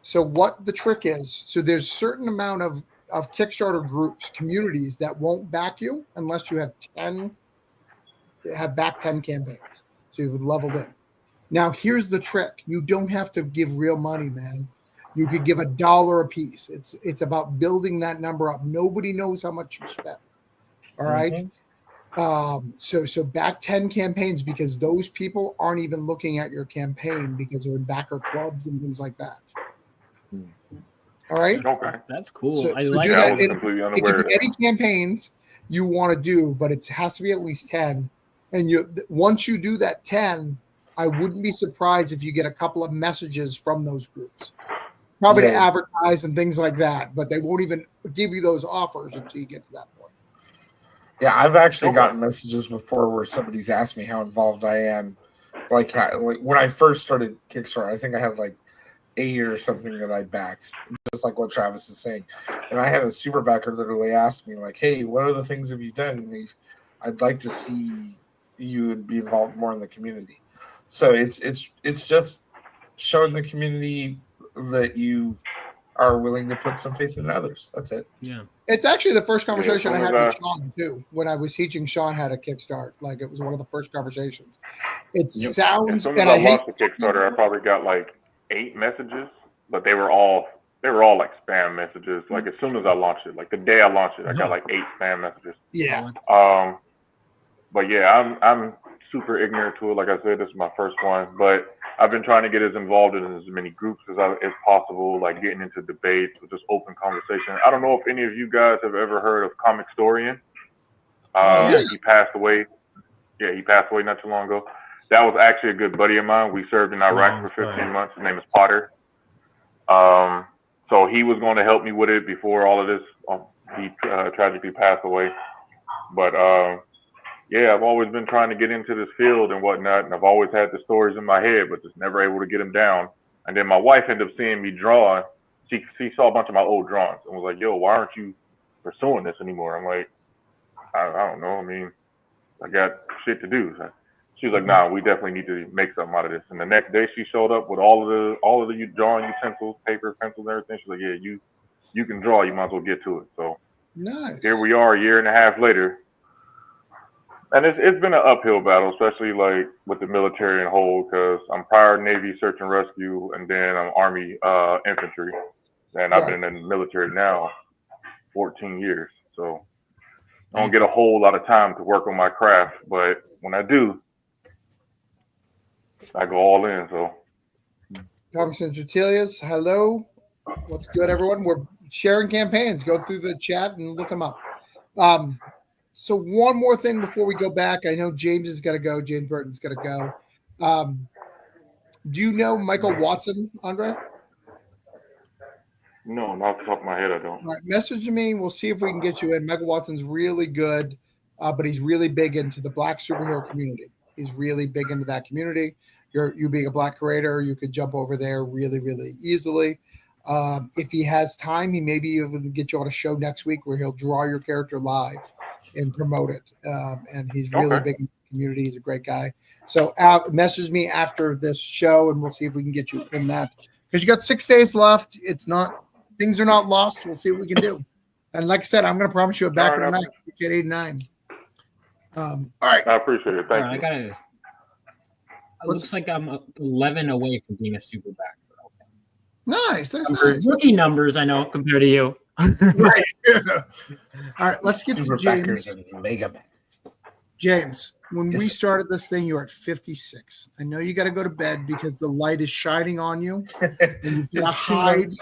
So what the trick is? So there's a certain amount of Kickstarter groups, communities that won't back you unless you have backed 10 campaigns. So you've leveled in. Now here's the trick: you don't have to give real money, man. You could give $1 a piece. It's about building that number up. Nobody knows how much you spent. All right. So back 10 campaigns, because those people aren't even looking at your campaign because they're in backer clubs and things like that. All right. Okay. That's cool. So, I so like do that. I that. was completely unaware It of can be that. any campaigns you want to do, but it has to be at least 10. And once you do that 10, I wouldn't be surprised if you get a couple of messages from those groups. Probably to advertise and things like that, but they won't even give you those offers until you get to that point. Yeah, I've actually gotten messages before where somebody's asked me how involved I am. Like when I first started Kickstarter, I think I had like 8 or something that I backed, just like what Travis is saying. And I had a super backer literally ask me like, "Hey, what other things have you done?" And I'd like to see you be involved more in the community. So it's just showing the community that you are willing to put some faith in others. That's it. Yeah. It's actually the first conversation I had with Sean too, when I was teaching Sean how to kickstart. Like, it was one of the first conversations. It sounds. As soon as I launched the Kickstarter, I probably got like 8 messages, but they were all like spam messages. Like, as soon as I launched it, like the day I launched it, I got like 8 spam messages. Yeah. But yeah, I'm super ignorant to it. Like I said, this is my first one, but I've been trying to get as involved in as many groups as possible, like getting into debates or just open conversation. I don't know if any of you guys have ever heard of Comic Storian. He passed away. Yeah, he passed away not too long ago. That was actually a good buddy of mine. We served in Iraq for 15 months. His name is Potter. So he was going to help me with it before all of this. He tragically passed away. But yeah, I've always been trying to get into this field and whatnot, and I've always had the stories in my head, but just never able to get them down. And then my wife ended up seeing me draw. She saw a bunch of my old drawings and was like, "Yo, why aren't you pursuing this anymore?" I'm like, I don't know. I mean, I got shit to do. She was like, "Nah, we definitely need to make something out of this." And the next day, she showed up with all of the drawing utensils, paper, pencils, and everything. She's like, "Yeah, you can draw. You might as well get to it." So nice. Here we are, a year and a half later. And it's been an uphill battle, especially like with the military and whole, because I'm prior Navy search and rescue, and then I'm Army infantry, and I've been in the military now 14 years. So I don't get a whole lot of time to work on my craft, but when I do, I go all in. So Comics and Tertullias, hello. What's good, everyone? We're sharing campaigns. Go through the chat and look them up. So one more thing before we go back. I know James is going to go. James Burton's going to go. Do you know Michael Watson, Andre? No, not off the top of my head, I don't. All right, message me. We'll see if we can get you in. Michael Watson's really good, but he's really big into the Black superhero community. He's really big into that community. You being a Black creator, you could jump over there really, really easily. If he has time, he maybe even get you on a show next week where he'll draw your character live and promote it. And he's really big in the community. He's a great guy. So message me after this show, and we'll see if we can get you in that. Because you got 6 days left. Things are not lost. We'll see what we can do. And like I said, I'm going to promise you a backer tonight. Get 89. All right. I appreciate it. Thank you. It looks like I'm 11 away from being a super backer. Nice. That's nice. Rookie numbers, I know, compared to you. Right. All right. Let's get super to James. backers and mega backers. James, when we started this thing, you were at 56. I know you got to go to bed because the light is shining on you. And you've got to hide.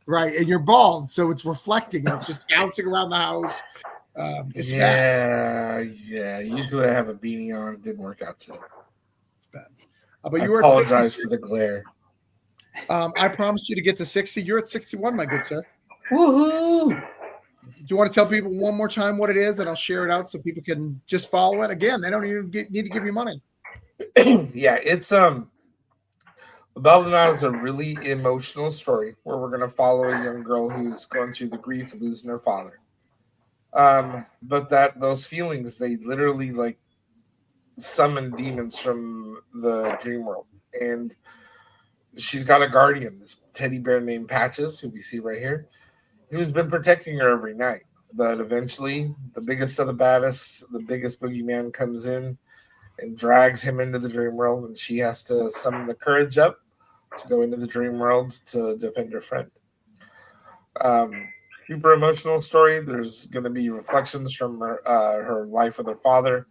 Right. And you're bald, so it's reflecting. And it's just bouncing around the house. It's bad. Yeah. Usually I have a beanie on. It didn't work out today. It's bad. But you I apologize for the glare. I promised you to get to 60. You're at 61, my good sir. Woohoo! Do you want to tell people one more time what it is, and I'll share it out so people can just follow it? Again, they don't even need to give you money. Yeah, it's Belladonna is a really emotional story where we're going to follow a young girl who's going through the grief of losing her father. But those feelings, they literally like summon demons from the dream world. And she's got a guardian, this teddy bear named Patches, who we see right here, who's been protecting her every night. But eventually, the biggest of the baddest, the biggest boogeyman comes in and drags him into the dream world, and she has to summon the courage up to go into the dream world to defend her friend. Super emotional story. There's going to be reflections from her life with her father,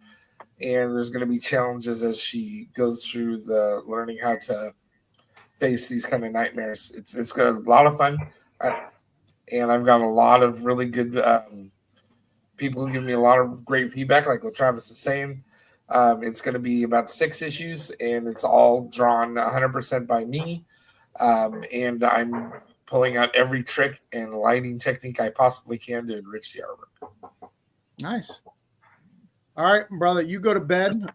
and there's going to be challenges as she goes through the learning how to face these kind of nightmares. It's got a lot of fun, and I've got a lot of really good people who give me a lot of great feedback, like what Travis is saying. It's going to be about 6 issues, and it's all drawn 100% by me, and I'm pulling out every trick and lighting technique I possibly can to enrich the artwork. Nice. All right, brother, you go to bed.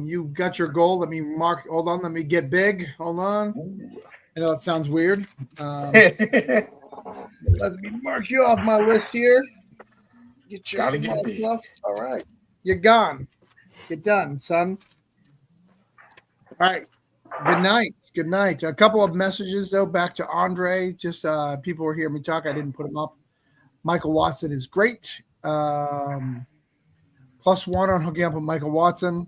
You got your goal. Let me mark. Hold on. Let me get big. Hold on. I know that sounds weird. Let me mark you off my list here. Get your stuff. All right. You're gone. You're done, son. All right. Good night. Good night. A couple of messages, though, back to Andre. Just people were hearing me talk. I didn't put them up. Michael Watson is great. +1 on hooking up with Michael Watson.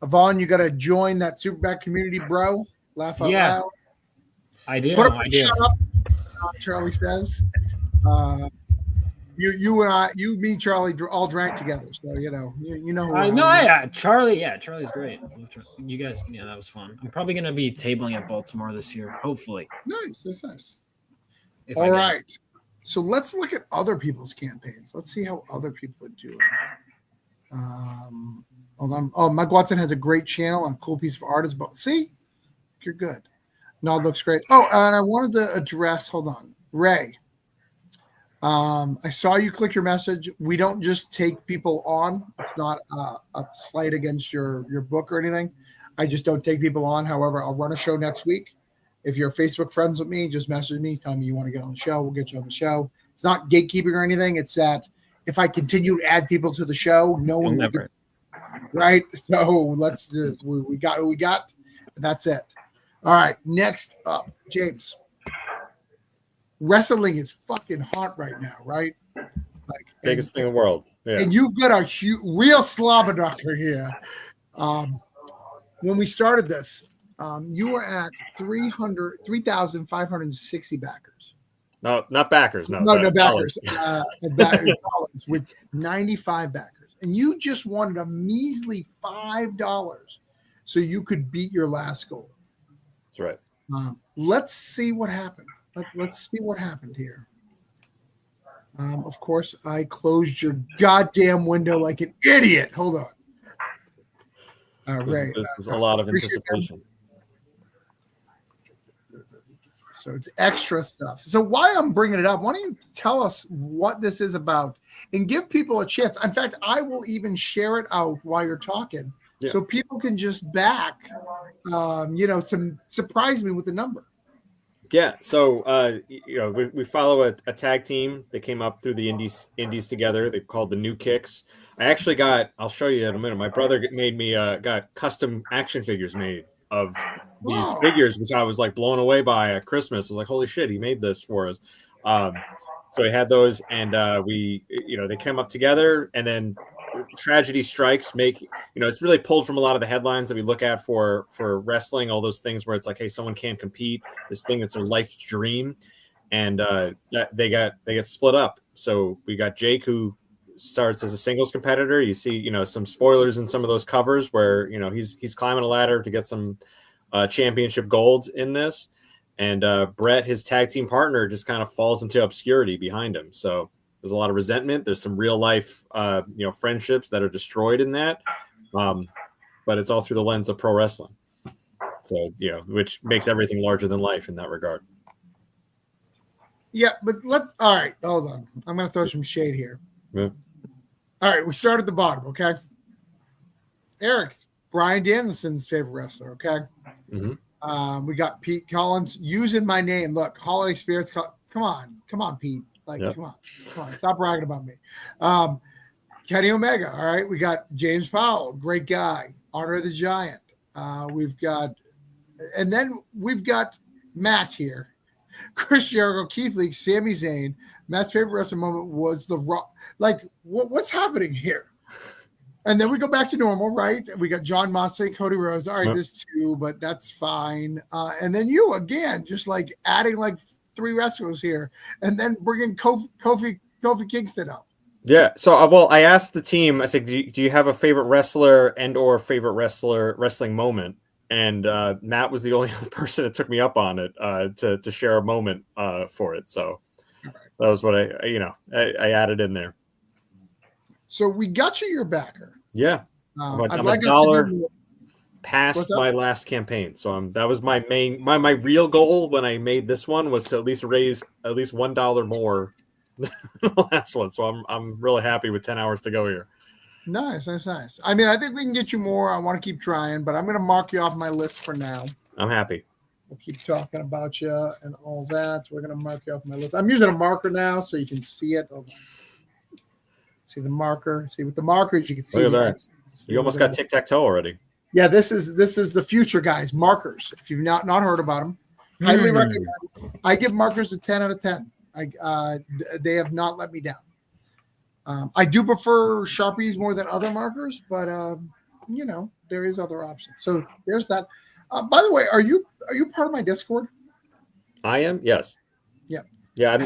Yvonne, you got to join that Superback community, bro. Laugh out loud. I do. Shut up, Charlie says. You and I, me, Charlie, all drank together. So you know who Charlie. Yeah, Charlie's great. You guys, that was fun. I'm probably gonna be tabling at Baltimore this year, hopefully. Nice, that's nice. All right, so let's look at other people's campaigns. Let's see how other people are doing. Hold on. Oh, Mike Watson has a great channel and a cool piece of art as well. See, you're good. No, it looks great. Oh, and I wanted to address. Hold on, Ray. I saw you click your message. We don't just take people on. It's not a slight against your book or anything. I just don't take people on. However, I'll run a show next week. If you're Facebook friends with me, just message me. Tell me you want to get on the show. We'll get you on the show. It's not gatekeeping or anything. It's that if I continue to add people to the show, no one will get, right? So let's do. We got who we got. And that's it. All right. Next up, James. Wrestling is fucking hot right now, right? Like biggest thing in the world. Yeah. And you've got a real slobber knocker here. When we started this, you were at 3,560 backers. No, not backers. No backers. Dollars with 95 backers. And you just wanted a measly $5 so you could beat your last goal. That's right. Let's see what happened. Let's see what happened here. Of course, I closed your goddamn window like an idiot. Hold on. Ray, this is a lot of anticipation. So it's extra stuff. So why I'm bringing it up, why don't you tell us what this is about and give people a chance. In fact, I will even share it out while you're talking so people can just back, surprise me with the number. Yeah, so we follow a tag team. They came up through the indies together. They're called the New Kicks. I actually I'll show you in a minute. My brother made me got custom action figures made of these figures, which I was like blown away by at Christmas. I was like, holy shit, he made this for us. So he had those, and they came up together, and then tragedy strikes. It's really pulled from a lot of the headlines that we look at for wrestling, all those things where it's like, hey, someone can't compete, this thing that's their life's dream, and they get split up. So we got Jake, who starts as a singles competitor. You see some spoilers in some of those covers where he's climbing a ladder to get some championship golds in this, and Brett, his tag team partner, just kind of falls into obscurity behind him. So there's a lot of resentment. There's some real life, friendships that are destroyed in that. But it's all through the lens of pro wrestling. So, which makes everything larger than life in that regard. Yeah, but all right, hold on. I'm going to throw some shade here. Yeah. All right, we start at the bottom, okay? Eric, Bryan Danielson's favorite wrestler, okay? Mm-hmm. We got Pete Collins using my name. Look, Holiday Spirits. Come on, Pete. Come on, stop bragging about me. Kenny Omega. All right, we got James Powell, great guy. Honor the Giant. We've got Matt here. Chris Jericho, Keith Lee, Sami Zayn. Matt's favorite wrestling moment was the Rock. Like, what's happening here? And then we go back to normal, right? We got John Mossy, Cody Rose. All right, Yep. this too, but that's fine. And then you again, just like adding like 3 wrestlers here, and then bringing Kofi Kingston up. Yeah. So, well, I asked the team. I said, "Do you have a favorite wrestler and/or favorite wrestling moment?" And Matt was the only other person that took me up on it to share a moment for it. So that was what I added in there. So we got you your backer. Yeah. I'd I'm like a dollar us to do past my last campaign. So that was my main my real goal when I made this one was to at least raise at least $1 more than the last one. So I'm really happy with 10 hours to go here. Nice. I mean, I think we can get you more. I want to keep trying, but I'm going to mark you off my list for now. I'm happy. We'll keep talking about you and all that. We're going to mark you off my list. I'm using a marker now so you can see it. Hold on. See the marker. See with the markers you can see. Look at that. You almost got tic-tac-toe already. Yeah, this is the future, guys. Markers. If you've not heard about them, highly recommend. I give markers a 10 out of 10. They have not let me down. I do prefer Sharpies more than other markers, but there is other options. So there's that. By the way, are you part of my Discord? I am. Yes. Yeah. Yeah,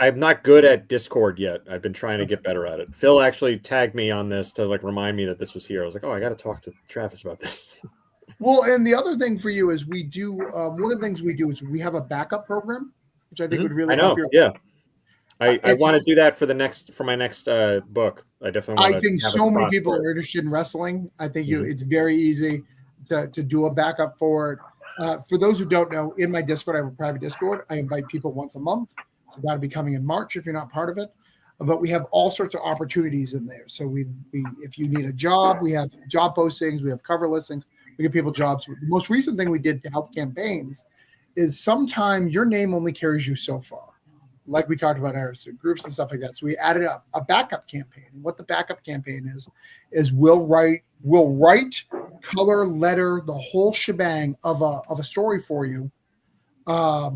I'm not good at Discord yet. I've been trying to get better at it. Phil actually tagged me on this to like remind me that this was here. I was like, oh, I got to talk to Travis about this. Well, and the other thing for you is we do one of the things we do is we have a backup program, which I think would really help you. Yeah. I want to do that for my next book. I definitely want I think so many people are interested in wrestling. I think it's very easy to do a backup for it. For those who don't know, in my Discord, I have a private Discord. I invite people once a month. So that'll be coming in March if you're not part of it. But we have all sorts of opportunities in there. So we if you need a job, we have job postings, we have cover listings, we give people jobs. The most recent thing we did to help campaigns is sometimes your name only carries you so far. Like we talked about our groups and stuff like that. So we added up a backup campaign. And what the backup campaign is we'll write, color, letter, the whole shebang of a story for you for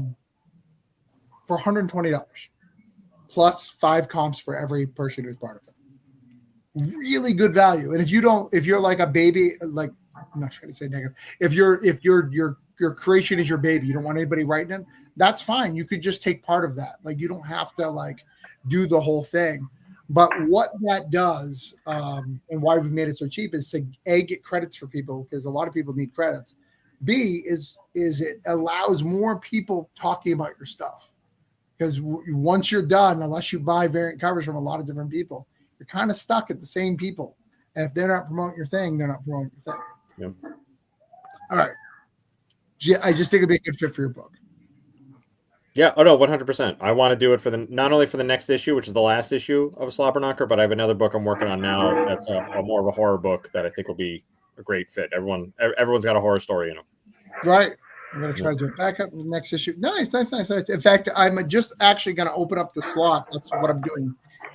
$120 plus 5 comps for every person who's part of it. Really good value. And if you're like a baby, like I'm not trying to say negative. If your creation is your baby, you don't want anybody writing it, that's fine. You could just take part of that. Like you don't have to like do the whole thing. But what that does, and why we've made it so cheap, is to A, get credits for people because a lot of people need credits. B is it allows more people talking about your stuff because once you're done, unless you buy variant covers from a lot of different people, you're kind of stuck at the same people. And if they're not promoting your thing, they're not promoting your thing. Yep. All right. I just think it'd be a good fit for your book. Yeah. Oh no, 100%. I want to do it for not only for the next issue, which is the last issue of Slobber Knocker, but I have another book I'm working on now. That's a more of a horror book that I think will be a great fit. Everyone's got a horror story in them. Right. I'm going to try to do it back up in the next issue. Nice. In fact, I'm just actually going to open up the slot. That's what I'm doing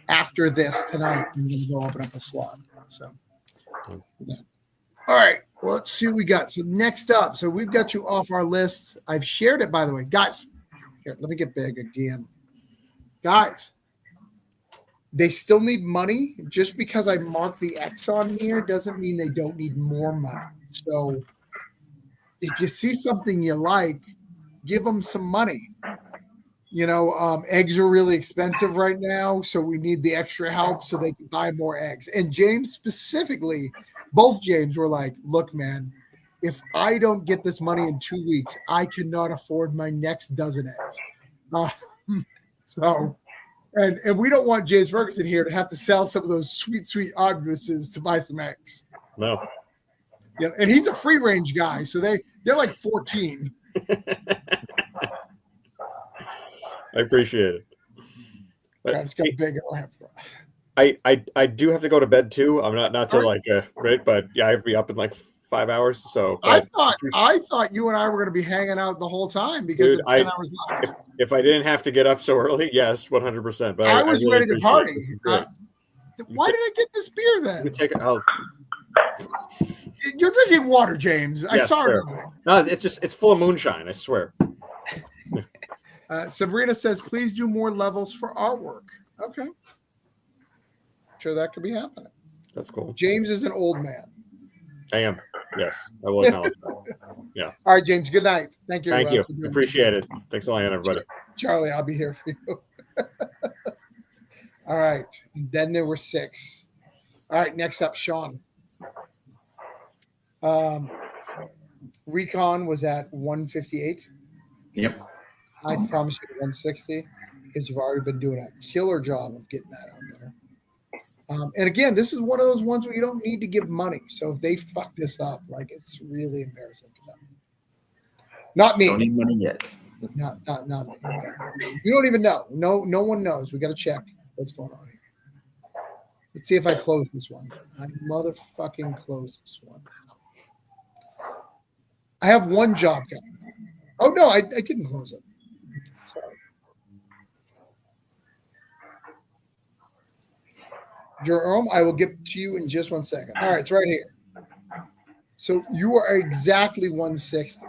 after this tonight. I'm going to go open up a slot. So, yeah. All right. Well, let's see what we got. So next up, so we've got you off our list. I've shared it, by the way. Guys, here, let me get big again. Guys, they still need money. Just because I marked the X on here doesn't mean they don't need more money. So if you see something you like, give them some money. Eggs are really expensive right now, so we need the extra help so they can buy more eggs. And James specifically, both James were like, look, man, if I don't get this money in 2 weeks, I cannot afford my next dozen eggs. And we don't want James Ferguson here to have to sell some of those sweet omnibuses to buy some eggs. No. Yeah, and he's a free range guy, so they're like 14. I appreciate it. But Travis got big. I do have to go to bed too. I'm not to right, but yeah, I have to be up in like 5 hours. So I thought you and I were going to be hanging out the whole time because it's 10 hours left. If I didn't have to get up so early, yes, 100%. But I was really ready to party. Why did I get this beer then? You take it. Oh. You're drinking water, James. I saw it. No, it's full of moonshine. I swear. Sabrina says, please do more levels for artwork. Okay. Sure, that could be happening. That's cool. James is an old man. I am. Yes, I will acknowledge that. Yeah. All right, James. Good night. Thank you. Thank you. Appreciate it. Thanks a lot, everybody. Charlie, I'll be here for you. All right. And then there were 6. All right. Next up, Sean. Recon was at 158. Yep. I promise you 160 because you've already been doing a killer job of getting that out there. And again, this is one of those ones where you don't need to give money. So if they fuck this up, like it's really embarrassing to them. Not me. Don't need money yet. Not me. You don't even know. No one knows. We got to check what's going on here. Let's see if I close this one. I motherfucking close this one. I have one job going. Oh no, I didn't close it. Sorry. Jerome, I will get to you in just 1 second. All right, it's right here. So you are exactly 160.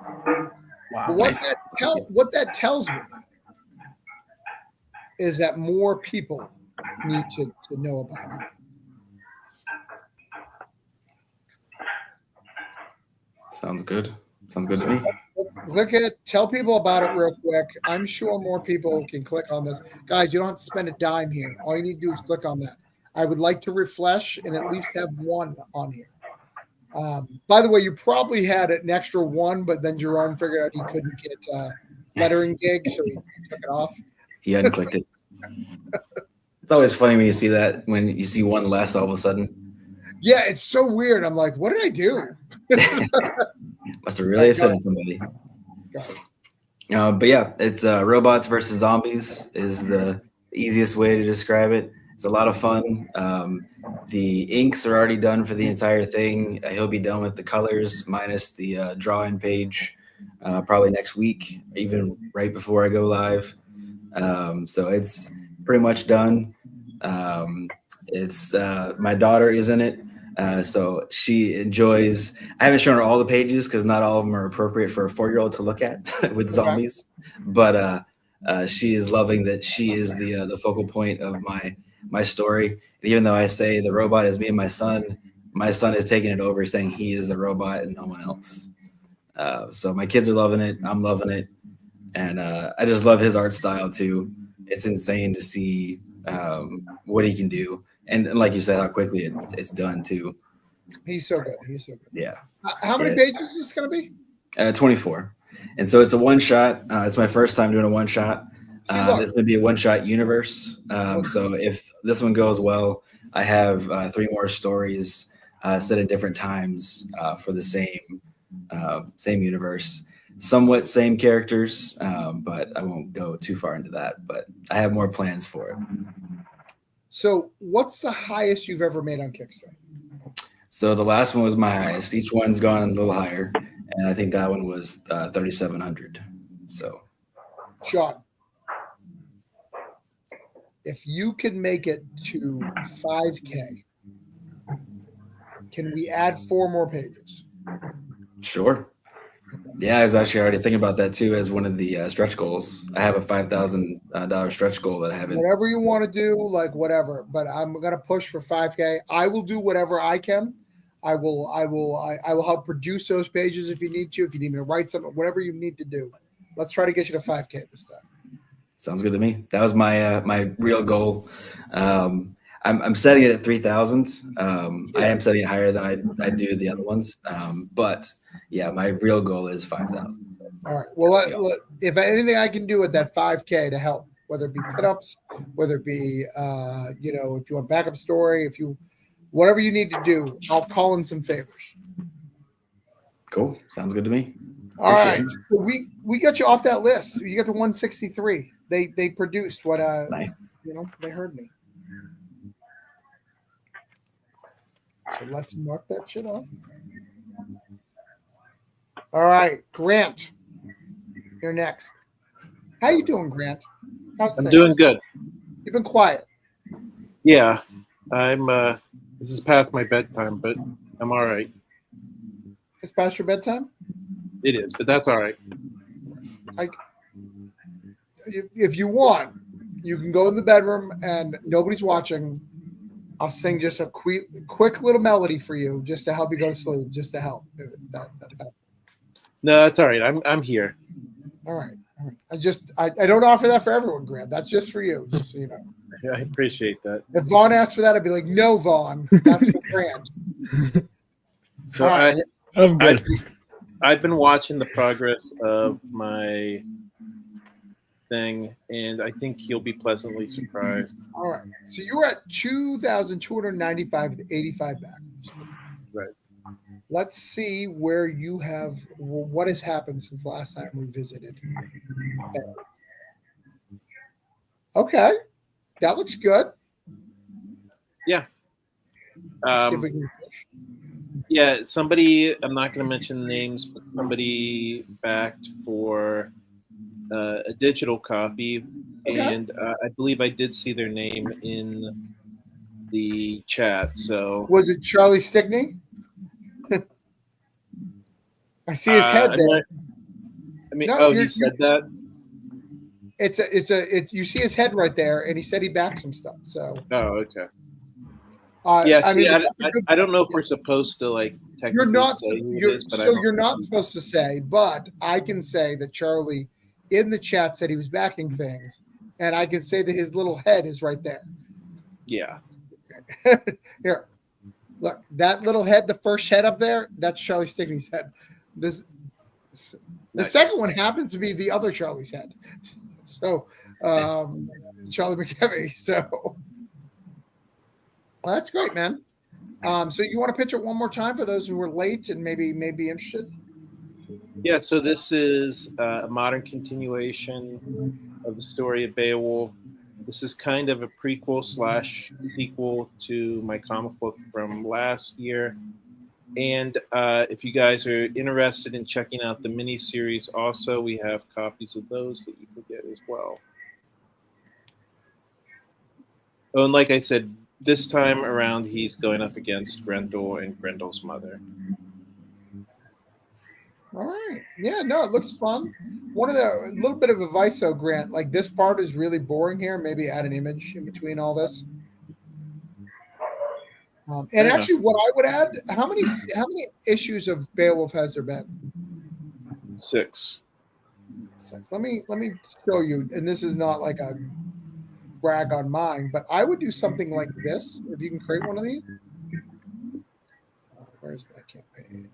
Wow. But what that tells me is that more people need to know about it. Sounds good. Sounds good to me. Click it. Tell people about it real quick. I'm sure more people can click on this. Guys, you don't have to spend a dime here. All you need to do is click on that. I would like to refresh and at least have one on here. By the way, you probably had an extra one, but then Jerome figured out he couldn't get lettering gig, so he took it off. He hadn't clicked it. It's always funny when you see that, when you see one less all of a sudden. Yeah, it's so weird. I'm like, what did I do? Must have really offended somebody. But yeah, it's robots versus zombies is the easiest way to describe it. It's a lot of fun. The inks are already done for the entire thing. He'll be done with the colors minus the drawing page probably next week, even right before I go live. So it's pretty much done. It's my daughter is in it. So she enjoys. I haven't shown her all the pages because not all of them are appropriate for a 4-year-old to look at with zombies. But she is loving that she is the focal point of my story. And even though I say the robot is me and my son is taking it over, saying he is the robot and no one else. So my kids are loving it. I'm loving it, and I just love his art style too. It's insane to see what he can do. And like you said, how quickly it's done too. He's so good. Yeah. How many pages is this going to be? 24. And so it's a one shot. It's my first time doing a one shot. This would be a one shot universe. So if this one goes well, I have 3 more stories set at different times for the same universe. Somewhat same characters, but I won't go too far into that. But I have more plans for it. So what's the highest you've ever made on Kickstarter? So the last one was my highest. Each one's gone a little higher, and I think that one was 3,700. So, Sean, if you can make it to 5K, can we add 4 more pages? Sure. Yeah, I was actually already thinking about that too as one of the stretch goals. I have a $5,000 stretch goal that I haven't. Whatever you want to do, like whatever. But I'm gonna push for 5K. I will do whatever I can. I will help produce those pages if you need to. If you need me to write something, whatever you need to do. Let's try to get you to 5K this time. Sounds good to me. That was my my real goal. I'm setting it at 3,000. I am setting it higher than I do the other ones. But yeah, my real goal is 5,000. So. All right. Well, if anything I can do with that 5K to help, whether it be put-ups, whether it be, if you want a backup story, whatever you need to do, I'll call in some favors. Cool. Sounds good to me. All right. So we got you off that list. You got to 163. They produced what, nice. They heard me. So let's mark that shit off. All right, Grant, you're next. How you doing, Grant? I'm doing good. You've been quiet. Yeah, I'm. This is past my bedtime, but I'm all right. It's past your bedtime? It is, but that's all right. If you want, you can go in the bedroom and nobody's watching, I'll sing just a quick little melody for you, just to help you go to sleep, just to help. That's helpful. No, it's all right. I'm here. All right. I don't offer that for everyone, Grant. That's just for you, just so you know. I appreciate that. If Vaughn asked for that, I'd be like, no, Vaughn, that's for Grant. So right. I'm good. I've been watching the progress of my thing, and I think you'll be pleasantly surprised. All right. So you were at 2,295 with 85 backers. Right. Let's see where you have what has happened since last time we visited. Okay. That looks good. Yeah. See if we can finish. Yeah, somebody, I'm not going to mention names, but somebody backed for a digital copy, and I believe I did see their name in the chat. So was it Charlie Stickney? I see his head there. He said that. You see his head right there, and he said he backed some stuff. So. Oh, okay. I don't know if we're supposed to technically you're not say who it is, but you're not supposed to say, but I can say that Charlie in the chat said he was backing things, and I can say that his little head is right there. Yeah. Here, look, that little head, the first head up there, that's Charlie Stickney's head. The second one happens to be the other Charlie's head. So Charlie McKevy. So well, that's great, man. So you want to pitch it one more time for those who were late and maybe be interested? Yeah, so this is a modern continuation of the story of Beowulf. This is kind of a prequel / sequel to my comic book from last year. And if you guys are interested in checking out the miniseries, also, we have copies of those that you can get as well. Oh, and like I said, this time around, he's going up against Grendel and Grendel's mother. All right. Yeah, no, it looks fun. A little bit of advice, though, Grant. Like, this part is really boring here. Maybe add an image in between all this. And actually, what I would add, how many issues of Beowulf has there been? 6. Let me show you. And this is not like a brag on mine, but I would do something like this. If you can create one of these. Where's my campaign?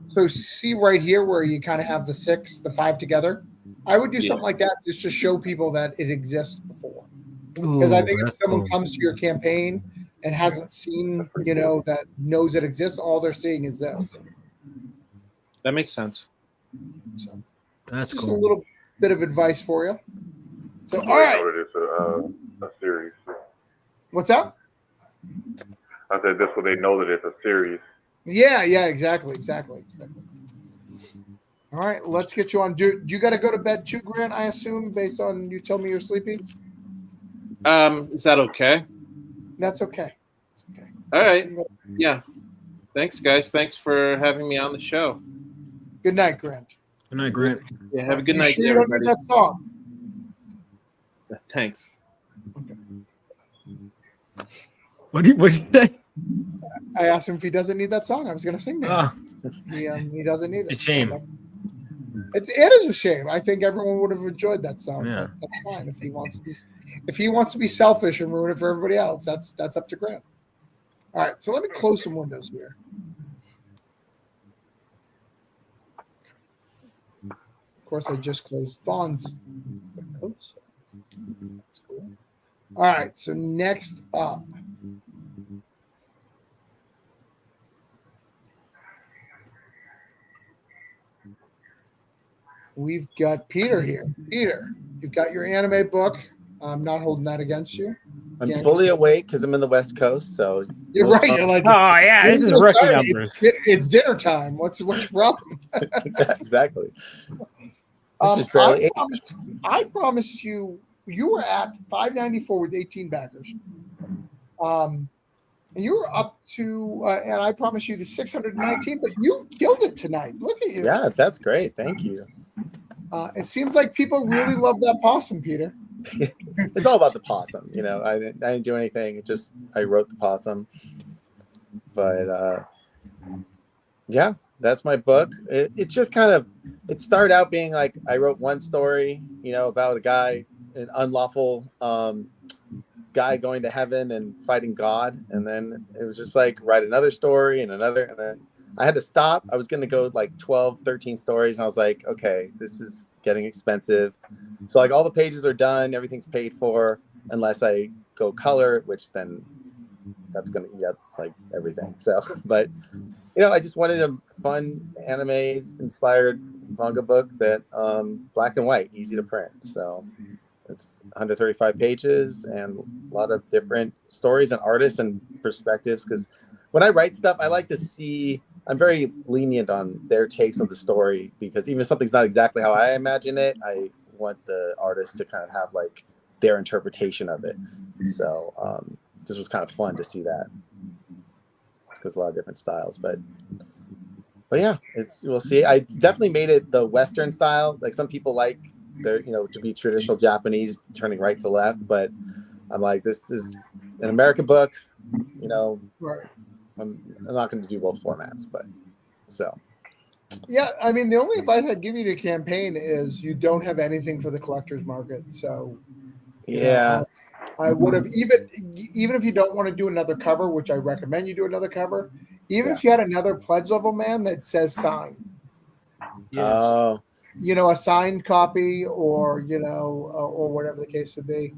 So see right here where you kind of have the 5 together. I would do something like that just to show people that it exists before. Because I think if someone comes to your campaign and hasn't seen, that knows it exists, all they're seeing is this. That makes sense. So that's just cool. a little bit of advice for you. So all I right. know it's a series. What's that? I said this way they know that it's a series. Yeah, exactly. All right, let's get you on. Do you got to go to bed too, Grant? I assume, based on you told me you're sleepy. Is that okay? That's okay. It's okay. All right. Yeah. Thanks, guys. Thanks for having me on the show. Good night, Grant. Good night, Grant. Yeah. Have a good night, sure you don't everybody. need that song? Thanks. Okay. What did you say? I asked him if he doesn't need that song. I was going to sing that. He doesn't need it. It's a shame. It is a shame. I think everyone would have enjoyed that song. Yeah. But that's fine if he wants to be selfish and ruin it for everybody else. That's up to Grant. All right, so let me close some windows here. Of course, I just closed Vaughn's windows. That's cool. All right, so next up. We've got Peter here. Peter, you've got your anime book. I'm not holding that against you. I'm fully awake because I'm in the West Coast, so you're right. You're like, oh yeah, this is rookie numbers. It's dinner time. What's your problem? Exactly. I promised you were at 594 with 18 backers. And you were up to, and I promised you the 619, but you killed it tonight. Look at you. Yeah, that's great. Thank you. It seems like people really love that possum, Peter. It's all about the possum. I didn't do anything. It just I wrote the possum. But yeah, that's my book. It's just kind of it started out being like I wrote one story, about a guy, an unlawful guy going to heaven and fighting God, and then it was just like write another story and another, and then I had to stop. I was going to go like 12, 13 stories, and I was like, okay, this is getting expensive. So like all the pages are done, everything's paid for, unless I go color, which then that's going to eat up like everything. So, but I just wanted a fun anime inspired manga book that black and white, easy to print. So it's 135 pages and a lot of different stories and artists and perspectives. Because when I write stuff, I like to see, I'm very lenient on their takes of the story, because even if something's not exactly how I imagine it, I want the artist to kind of have like their interpretation of it. So this was kind of fun to see that, because a lot of different styles. But yeah, we'll see. I definitely made it the Western style. Like some people like their, to be traditional Japanese, turning right to left. But I'm like, this is an American book. Right. I'm not going to do both formats, but so. Yeah, I mean, the only advice I'd give you to campaign is you don't have anything for the collector's market. So, yeah, I would have even if you don't want to do another cover, which I recommend you do another cover, even if you had another pledge level man that says sign. Oh. A signed copy, or or whatever the case would be.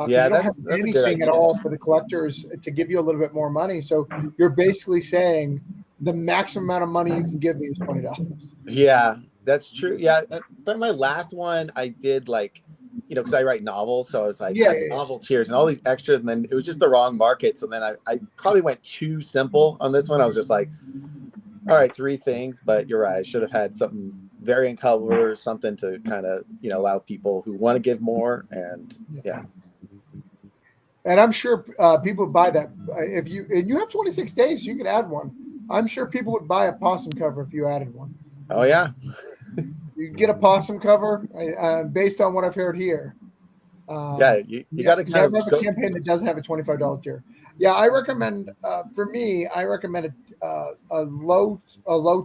Yeah, you don't have that's a good anything at idea. all for the collectors to give you a little bit more money. So you're basically saying the maximum amount of money you can give me is $20. Yeah, that's true. Yeah, but my last one I did like, because I write novels, so I was like, novel tiers and all these extras, and then it was just the wrong market. So then I probably went too simple on this one. I was just like, all right, 3 things, but you're right. I should have had something variant cover, something to kind of allow people who want to give more, and yeah. And I'm sure people would buy that if you have 26 days, you can add one. I'm sure people would buy a possum cover if you added one. Oh yeah, you get a possum cover based on what I've heard here. Yeah, you got to kind of have a campaign that doesn't have a $25 tier. Yeah, I recommend. For me, I recommend a low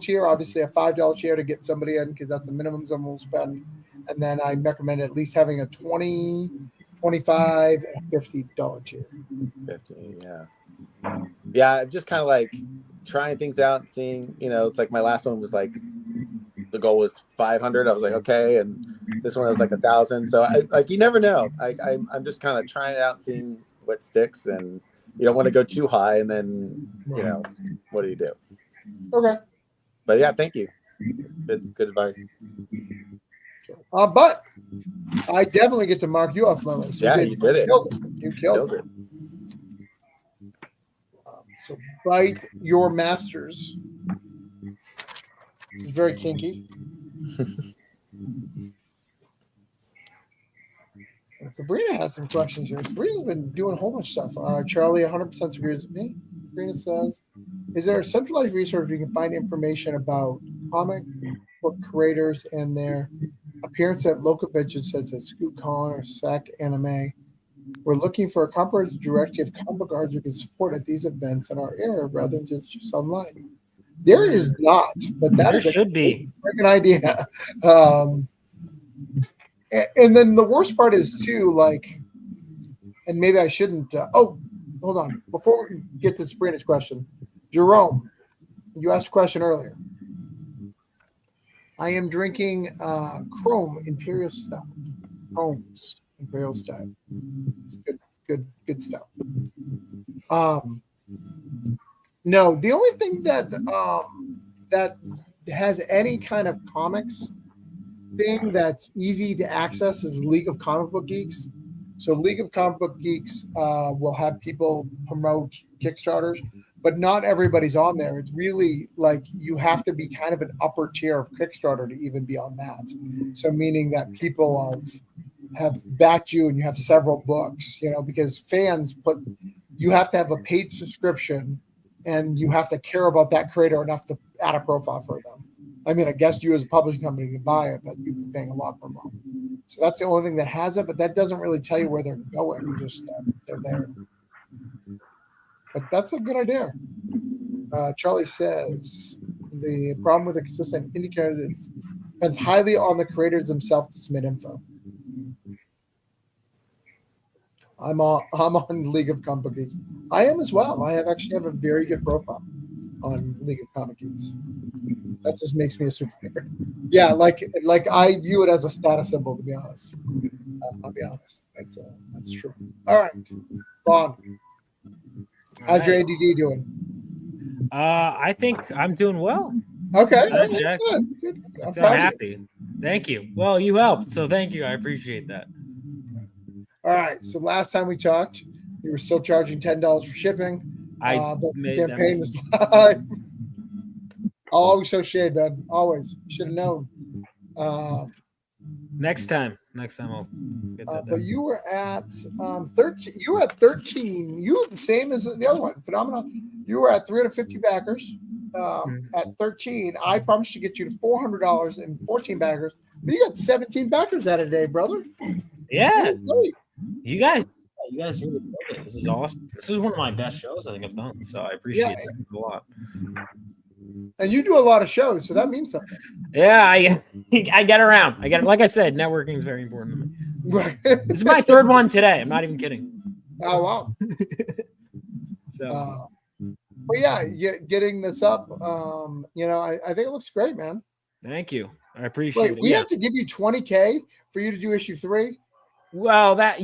tier, obviously a $5 tier to get somebody in, because that's the minimum someone will spend, and then I recommend at least having a $20, $25, and $50 tier. 50, yeah. I'm just kind of like trying things out and seeing. It's like my last one was like the goal was 500. I was like, okay, and this one was like 1,000. So you never know. I'm just kind of trying it out and seeing what sticks, and you don't want to go too high, and then what do you do? Okay. But yeah, thank you. Good advice. But I definitely get to mark you off my list. You did it. You killed it. So Bite Your Masters. It's very kinky. Sabrina has some questions here. Sabrina's been doing a whole bunch of stuff. Charlie 100% agrees with me. Sabrina says, is there a centralized resource where you can find information about comic book creators and their appearance at local conventions such as ScootCon or SAC Anime? We're looking for a comprehensive directory of comic book artists we can support at these events in our area rather than just online. There is not, but that should be an idea. And then the worst part is too, like, and maybe I shouldn't. Hold on. Before we get to Sabrina's question, Jerome, you asked a question earlier. I am drinking Chrome Imperial Stout. Chrome's Imperial Stout. It's good stout. No, the only thing that that has any kind of comics thing that's easy to access is League of Comic Book Geeks. So League of Comic Book Geeks will have people promote Kickstarters, but not everybody's on there. It's really like you have to be kind of an upper tier of Kickstarter to even be on that. So meaning that people have backed you and you have several books, because fans you have to have a paid subscription and you have to care about that creator enough to add a profile for them. I mean, I guess you as a publishing company can buy it, but you'd be paying a lot per month. So that's the only thing that has it, but that doesn't really tell you where they're going. Just they're there. But that's a good idea. Charlie says the problem with a consistent indicator is depends highly on the creators themselves to submit info. I'm on League of Comic Geeks. I am as well. I actually have a very good profile on League of Comic Geeks. That just makes me a superhero. Yeah, like I view it as a status symbol, to be honest. I'll be honest. That's true. All right, Vaughn. How's your ADD doing? I think I'm doing well. Okay. Good. I'm happy. Thank you. Well, you helped, so thank you. I appreciate that. All right. So last time we talked, you were still charging $10 for shipping. But the campaign was live. I'll always show shade, man. Always. Should have known. Next time I'll get that but you were at 13. You were at 13. You were the same as the other one. Phenomenal. You were at 350 backers. At 13, I promised to get you to $400 and 14 backers. But you got 17 backers that a day, brother. Yeah. You guys really built it. This is awesome. This is one of my best shows I think I've done. So I appreciate that a lot. And you do a lot of shows, so that means something. Yeah, I get around. Like I said, networking is very important to me. Right. This is my third one today. I'm not even kidding. Oh wow. So but yeah, getting this up, I think it looks great, man. Thank you. I appreciate it. We have to give you $20K for you to do issue 3. Well, that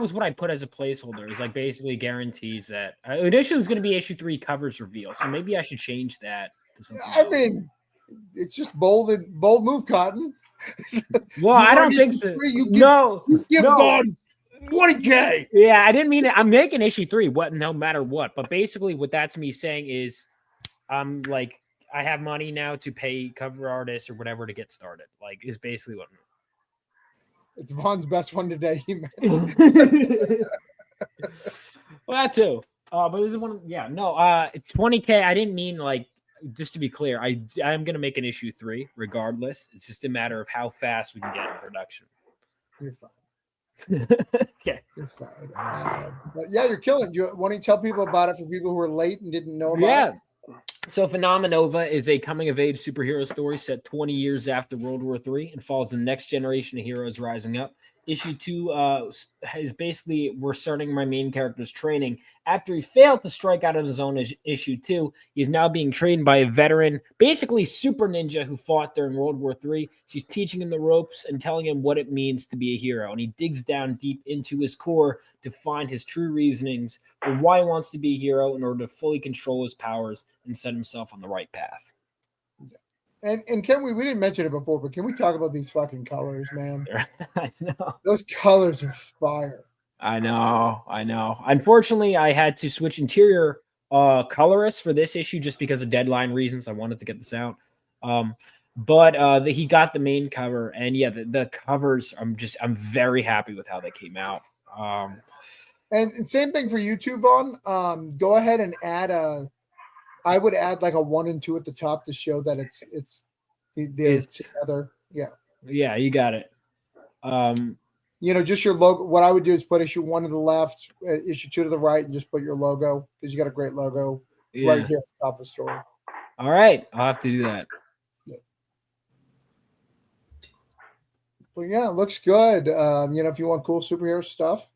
was what I put as a placeholder. It's like basically guarantees that initially it was going to be issue 3 covers reveal. So maybe I should change that to something else. Mean, it's just bold move, Cotton. Well, I don't think so. You give Vaughn $20K. Yeah, I didn't mean it. I'm making issue 3, no matter what. But basically, what that's me saying is, I'm like, I have money now to pay cover artists or whatever to get started. Like, is basically what. It's Vaughn's best one today. He meant. Well, that too. But this is one. Yeah, no. $20K. I didn't mean like. Just to be clear, I'm gonna make an issue 3 regardless. It's just a matter of how fast we can get in production. You're fine. Okay, you're fine. But yeah, you're killing. Why don't you tell people about it for people who were late and didn't know about it? So Phenomenova is a coming-of-age superhero story set 20 years after World War III and follows the next generation of heroes rising up. Issue 2 is basically we're starting my main character's training. After he failed to strike out on his own issue 2, he's now being trained by a veteran, basically super ninja who fought during World War III. She's teaching him the ropes and telling him what it means to be a hero. And he digs down deep into his core to find his true reasonings for why he wants to be a hero in order to fully control his powers and set himself on the right path. And can we didn't mention it before, but can we talk about these fucking colors, man? I know. Those colors are fire. I know. Unfortunately, I had to switch interior colorists for this issue just because of deadline reasons. I wanted to get this out. But he got the main cover, and yeah, the covers, I'm very happy with how they came out. And same thing for you too, Vaughn. Go ahead and add I would add like a 1 and 2 at the top to show that it's together. Yeah. Yeah, you got it. Just your logo. What I would do is put issue 1 to the left, issue 2 to the right, and just put your logo because you got a great logo right here at the top of the story. All right, I'll have to do that. Yeah. Well, yeah, it looks good. If you want cool superhero stuff,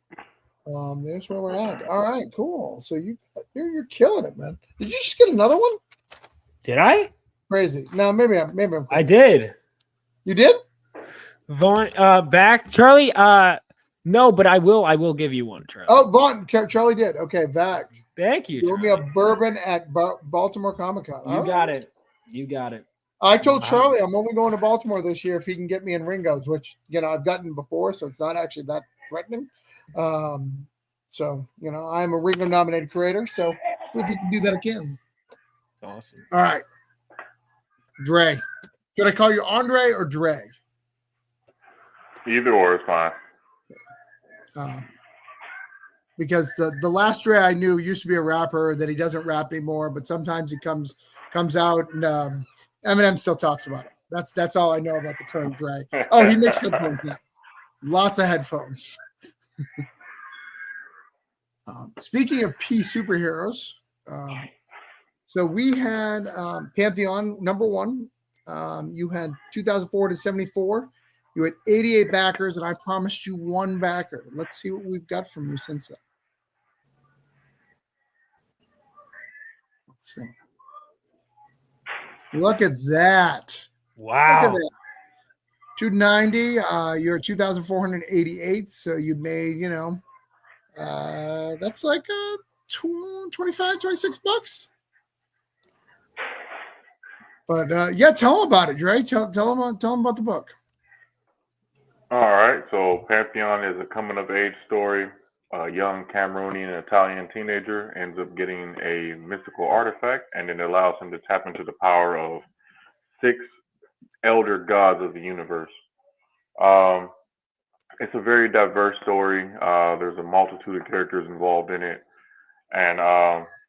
there's where we're at. All right, cool. So you're killing it, man. Did you just get another one? Did I? Crazy. No, maybe I'm crazy. I did. You did? Vaughn, back. Charlie, no, but I will give you one, Charlie. Oh, Vaughn, Charlie did. Okay, back. Thank you. Give me a bourbon at Baltimore Comic Con. You got it. You got it. I told Charlie I'm only going to Baltimore this year if he can get me in Ringo's, which I've gotten before, so it's not actually that threatening. I'm a Ringo nominated creator, so if you can do that again. Awesome. All right. Dre. Should I call you Andre or Dre? Either or is fine. Because the last Dre I knew used to be a rapper that he doesn't rap anymore, but sometimes he comes out and Eminem still talks about it. That's all I know about the current Dre. Oh, he makes headphones now. Lots of headphones. Speaking of P superheroes, so we had Pantheon #1. You had 2004 to 74. You had 88 backers, and I promised you one backer. Let's see what we've got from you since then. Let's see. Look at that. Wow. Look at that. 290. You're at 2,488. So you made, that's like 25, 26 bucks. But yeah, tell them about it, Dre. Tell them about the book. All right. So Pantheon is a coming of age story. A young Cameroonian Italian teenager ends up getting a mystical artifact, and it allows him to tap into the power of 6 elder gods of the universe. It's a very diverse story. There's a multitude of characters involved in it. And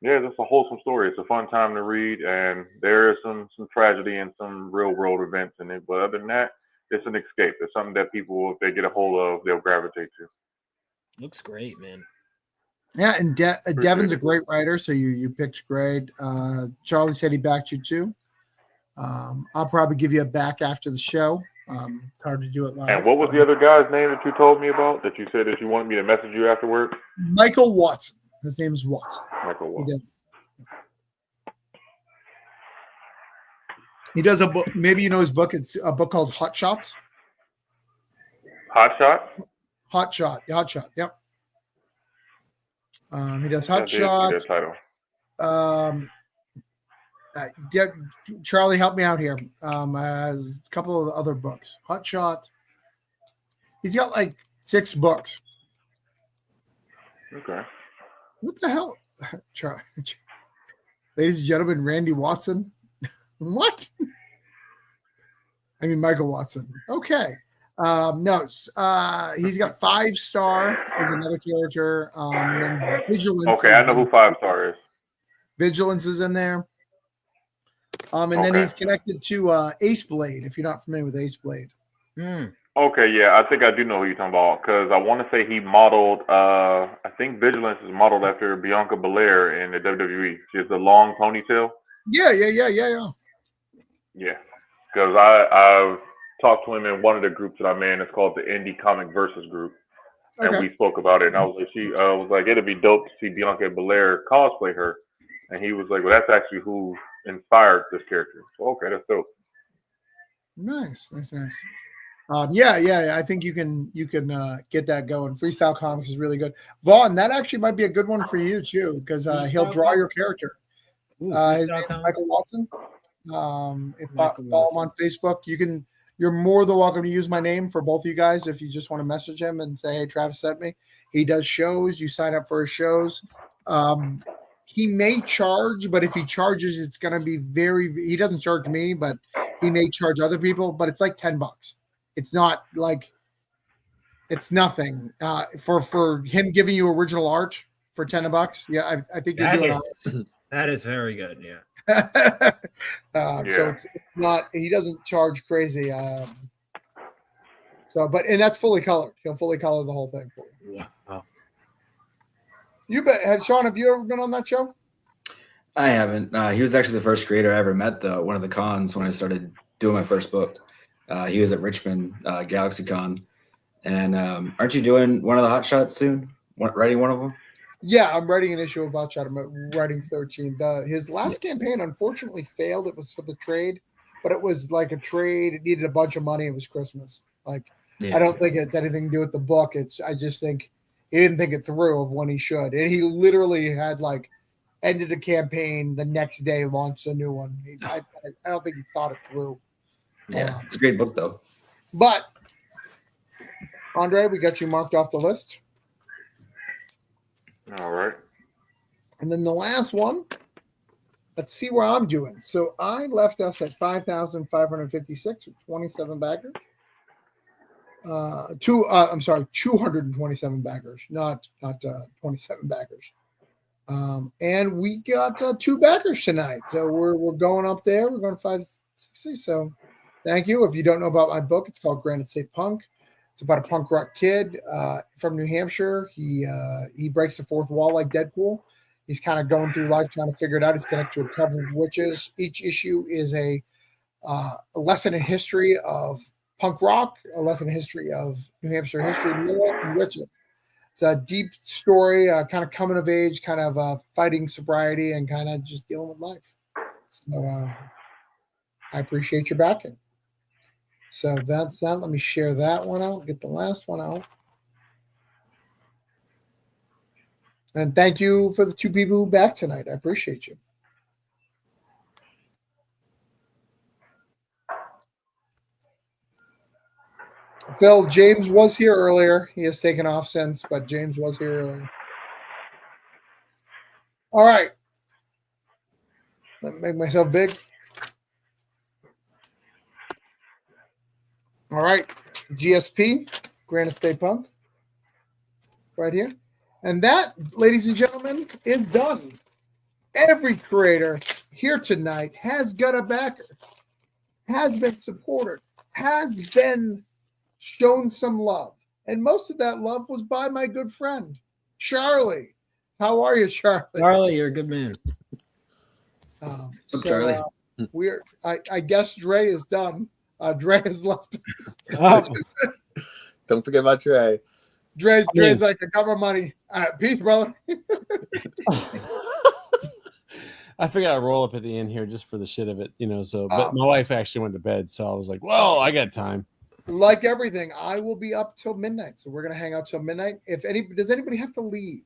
yeah, it's a wholesome story. It's a fun time to read, and there is some tragedy and some real world events in it. But other than that, it's an escape. It's something that people, if they get a hold of, they'll gravitate to. Looks great, man. Yeah, and Devin's a great writer, so you picked great. Charlie said he backed you too. I'll probably give you a back after the show. It's hard to do it live. And what was the other guy's name that you told me about, that you said that you wanted me to message you afterward? Michael Watson. His name is Watson. Michael Watson. He does a book. Maybe you know his book. It's a book called Hot Shots. Hot Shot? Hot Shot. Yep. He does Hot Shots. Title. Charlie, help me out here. A couple of other books. Hot Shot. He's got like 6 books. Okay. What the hell? Ladies and gentlemen, Randy Watson. What? I mean, Michael Watson. Okay. No, he's got 5-star as another character. Then Vigilance. Okay, I know who 5-star is. Vigilance is in there. And then he's connected to Ace Blade, if you're not familiar with Ace Blade. Okay, yeah, I think I do know who you're talking about, because I want to say he modeled, I think Vigilance is modeled after Bianca Belair in the WWE. She has the long ponytail. Yeah. Yeah, because I've talked to him in one of the groups that I'm in. It's called the Indie Comic Versus group. And we spoke about it, and I was like, it'd be dope to see Bianca Belair cosplay her. And he was like, well, that's actually who inspired this character. So, okay, that's dope. Nice. Yeah. I think you can get that going. Freestyle Comics is really good. Vaughn, that actually might be a good one for you too, because he'll draw your character. His name is Michael Watson. Follow him on Facebook. You're more than welcome to use my name for both of you guys if you just want to message him and say, hey, Travis sent me. He does shows. You sign up for his shows. He may charge, but if he charges, it's going to be he doesn't charge me, but he may charge other people, but it's like $10. It's not like, it's nothing for him giving you original art for $10. Yeah. I think you're doing that is very good. Yeah. So it's not, he doesn't charge crazy. And that's fully colored. He'll fully color the whole thing for you. Yeah. Oh. You bet. Sean, have you ever been on that show? I haven't. He was actually the first creator I ever met, though, at one of the cons when I started doing my first book. He was at Richmond GalaxyCon. And aren't you doing one of the Hot Shots soon? Writing one of them? Yeah, I'm writing an issue of Hot Shot. I'm writing 13. His last campaign, unfortunately, failed. It was for the trade, but it was like a trade. It needed a bunch of money. It was Christmas. I don't think it's anything to do with the book. I just think he didn't think it through of when he should. And he literally had ended a campaign the next day, launched a new one. I don't think he thought it through. Yeah, it's a great book, though. But, Andre, we got you marked off the list. All right. And then the last one, let's see where I'm doing. So I left us at 5,556 with 27 backers. 227 backers, not 27 backers. And we got 2 backers tonight. So we're going up there. We're going to So thank you. If you don't know about my book, it's called Granite State Punk. It's about a punk rock kid from New Hampshire. He breaks the fourth wall like Deadpool. He's kind of going through life trying to figure it out. He's connected to a coven of witches. Each issue is a lesson in history of punk rock, a lesson in history of New Hampshire history, lore, and witches. It's a deep story, kind of coming of age, kind of fighting sobriety, and kind of just dealing with life. So I appreciate your backing. So that's that. Let me share that one out. Get the last one out. And thank you for the 2 people who backed tonight. I appreciate you. Phil, James was here earlier. He has taken off since, but James was here earlier. All right. Let me make myself big. All right. GSP, Granite State Punk, right here. And that, ladies and gentlemen, is done. Every creator here tonight has got a backer, has been supported, has been shown some love. And most of that love was by my good friend, Charlie. How are you, Charlie? Charlie, you're a good man. Charlie? I guess Dre is done. Dre has left. Oh. Don't forget about Dre. Dre's like, I got my money. Peace, brother. I figured I'd roll up at the end here just for the shit of it, So, but my wife actually went to bed, so I was like, "Well, I got time." Like everything, I will be up till midnight, so we're gonna hang out till midnight. Does anybody have to leave?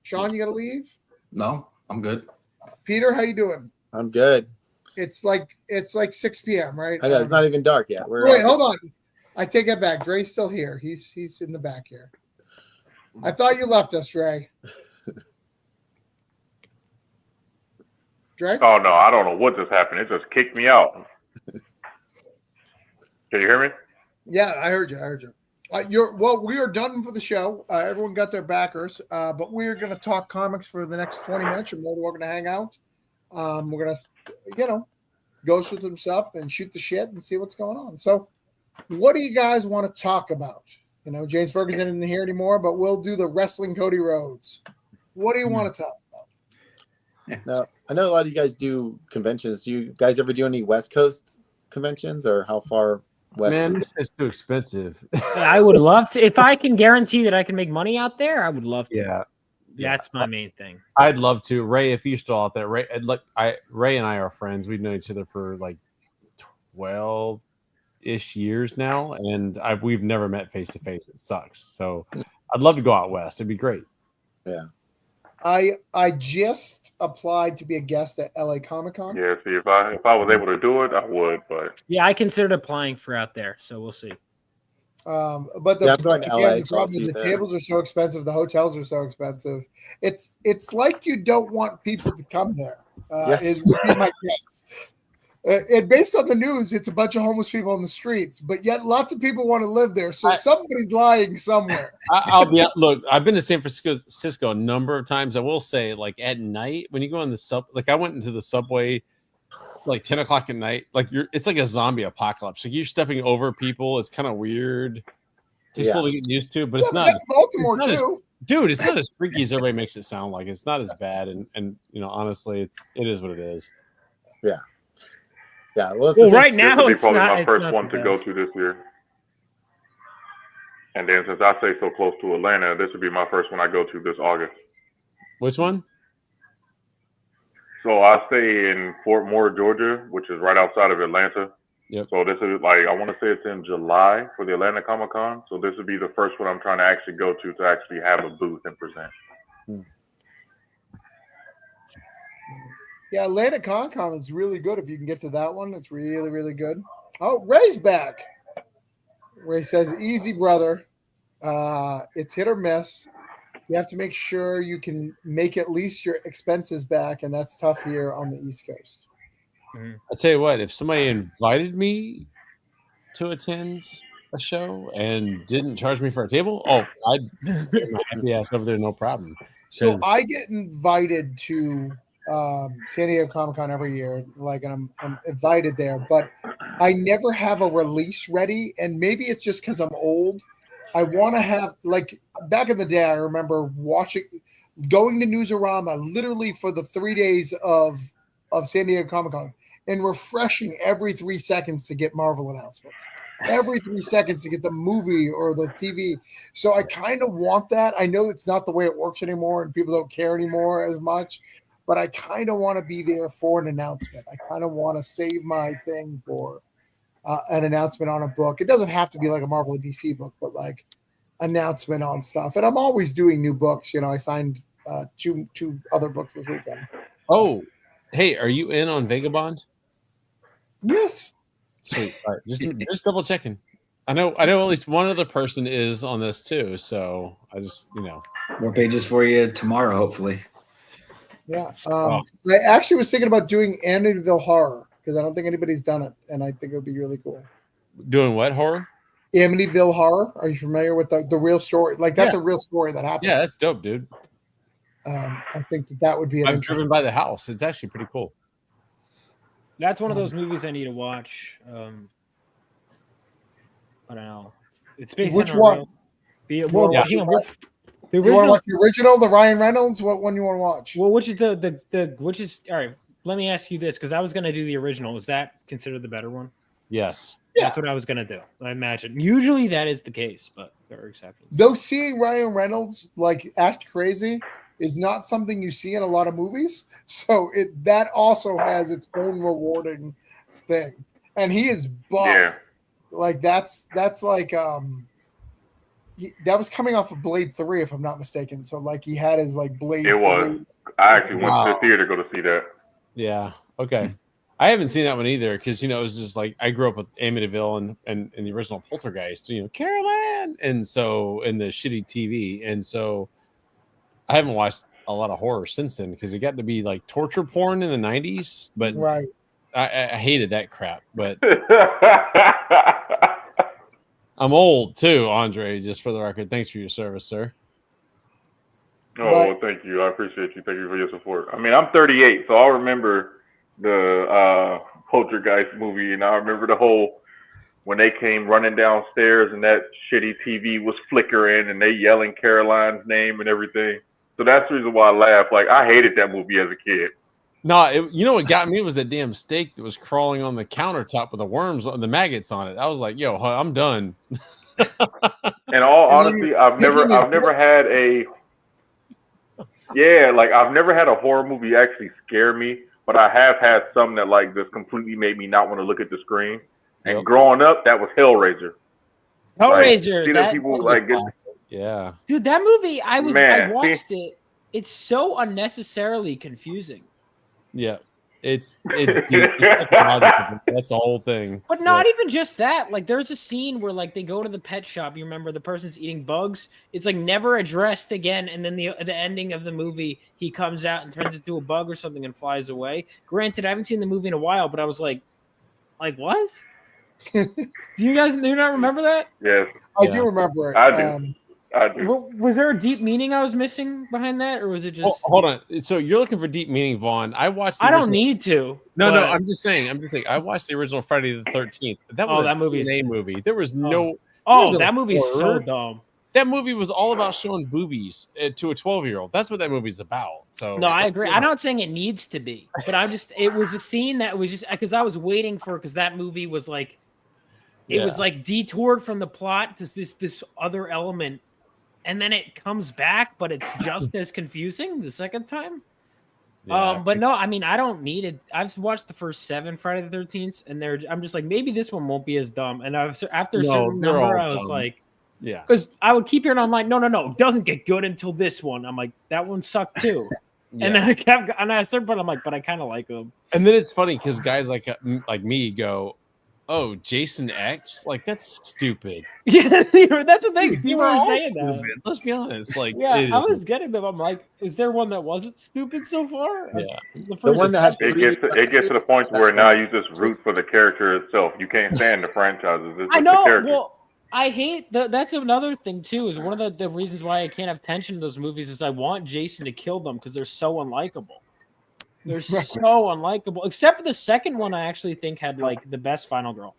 Sean, you gotta leave? No, I'm good. Peter, how you doing? I'm good. It's like 6 p.m., right? I know it's not even dark yet. Wait, hold on. I take it back. Dre's still here. He's in the back here. I thought you left us, Dre. Dre? Oh no, I don't know what just happened. It just kicked me out. Can you hear me? Yeah, I heard you. We are done for the show. Everyone got their backers, but we're going to talk comics for the next 20 minutes or more. We're going to hang out. We're going to, go through some stuff and shoot the shit and see what's going on. So, what do you guys want to talk about? James Ferguson isn't here anymore, but we'll do the wrestling Cody Rhodes. What do you want to talk about? Now, I know a lot of you guys do conventions. Do you guys ever do any West Coast conventions, or how far west? Man, it's too expensive. I would love to. If I can guarantee that I can make money out there, I would love to. Yeah. That's my main thing. I'd love to. Ray, if you're still out there, Ray and I are friends. We've known each other for like 12-ish years now, and we've never met face to face. It sucks. So I'd love to go out west. It'd be great. Yeah. I just applied to be a guest at LA Comic-Con. Yeah, see, if I was able to do it, I would, but yeah, I considered applying for out there, so we'll see. But I'm going to LA, the so I'll problem is see the you tables are so expensive, the hotels are so expensive. It's like you don't want people to come there. Would be my guess. And based on the news, it's a bunch of homeless people on the streets, but yet lots of people want to live there. So somebody's lying somewhere. Look, I've been to San Francisco a number of times. I will say, like at night, when you go in the I went into the subway like 10 o'clock at night. Like it's like a zombie apocalypse. Like you're stepping over people. It's kind of weird. It's still getting used to, but it's not. That's Baltimore too. Dude, it's not as freaky as everybody makes it sound like. It's not as bad, and honestly, it is what it is. Yeah. Yeah, well, right now this will be it's probably not. my first one to go to this year. And then since I stay so close to Atlanta, this would be my first one I go to this August. Which one? So I stay in Fort Moore, Georgia, which is right outside of Atlanta. Yep. So this is I want to say it's in July for the Atlanta Comic-Con. So this would be the first one I'm trying to actually go to actually have a booth and present. Yeah, Atlanta Comic-Con is really good if you can get to that one. It's really, really good. Oh, Ray's back. Ray says, easy, brother. It's hit or miss. You have to make sure you can make at least your expenses back, and that's tough here on the East Coast. I'll tell you what, if somebody invited me to attend a show and didn't charge me for a table, I'd get my happy ass over there, no problem. So I get invited to San Diego Comic-Con every year, like, and I'm invited there, but I never have a release ready, and maybe it's just because I'm old. I want to have, like, back in the day, I remember going to Newsarama literally for the 3 days of San Diego Comic-Con and refreshing every 3 seconds to get Marvel announcements, every 3 seconds to get the movie or the TV. So I kind of want that. I know it's not the way it works anymore and people don't care anymore as much, but I kind of want to be there for an announcement. I kind of want to save my thing for an announcement on a book. It doesn't have to be like a Marvel or DC book, but like announcement on stuff. And I'm always doing new books. You know, I signed two other books this weekend. Oh, hey, are you in on Vagabond? Yes. Sweet. All right, just double checking. I know at least one other person is on this too. So I just, more pages for you tomorrow, hopefully. Yeah. I actually was thinking about doing Amityville Horror because I don't think anybody's done it, and I think it would be really cool. Doing what horror? Amityville Horror. Are you familiar with the real story? Like, that's a real story that happened. Yeah, that's dope, dude. I think that would be an I'm driven by the house. It's actually pretty cool. That's one of those movies I need to watch. I don't know. It's based Which on one? The You want to watch the original, the Ryan Reynolds? What one you want to watch? Well, which is which is all right? Let me ask you this, because I was going to do the original. Is that considered the better one? Yes. That's what I was going to do. I imagine. Usually that is the case, but there are exceptions. Though seeing Ryan Reynolds like act crazy is not something you see in a lot of movies, so that also has its own rewarding thing. And he is buff. Yeah. Like that's like that was coming off of Blade 3, if I'm not mistaken. So like he had his like Blade. It was. 3. I actually went to the theater to go to see that. Yeah. Okay. I haven't seen that one either because it was just like I grew up with Amityville and the original Poltergeist, Carol Ann, and so in the shitty TV, and so I haven't watched a lot of horror since then because it got to be like torture porn in the 90s, but right. I hated that crap. But I'm old too, Andre. Just for the record, thanks for your service, sir. Oh, well, thank you. I appreciate you. Thank you for your support. I mean, I'm 38, so I'll remember the Poltergeist movie, and I remember the whole when they came running downstairs and that shitty TV was flickering and they yelling Caroline's name and everything. So that's the reason why I laugh. Like, I hated that movie as a kid. No, what got me was that damn steak that was crawling on the countertop with the worms, the maggots on it. I was like, yo, I'm done. In all honesty, I've never had a horror movie actually scare me, but I have had some that like just completely made me not want to look at the screen. And growing up, that was Hellraiser. Hellraiser. Like, people like get, yeah, dude, that movie. I watched it. It's so unnecessarily confusing. Yeah, it's deep. It's psychological. That's the whole thing. But not even just that. Like, there's a scene where like they go to the pet shop. You remember the person's eating bugs. It's like never addressed again. And then the ending of the movie, he comes out and turns into a bug or something and flies away. Granted, I haven't seen the movie in a while, but I was like what? Do you not remember that? Yes, I do remember it. I do. I do. Was there a deep meaning I was missing behind that, or was it just? Hold on. So you're looking for deep meaning, Vaughn? I watched. I don't need to. No. I'm just saying. I watched the original Friday the 13th. That was that movie. A movie. There was no. That movie's so dumb. That movie was all about showing boobies to a 12-year-old. That's what that movie's about. So no, I agree. I'm not saying it needs to be, but it was a scene that was just because I was waiting for because that movie was like, it was like detoured from the plot to this other element, and then it comes back, but it's just as confusing the second time. Yeah. But no, I mean, I don't need it. I've watched the first 7 Friday the 13th, and I'm just like, maybe this one won't be as dumb. And after a certain number, I was like. Yeah, because I would keep hearing online, no, it doesn't get good until this one. I'm like, that one sucked too. And then at a certain point, I'm like, but I kind of like them. And then it's funny because guys like me go, "Oh, Jason X, like that's stupid." Yeah, that's the thing. People are saying stupid. That. Let's be honest. Like, I was getting them. I'm like, is there one that wasn't stupid so far? Yeah, the one that had it gets to the point where now you just root for the character itself. You can't stand the franchises. It's I know. The character. Well, I hate that's another thing too. Is one of the reasons why I can't have tension in those movies is I want Jason to kill them because they're so unlikable. They're so unlikable. Except for the second one, I actually think had like the best final girl.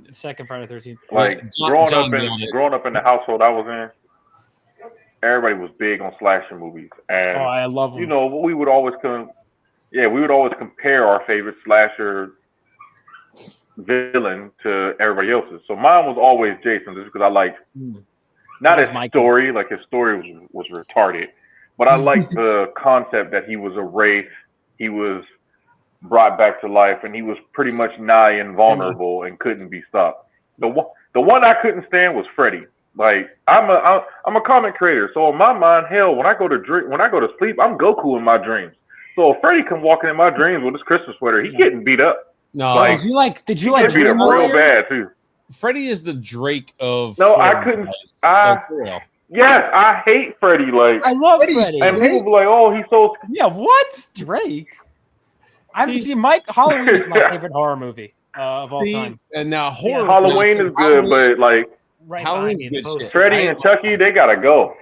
The second Friday the 13th. Like growing up in the household I was in, everybody was big on slasher movies, and I love them. You know, we would always compare our favorite slasher villain to everybody else's. So mine was always Jason, just because I liked not his story, like his story was retarded, but I liked the concept that he was a wraith, he was brought back to life, and he was pretty much nigh invulnerable and couldn't be stopped. The one I couldn't stand was Freddy. Like I'm a comic creator, so in my mind, hell, when I go to sleep, I'm Goku in my dreams. So if Freddy come walking in my dreams with his Christmas sweater, he getting beat up. No, like, did you like beat up real bad too? Freddy is the Drake of. No, I couldn't. Yes, I hate Freddy. Like I love Freddy. And people be like, "Oh, he's so." Yeah, what Drake? I've seen Mike. Halloween is my favorite horror movie of all time. And now horror. Halloween is good, but like Halloween's good shit. Freddy and Chucky, they gotta go.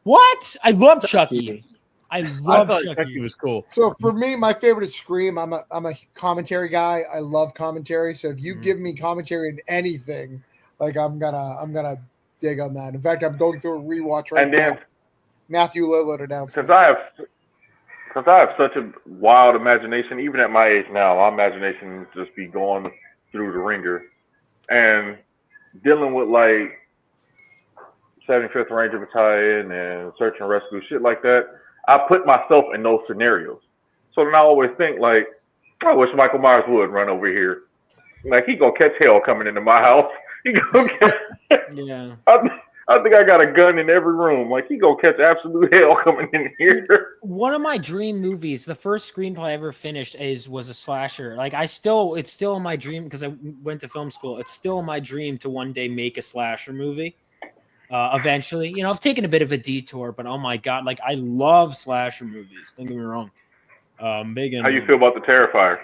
What? I love Chucky. I love Chucky was cool. So for me, my favorite is Scream. I'm a commentary guy. I love commentary. So if you give me commentary in anything, like I'm gonna dig on that. In fact, I'm going through a rewatch right now. Matthew Lillard announcement. Because I have such a wild imagination, even at my age now, my imagination just be going through the ringer. And dealing with like 75th Ranger Battalion and search and rescue, shit like that, I put myself in those scenarios. So then I always think like, I wish Michael Myers would run over here. Like he gonna catch hell coming into my house. He gonna catch. Yeah. I think I got a gun in every room. Like he gonna catch absolute hell coming in here. One of my dream movies, the first screenplay I ever finished was a slasher. Like it's still in my dream because I went to film school. It's still in my dream to one day make a slasher movie. Eventually, you know, I've taken a bit of a detour, but oh my god, like I love slasher movies. Don't get me wrong. Big. How you feel about the Terrifier?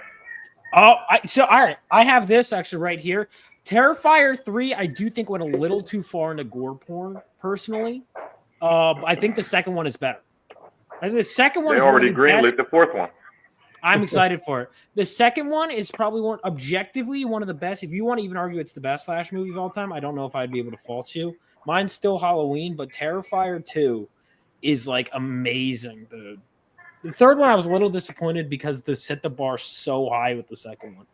Oh, all right. I have this actually right here. Terrifier 3, I do think went a little too far into gore porn, personally. I think the second one is better. I think the second one is already greenlit the fourth one. I'm excited for it. The second one is probably objectively one of the best. If you want to even argue it's the best slash movie of all time, I don't know if I'd be able to fault you. Mine's still Halloween, but Terrifier 2 is like amazing. The third one I was a little disappointed because they set the bar so high with the second one.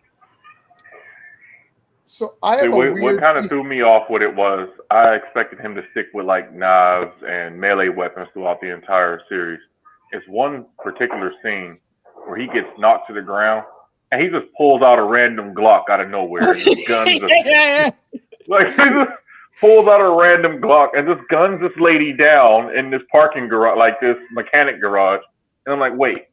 So I have what kind of threw me off what it was, I expected him to stick with like knives and melee weapons throughout the entire series. It's one particular scene where he gets knocked to the ground and he just pulls out a random Glock out of nowhere and just guns like he just pulls out a random Glock and just guns this lady down in this parking garage, like this mechanic garage. And I'm like, wait,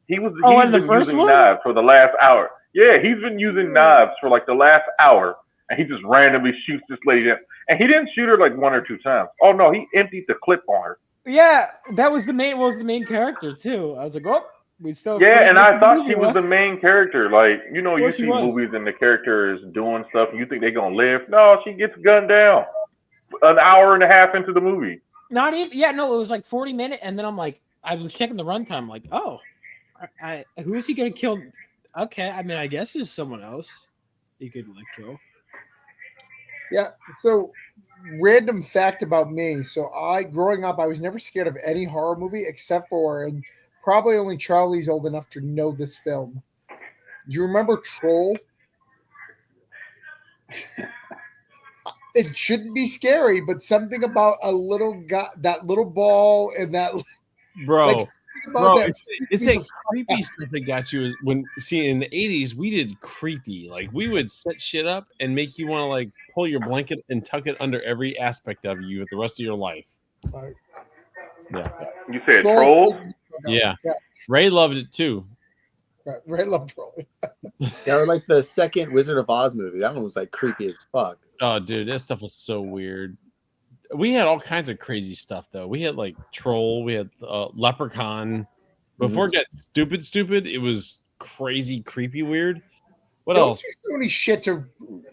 he's been using knives for the last hour. Yeah, he's been using knives for like the last hour, and he just randomly shoots this lady down. And he didn't shoot her like one or two times. Oh no, he emptied the clip on her. Yeah, that was the main character too. I was like, oh, we still. Yeah, and I thought she was the main character. Like, you know, you see movies and the character is doing stuff, and you think they're gonna live. No, she gets gunned down an hour and a half into the movie. Not even. Yeah, no, it was like 40 minutes, and then I'm like, I was checking the runtime, like, oh, who is he gonna kill? Okay, I mean, I guess there's someone else you could like kill. Yeah. So, random fact about me. So, growing up, I was never scared of any horror movie except for, and probably only Charlie's old enough to know this film. Do you remember Troll? It shouldn't be scary, but something about a little guy, that little ball, and that bro. It's that creepy stuff that got you. Is when in the 80s we did creepy, like we would set shit up and make you want to like pull your blanket and tuck it under every aspect of you the rest of your life. Right. Yeah. You said Troll? Yeah. Ray loved it too. Right. Ray loved Troll. Yeah, or like the second Wizard of Oz movie. That one was like creepy as fuck. Oh, dude, that stuff was so weird. We had all kinds of crazy stuff though. We had like Troll, we had Leprechaun. Before it got stupid, it was crazy, creepy, weird. What else? Don't do any shit to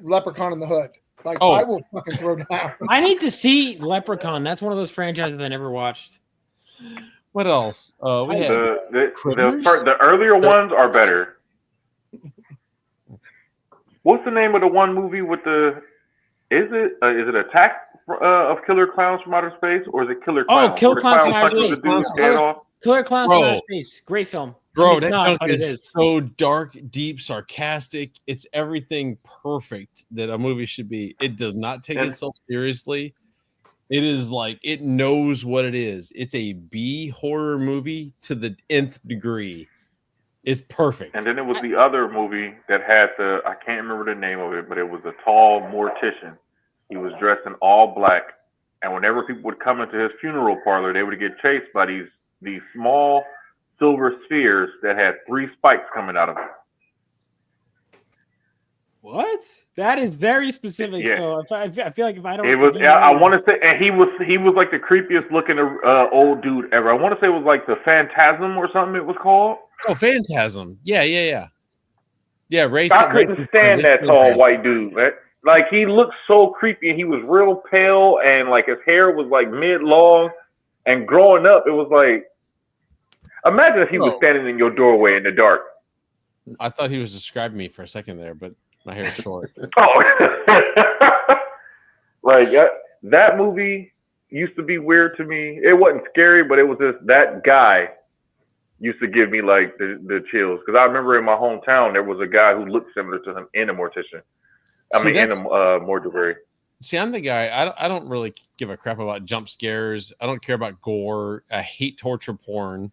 Leprechaun in the Hood. Like I will fucking throw down. I need to see Leprechaun. That's one of those franchises I never watched. What else? We had the earlier ones are better. What's the name of the one movie with the? Is it Attack of Killer Clowns from Outer Space, or is it Killer Clowns? Oh, Killer where the Clowns clown from Outer punches Space. the dude's head off? Killer Clowns from Outer Space. Great film. Bro, I mean, it's that not, junk but it is so dark, deep, sarcastic. It's everything perfect that a movie should be. It does not take itself seriously. It is like it knows what it is. It's a B horror movie to the nth degree. It's perfect. And then it was the other movie that had I can't remember the name of it, but it was a tall mortician. He was dressed in all black, and whenever people would come into his funeral parlor, they would get chased by these small silver spheres that had 3 spikes coming out of them. What? That is very specific. Yeah. So I feel like if I don't, It was. I want to say, and he was like the creepiest looking old dude ever. I want to say it was like the Phantasm or something. It was called. Oh, Phantasm. Yeah. Ray. I couldn't stand that tall white dude. Man. Like he looked so creepy, and he was real pale, and like his hair was like mid long. And growing up, it was like, imagine if he was standing in your doorway in the dark. I thought he was describing me for a second there, but my hair is short. Like that movie used to be weird to me. It wasn't scary, but it was just that guy used to give me like the chills. Because I remember in my hometown there was a guy who looked similar to him in a mortician. In a mortuary. See, I'm the guy. I don't really give a crap about jump scares. I don't care about gore. I hate torture porn.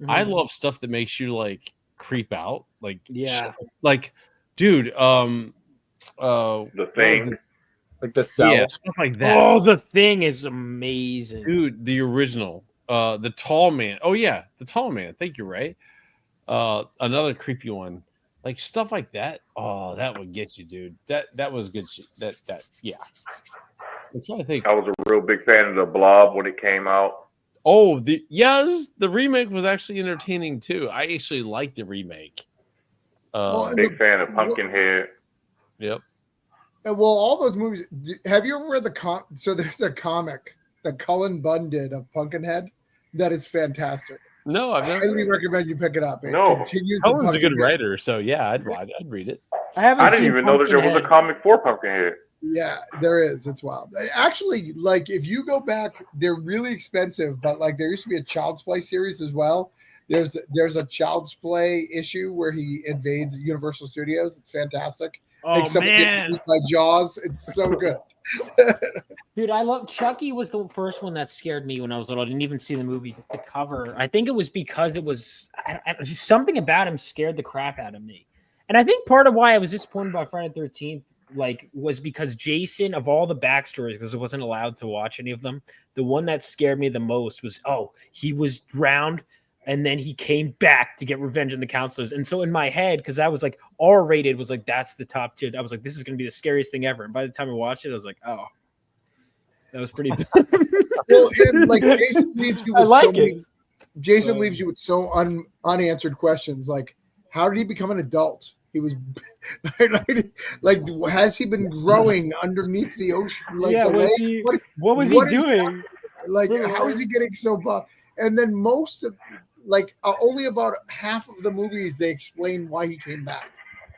Mm-hmm. I love stuff that makes you like creep out. Like like, dude. The Thing. Like The Cell. Yeah, stuff like that. Oh, The Thing is amazing, dude. The original. The Tall Man. Oh yeah, The Tall Man. Thank you, Ray. Another creepy one. Like stuff like that. Oh, that would get you, dude. That was good shit. Yeah. I'm trying to think. I was a real big fan of the Blob when it came out. Oh, the remake was actually entertaining too. I actually liked the remake. Big fan of Pumpkinhead. Yep. And well, all those movies. Have you ever read the So there's a comic that Cullen Bunn did of Pumpkinhead that is fantastic. No, I've never. I highly recommend you pick it up. It No, Cullen's a good writer, so yeah, I'd read it. I didn't even know that there was a comic for Pumpkinhead. Yeah, there is. It's wild. Actually, like if you go back, they're really expensive, but like there used to be a Child's Play series as well. There's a Child's Play issue where he invades Universal Studios. It's fantastic. Oh man, by Jaws. It's so good. Dude, I love Chucky. Was the first one that scared me when I was little. I didn't even see the movie, the cover. I think it was because it was just something about him scared the crap out of me. And I think part of why I was disappointed about Friday the 13th, was because Jason, of all the backstories, because I wasn't allowed to watch any of them, the one that scared me the most was, he was drowned and then he came back to get revenge on the counselors. And so in my head, because I was like R-rated, was like, that's the top tier. I was like, this is going to be the scariest thing ever. And by the time I watched it, I was like, oh, that was pretty dumb. Well, and like Jason leaves you with Jason leaves you with so unanswered questions. Like, how did he become an adult? He was like, has he been growing underneath the ocean? Like, yeah, what was he doing? Like, how is he getting so buff? And then most of, only about half of the movies they explain why he came back.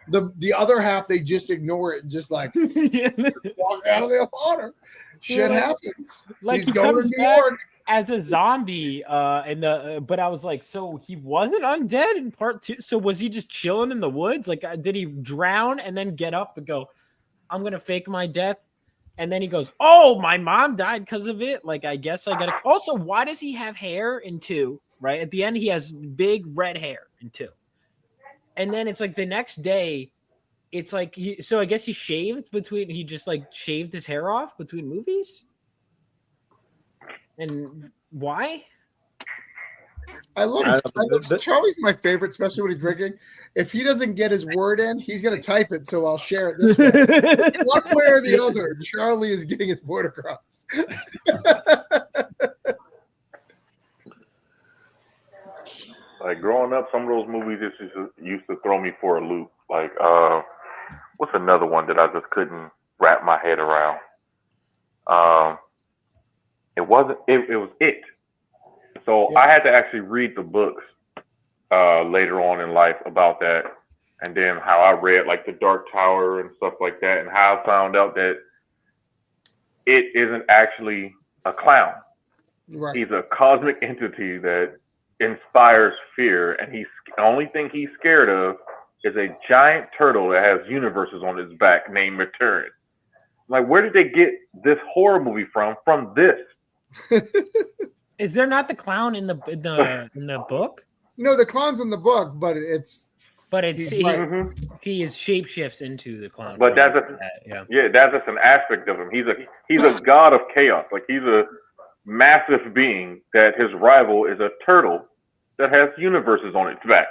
The other half they just ignore it and just like walk out of the water. Shit happens. Like he's he going comes to New back York as a zombie, but I was like, so he wasn't undead in part 2. So was he just chilling in the woods? Like, did he drown and then get up and go, I'm gonna fake my death? And then he goes, oh, my mom died because of it. Like, I guess I gotta. Also, why does he have hair in 2? Right at the end, he has big red hair in 2. And then it's like the next day, it's like so I guess he shaved between. He just like shaved his hair off between movies. And why? I love it. Charlie's my favorite, especially when he's drinking. If he doesn't get his word in, he's going to type it, so I'll share it this way. One way or the other, Charlie is getting his point across. Like growing up, some of those movies just used to throw me for a loop. Like, what's another one that I just couldn't wrap my head around? It was it. So I had to actually read the books later on in life about that, and then how I read like the Dark Tower and stuff like that, and how I found out that it isn't actually a clown. Right. He's a cosmic entity that inspires fear, and the only thing he's scared of is a giant turtle that has universes on his back named Maturin. Like, where did they get this horror movie from? From this? Is there not the clown in the book? No, the clown's in the book, but it's he Mm-hmm. is shapeshifts into the clown. But that's that's just an aspect of him. He's a god of chaos. Like, he's a massive being that his rival is a turtle that has universes on its back.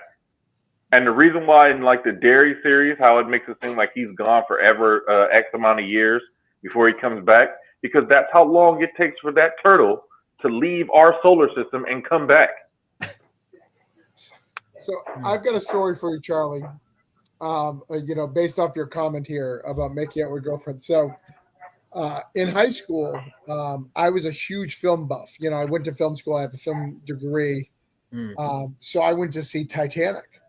And the reason why in like the Dairy series, how it makes it seem like he's gone forever, X amount of years before he comes back, because that's how long it takes for that turtle to leave our solar system and come back. So I've got a story for you, Charlie. Based off your comment here about making out with girlfriends. So in high school, I was a huge film buff. I went to film school. I have a film degree. So I went to see Titanic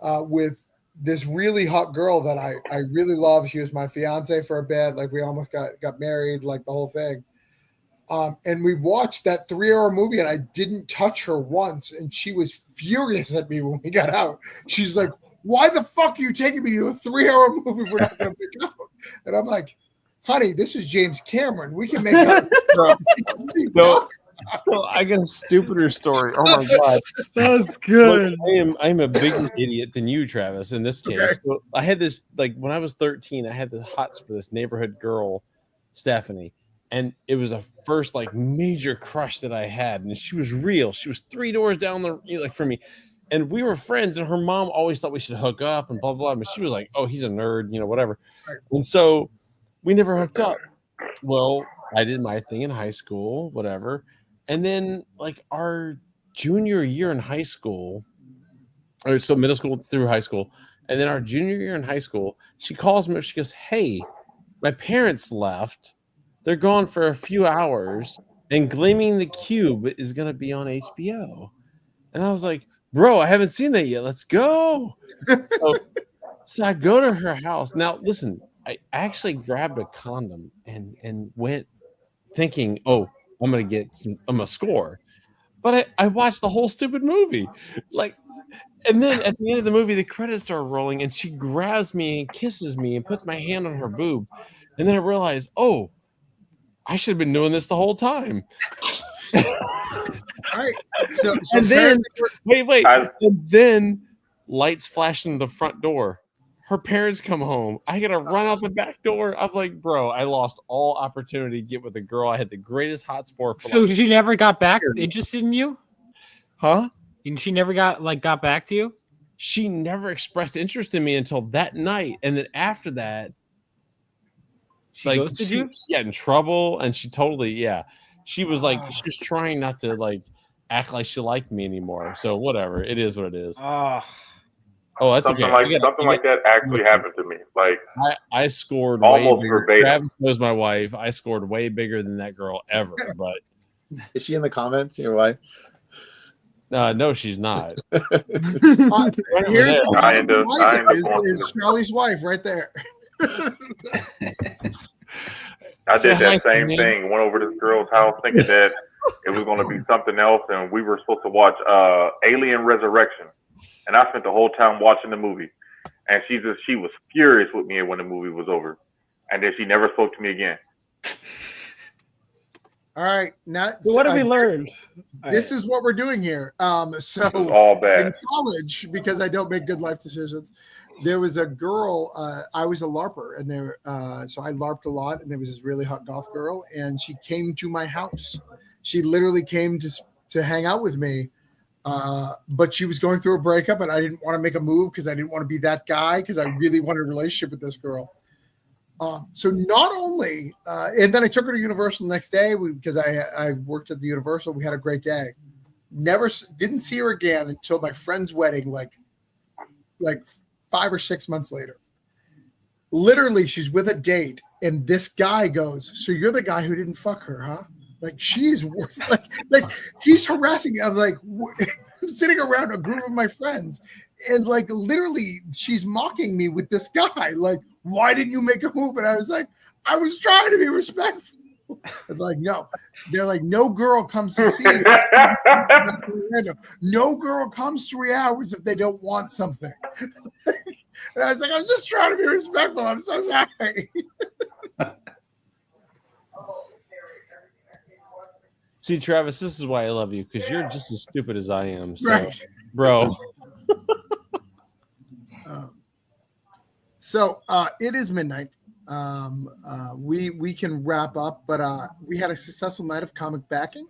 with this really hot girl that I really love. She was my fiance for a bit. Like, we almost got married, like the whole thing. And we watched that 3-hour movie, and I didn't touch her once. And she was furious at me when we got out. She's like, "Why the fuck are you taking me to a 3-hour movie if we're not going to make out?" And I'm like, "Honey, this is James Cameron. We can make out." So I got a stupider story. Oh my god, that's good. Look, I'm a bigger idiot than you, Travis. In this case, so I had this, like, when I was 13, I had the hots for this neighborhood girl, Stephanie, and it was a first like major crush that I had, and she was real. She was 3 doors down from me, and we were friends. And her mom always thought we should hook up and blah blah. But she was like, "Oh, he's a nerd, whatever." And so we never hooked up. Well, I did my thing in high school, whatever. And then, like, our junior year in high school, or so middle school through high school, and then our junior year in high school, she calls me. She goes, "Hey, my parents left. They're gone for a few hours, and Gleaming the Cube is going to be on HBO." And I was like, "Bro, I haven't seen that yet. Let's go." So I go to her house. Now, listen, I actually grabbed a condom and went thinking, "Oh, I'm gonna score," but I watched the whole stupid movie, and then at the end of the movie, the credits start rolling, and she grabs me and kisses me and puts my hand on her boob, and then I realized, oh, I should have been doing this the whole time. All right. So and then wait, and then lights flash into the front door. Her parents come home. I gotta run out the back door. I'm like, bro, I lost all opportunity to get with a girl I had the greatest hots for. So she never got back interested in you? Huh? And she never got back to you? She never expressed interest in me until that night. And then after that, she ghosted you? She got in trouble, and she totally, she was like, she was trying not to like act like she liked me anymore. So whatever, it is what it is. Oh, that's something okay. Something like that actually happened to me. Like, I scored almost way bigger. verbatim. Travis knows my wife. I scored way bigger than that girl ever. But is she in the comments? Your wife? No, she's not. Here's is Charlie's wife right there. I did that same thing. Went over to this girl's house thinking that it was going to be something else, and we were supposed to watch Alien Resurrection. And I spent the whole time watching the movie, and she was furious with me when the movie was over, and then she never spoke to me again. All right, now so what have we learned? This is what we're doing here. So all bad. In college, because I don't make good life decisions, there was a girl. I was a LARPer, and so I LARPed a lot, and there was this really hot goth girl, and she came to my house. She literally came to hang out with me. But she was going through a breakup, and I didn't want to make a move because I didn't want to be that guy because I really wanted a relationship with this girl. So not only, and then I took her to Universal the next day because I worked at the Universal. We had a great day. Didn't see her again until my friend's wedding, like 5 or 6 months later. Literally, she's with a date, and this guy goes, "So you're the guy who didn't fuck her, huh?" Like she's worth like he's harassing me. I'm like, what? I'm sitting around a group of my friends, and like literally, she's mocking me with this guy. Like, why didn't you make a move? And I was like, I was trying to be respectful. And like, no, they're like, no girl comes to see you. No girl comes 3 hours if they don't want something. And I was like, I was just trying to be respectful. I'm so sorry. See, Travis, this is why I love you, because you're just as stupid as I am. So, Right. bro. So it is midnight. We can wrap up, but we had a successful night of comic backing.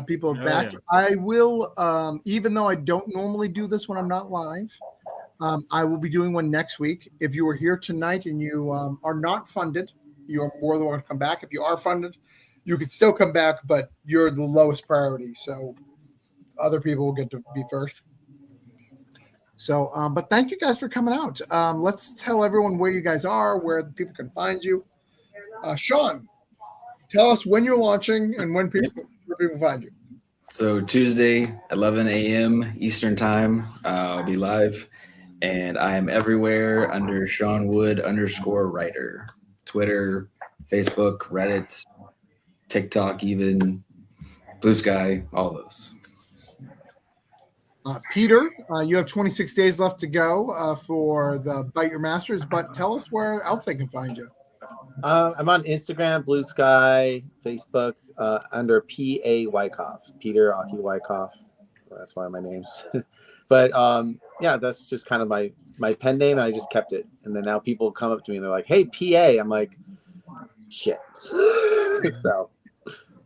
People are backed. Yeah. I will, even though I don't normally do this when I'm not live, I will be doing one next week. If you are here tonight and you are not funded, you are more than welcome to come back. If you are funded, you can still come back, but you're the lowest priority. So other people will get to be first. So, but thank you guys for coming out. Let's tell everyone where you guys are, where people can find you. Sean, tell us when you're launching and where people find you. So Tuesday, 11 a.m. Eastern time, I'll be live, and I am everywhere under Sean Wood _writer. Twitter, Facebook, Reddit, TikTok, even Blue Sky, all those. Peter, you have 26 days left to go for the Bite Your Masters, but tell us where else they can find you. I'm on Instagram, Blue Sky, Facebook, under P.A. Wyckoff, Peter Aki Wyckoff. That's one of my names. But yeah, that's just kind of my pen name, and I just kept it. And then now people come up to me and they're like, "Hey, P.A." I'm like, shit. So,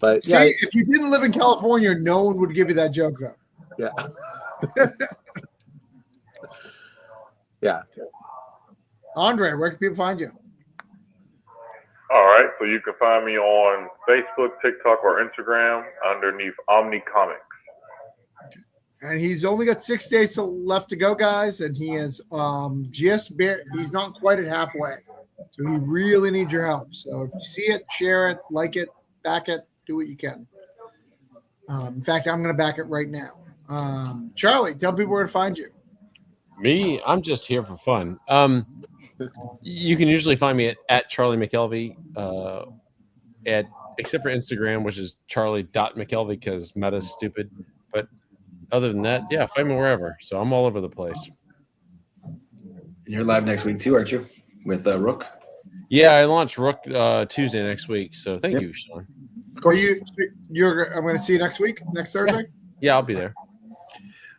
but See, yeah, if you didn't live in California, no one would give you that joke though. yeah. Yeah. Andre, where can people find you? All right, so you can find me on Facebook, TikTok, or Instagram underneath Omni Comics. And he's only got 6 days left to go, guys, and he is he's not quite at halfway. So he really needs your help. So if you see it, share it, like it, back it, do what you can. In fact, I'm going to back it right now. Charlie, tell people where to find you. Me, I'm just here for fun. You can usually find me at Charlie McKelvey, except for Instagram, which is charlie.mckelvey because meta's stupid. But other than that, yeah, find me wherever. So I'm all over the place. And you're live next week too, aren't you? With Rook? Yeah, I launch Rook Tuesday next week. So thank you, Sean. I'm going to see you next week, next Thursday. Yeah, I'll be there.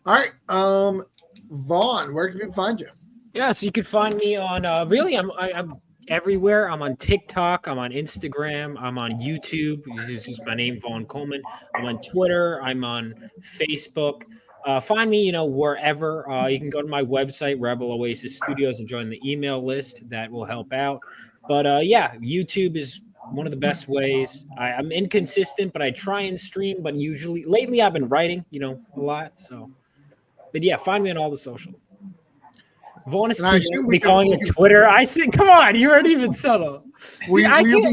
All right. Vaughn, where can people find you? Yeah, so you can find me on I'm everywhere. I'm on TikTok, I'm on Instagram, I'm on YouTube. This is my name, Vaughn Coleman. I'm on Twitter, I'm on Facebook. Find me, wherever. You can go to my website, Rebel Oasis Studios, and join the email list. That will help out. But yeah, YouTube is one of the best ways. I'm inconsistent, but I try and stream. But usually, lately, I've been writing, a lot. So, but yeah, find me on all the social. Vaughn is me calling it Twitter. I said, come on, you weren't even subtle. Will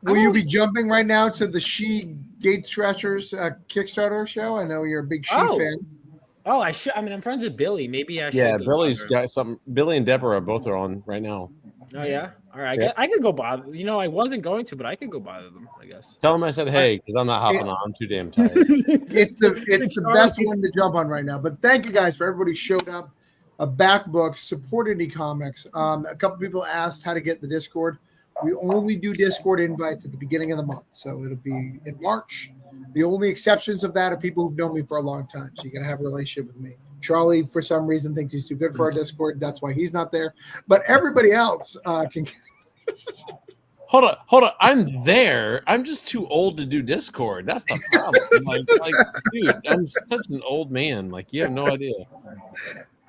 you be jumping right now to the She Gate Stretchers Kickstarter show? I know you're a big She fan. Oh, I should. I mean, I'm friends with Billy. Maybe I should. Yeah, Billy's got something. Billy and Deborah both are on right now. Oh yeah. All right. Yeah. I could go bother. I wasn't going to, but I could go bother them. I guess. Tell them I said hey because I'm not hopping on. I'm too damn tired. It's the best one to jump on right now. But thank you guys for everybody who showed up. Back books, support indie comics. A couple people asked how to get the Discord. We only do Discord invites at the beginning of the month, so it'll be in March. The only exceptions of that are people who've known me for a long time, so you gotta have a relationship with me. Charlie, for some reason, thinks he's too good for our Discord. That's why he's not there. But everybody else can. Hold on. I'm there. I'm just too old to do Discord. That's the problem. like, dude, I'm such an old man. Like, you have no idea.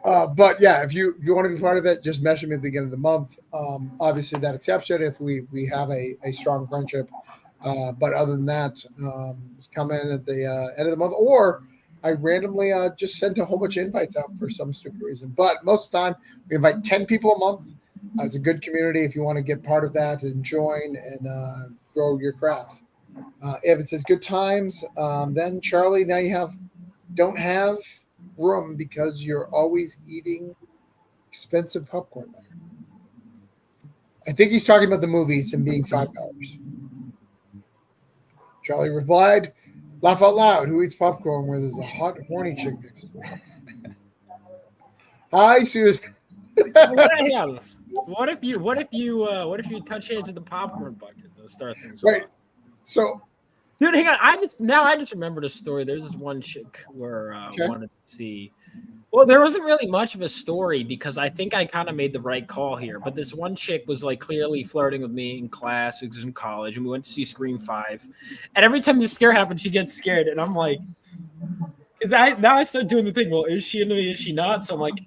But yeah, if you want to be part of it, just message me at the beginning of the month. Obviously, that accepts it if we have a strong friendship. But other than that, come in at the end of the month, or I randomly just sent a whole bunch of invites out for some stupid reason. But most of the time, we invite 10 people a month. It's a good community if you want to get part of that and join and grow your craft. Evan says good times. Then Charlie, now you don't have room because you're always eating expensive popcorn there. I think he's talking about the movies and being $5. Charlie replied, laugh out loud. Who eats popcorn where there's a hot, horny chick next to it? Hi, Susan. What if you touch hands in the popcorn bucket? Those start things. Right. So, dude, hang on. I just remembered a story. There's this one chick where I wanted to see. Well, there wasn't really much of a story because I think I kind of made the right call here. But this one chick was like clearly flirting with me in class. It was in college, and we went to see Scream 5. And every time the scare happens, she gets scared, and I'm like, because I start doing the thing. Well, is she into me? Is she not? So I'm like,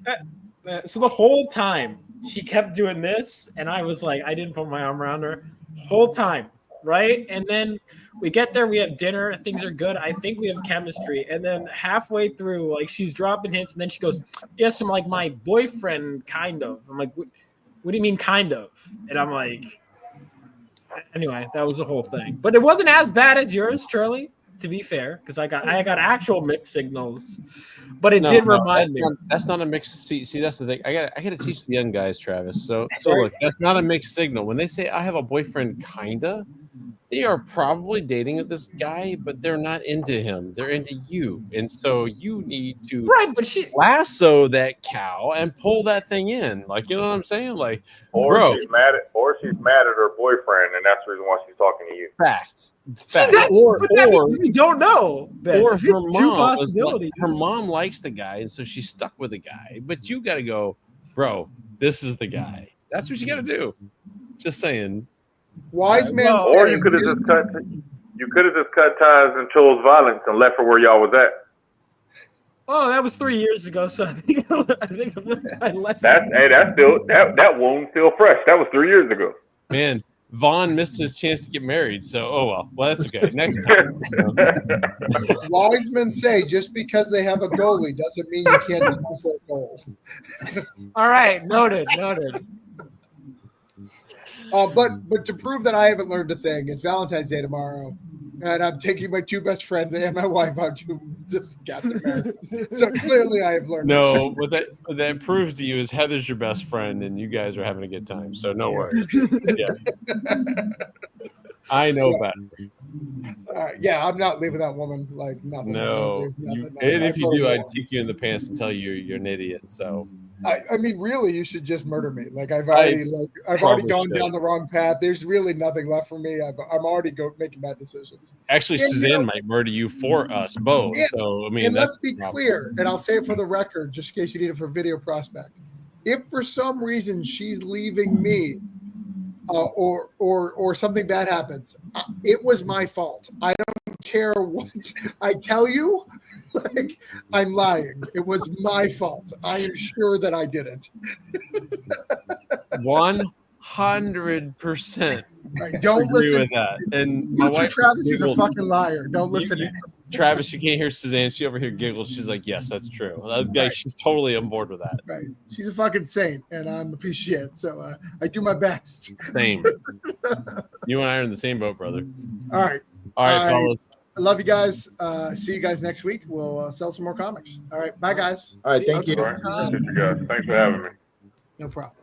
so the whole time she kept doing this, and I was like, I didn't put my arm around her whole time, right? And then we get there, we have dinner, things are good. I think we have chemistry. And then halfway through, like she's dropping hints, and then she goes, yes, I'm like my boyfriend, kind of. I'm like, what do you mean kind of? And I'm like, anyway, that was the whole thing. But it wasn't as bad as yours, Charlie, to be fair, because I got actual mixed signals. But it did remind me. That's not a mixed. See, that's the thing. I got to teach the young guys, Travis. So look, that's not a mixed signal. When they say I have a boyfriend, kinda, they are probably dating this guy, but they're not into him. They're into you, and so you need to lasso that cow and pull that thing in. Like, you know what I'm saying? Like, or she's mad at her boyfriend, and that's the reason why she's talking to you. Facts. Or we don't know. Or her mom likes the guy, and so she's stuck with the guy. But you got to go, bro. This is the guy. That's what you got to do. Just saying. Wise man. Or you could have just cut ties and chose violence and left her where y'all was at. Oh, that was 3 years ago. So I think I left. That wound's still fresh. That was 3 years ago. Man, Vaughn missed his chance to get married. So that's okay. Next time. Wise men say just because they have a goalie doesn't mean you can't score for a goal. All right, noted. But to prove that I haven't learned a thing, it's Valentine's Day tomorrow, and I'm taking my two best friends and my wife out to just get married. So clearly, I have learned. No, what that proves to you is Heather's your best friend, and you guys are having a good time. So no worries. Yeah, I know better. Yeah, I'm not leaving that woman like nothing. No, and if you do, I'd kick you in the pants and tell you you're an idiot. So. I mean, really, you should just murder me. Like I've already gone down the wrong path. There's really nothing left for me. I'm already making bad decisions. Actually, Suzanne might murder you for us both. Yeah, so I mean, and let's be clear, and I'll say it for the record, just in case you need it for video prospect. If for some reason she's leaving me, or something bad happens, it was my fault. I don't care what I tell you. Like, I'm lying. It was my fault. I am sure that I didn't. 100%. Right, don't agree listen with that. And my wife Travis is a fucking liar. Don't listen to him. Travis, you can't hear Suzanne. She over here giggles. She's like, "Yes, that's true." Right. She's totally on board with that. Right. She's a fucking saint, and I'm a piece of shit. So I do my best. Same. You and I are in the same boat, brother. All right, fellas. I love you guys. See you guys next week. We'll sell some more comics. All right. Bye, guys. All right. Thank you. All right. Appreciate you guys. Thanks for having me. No problem.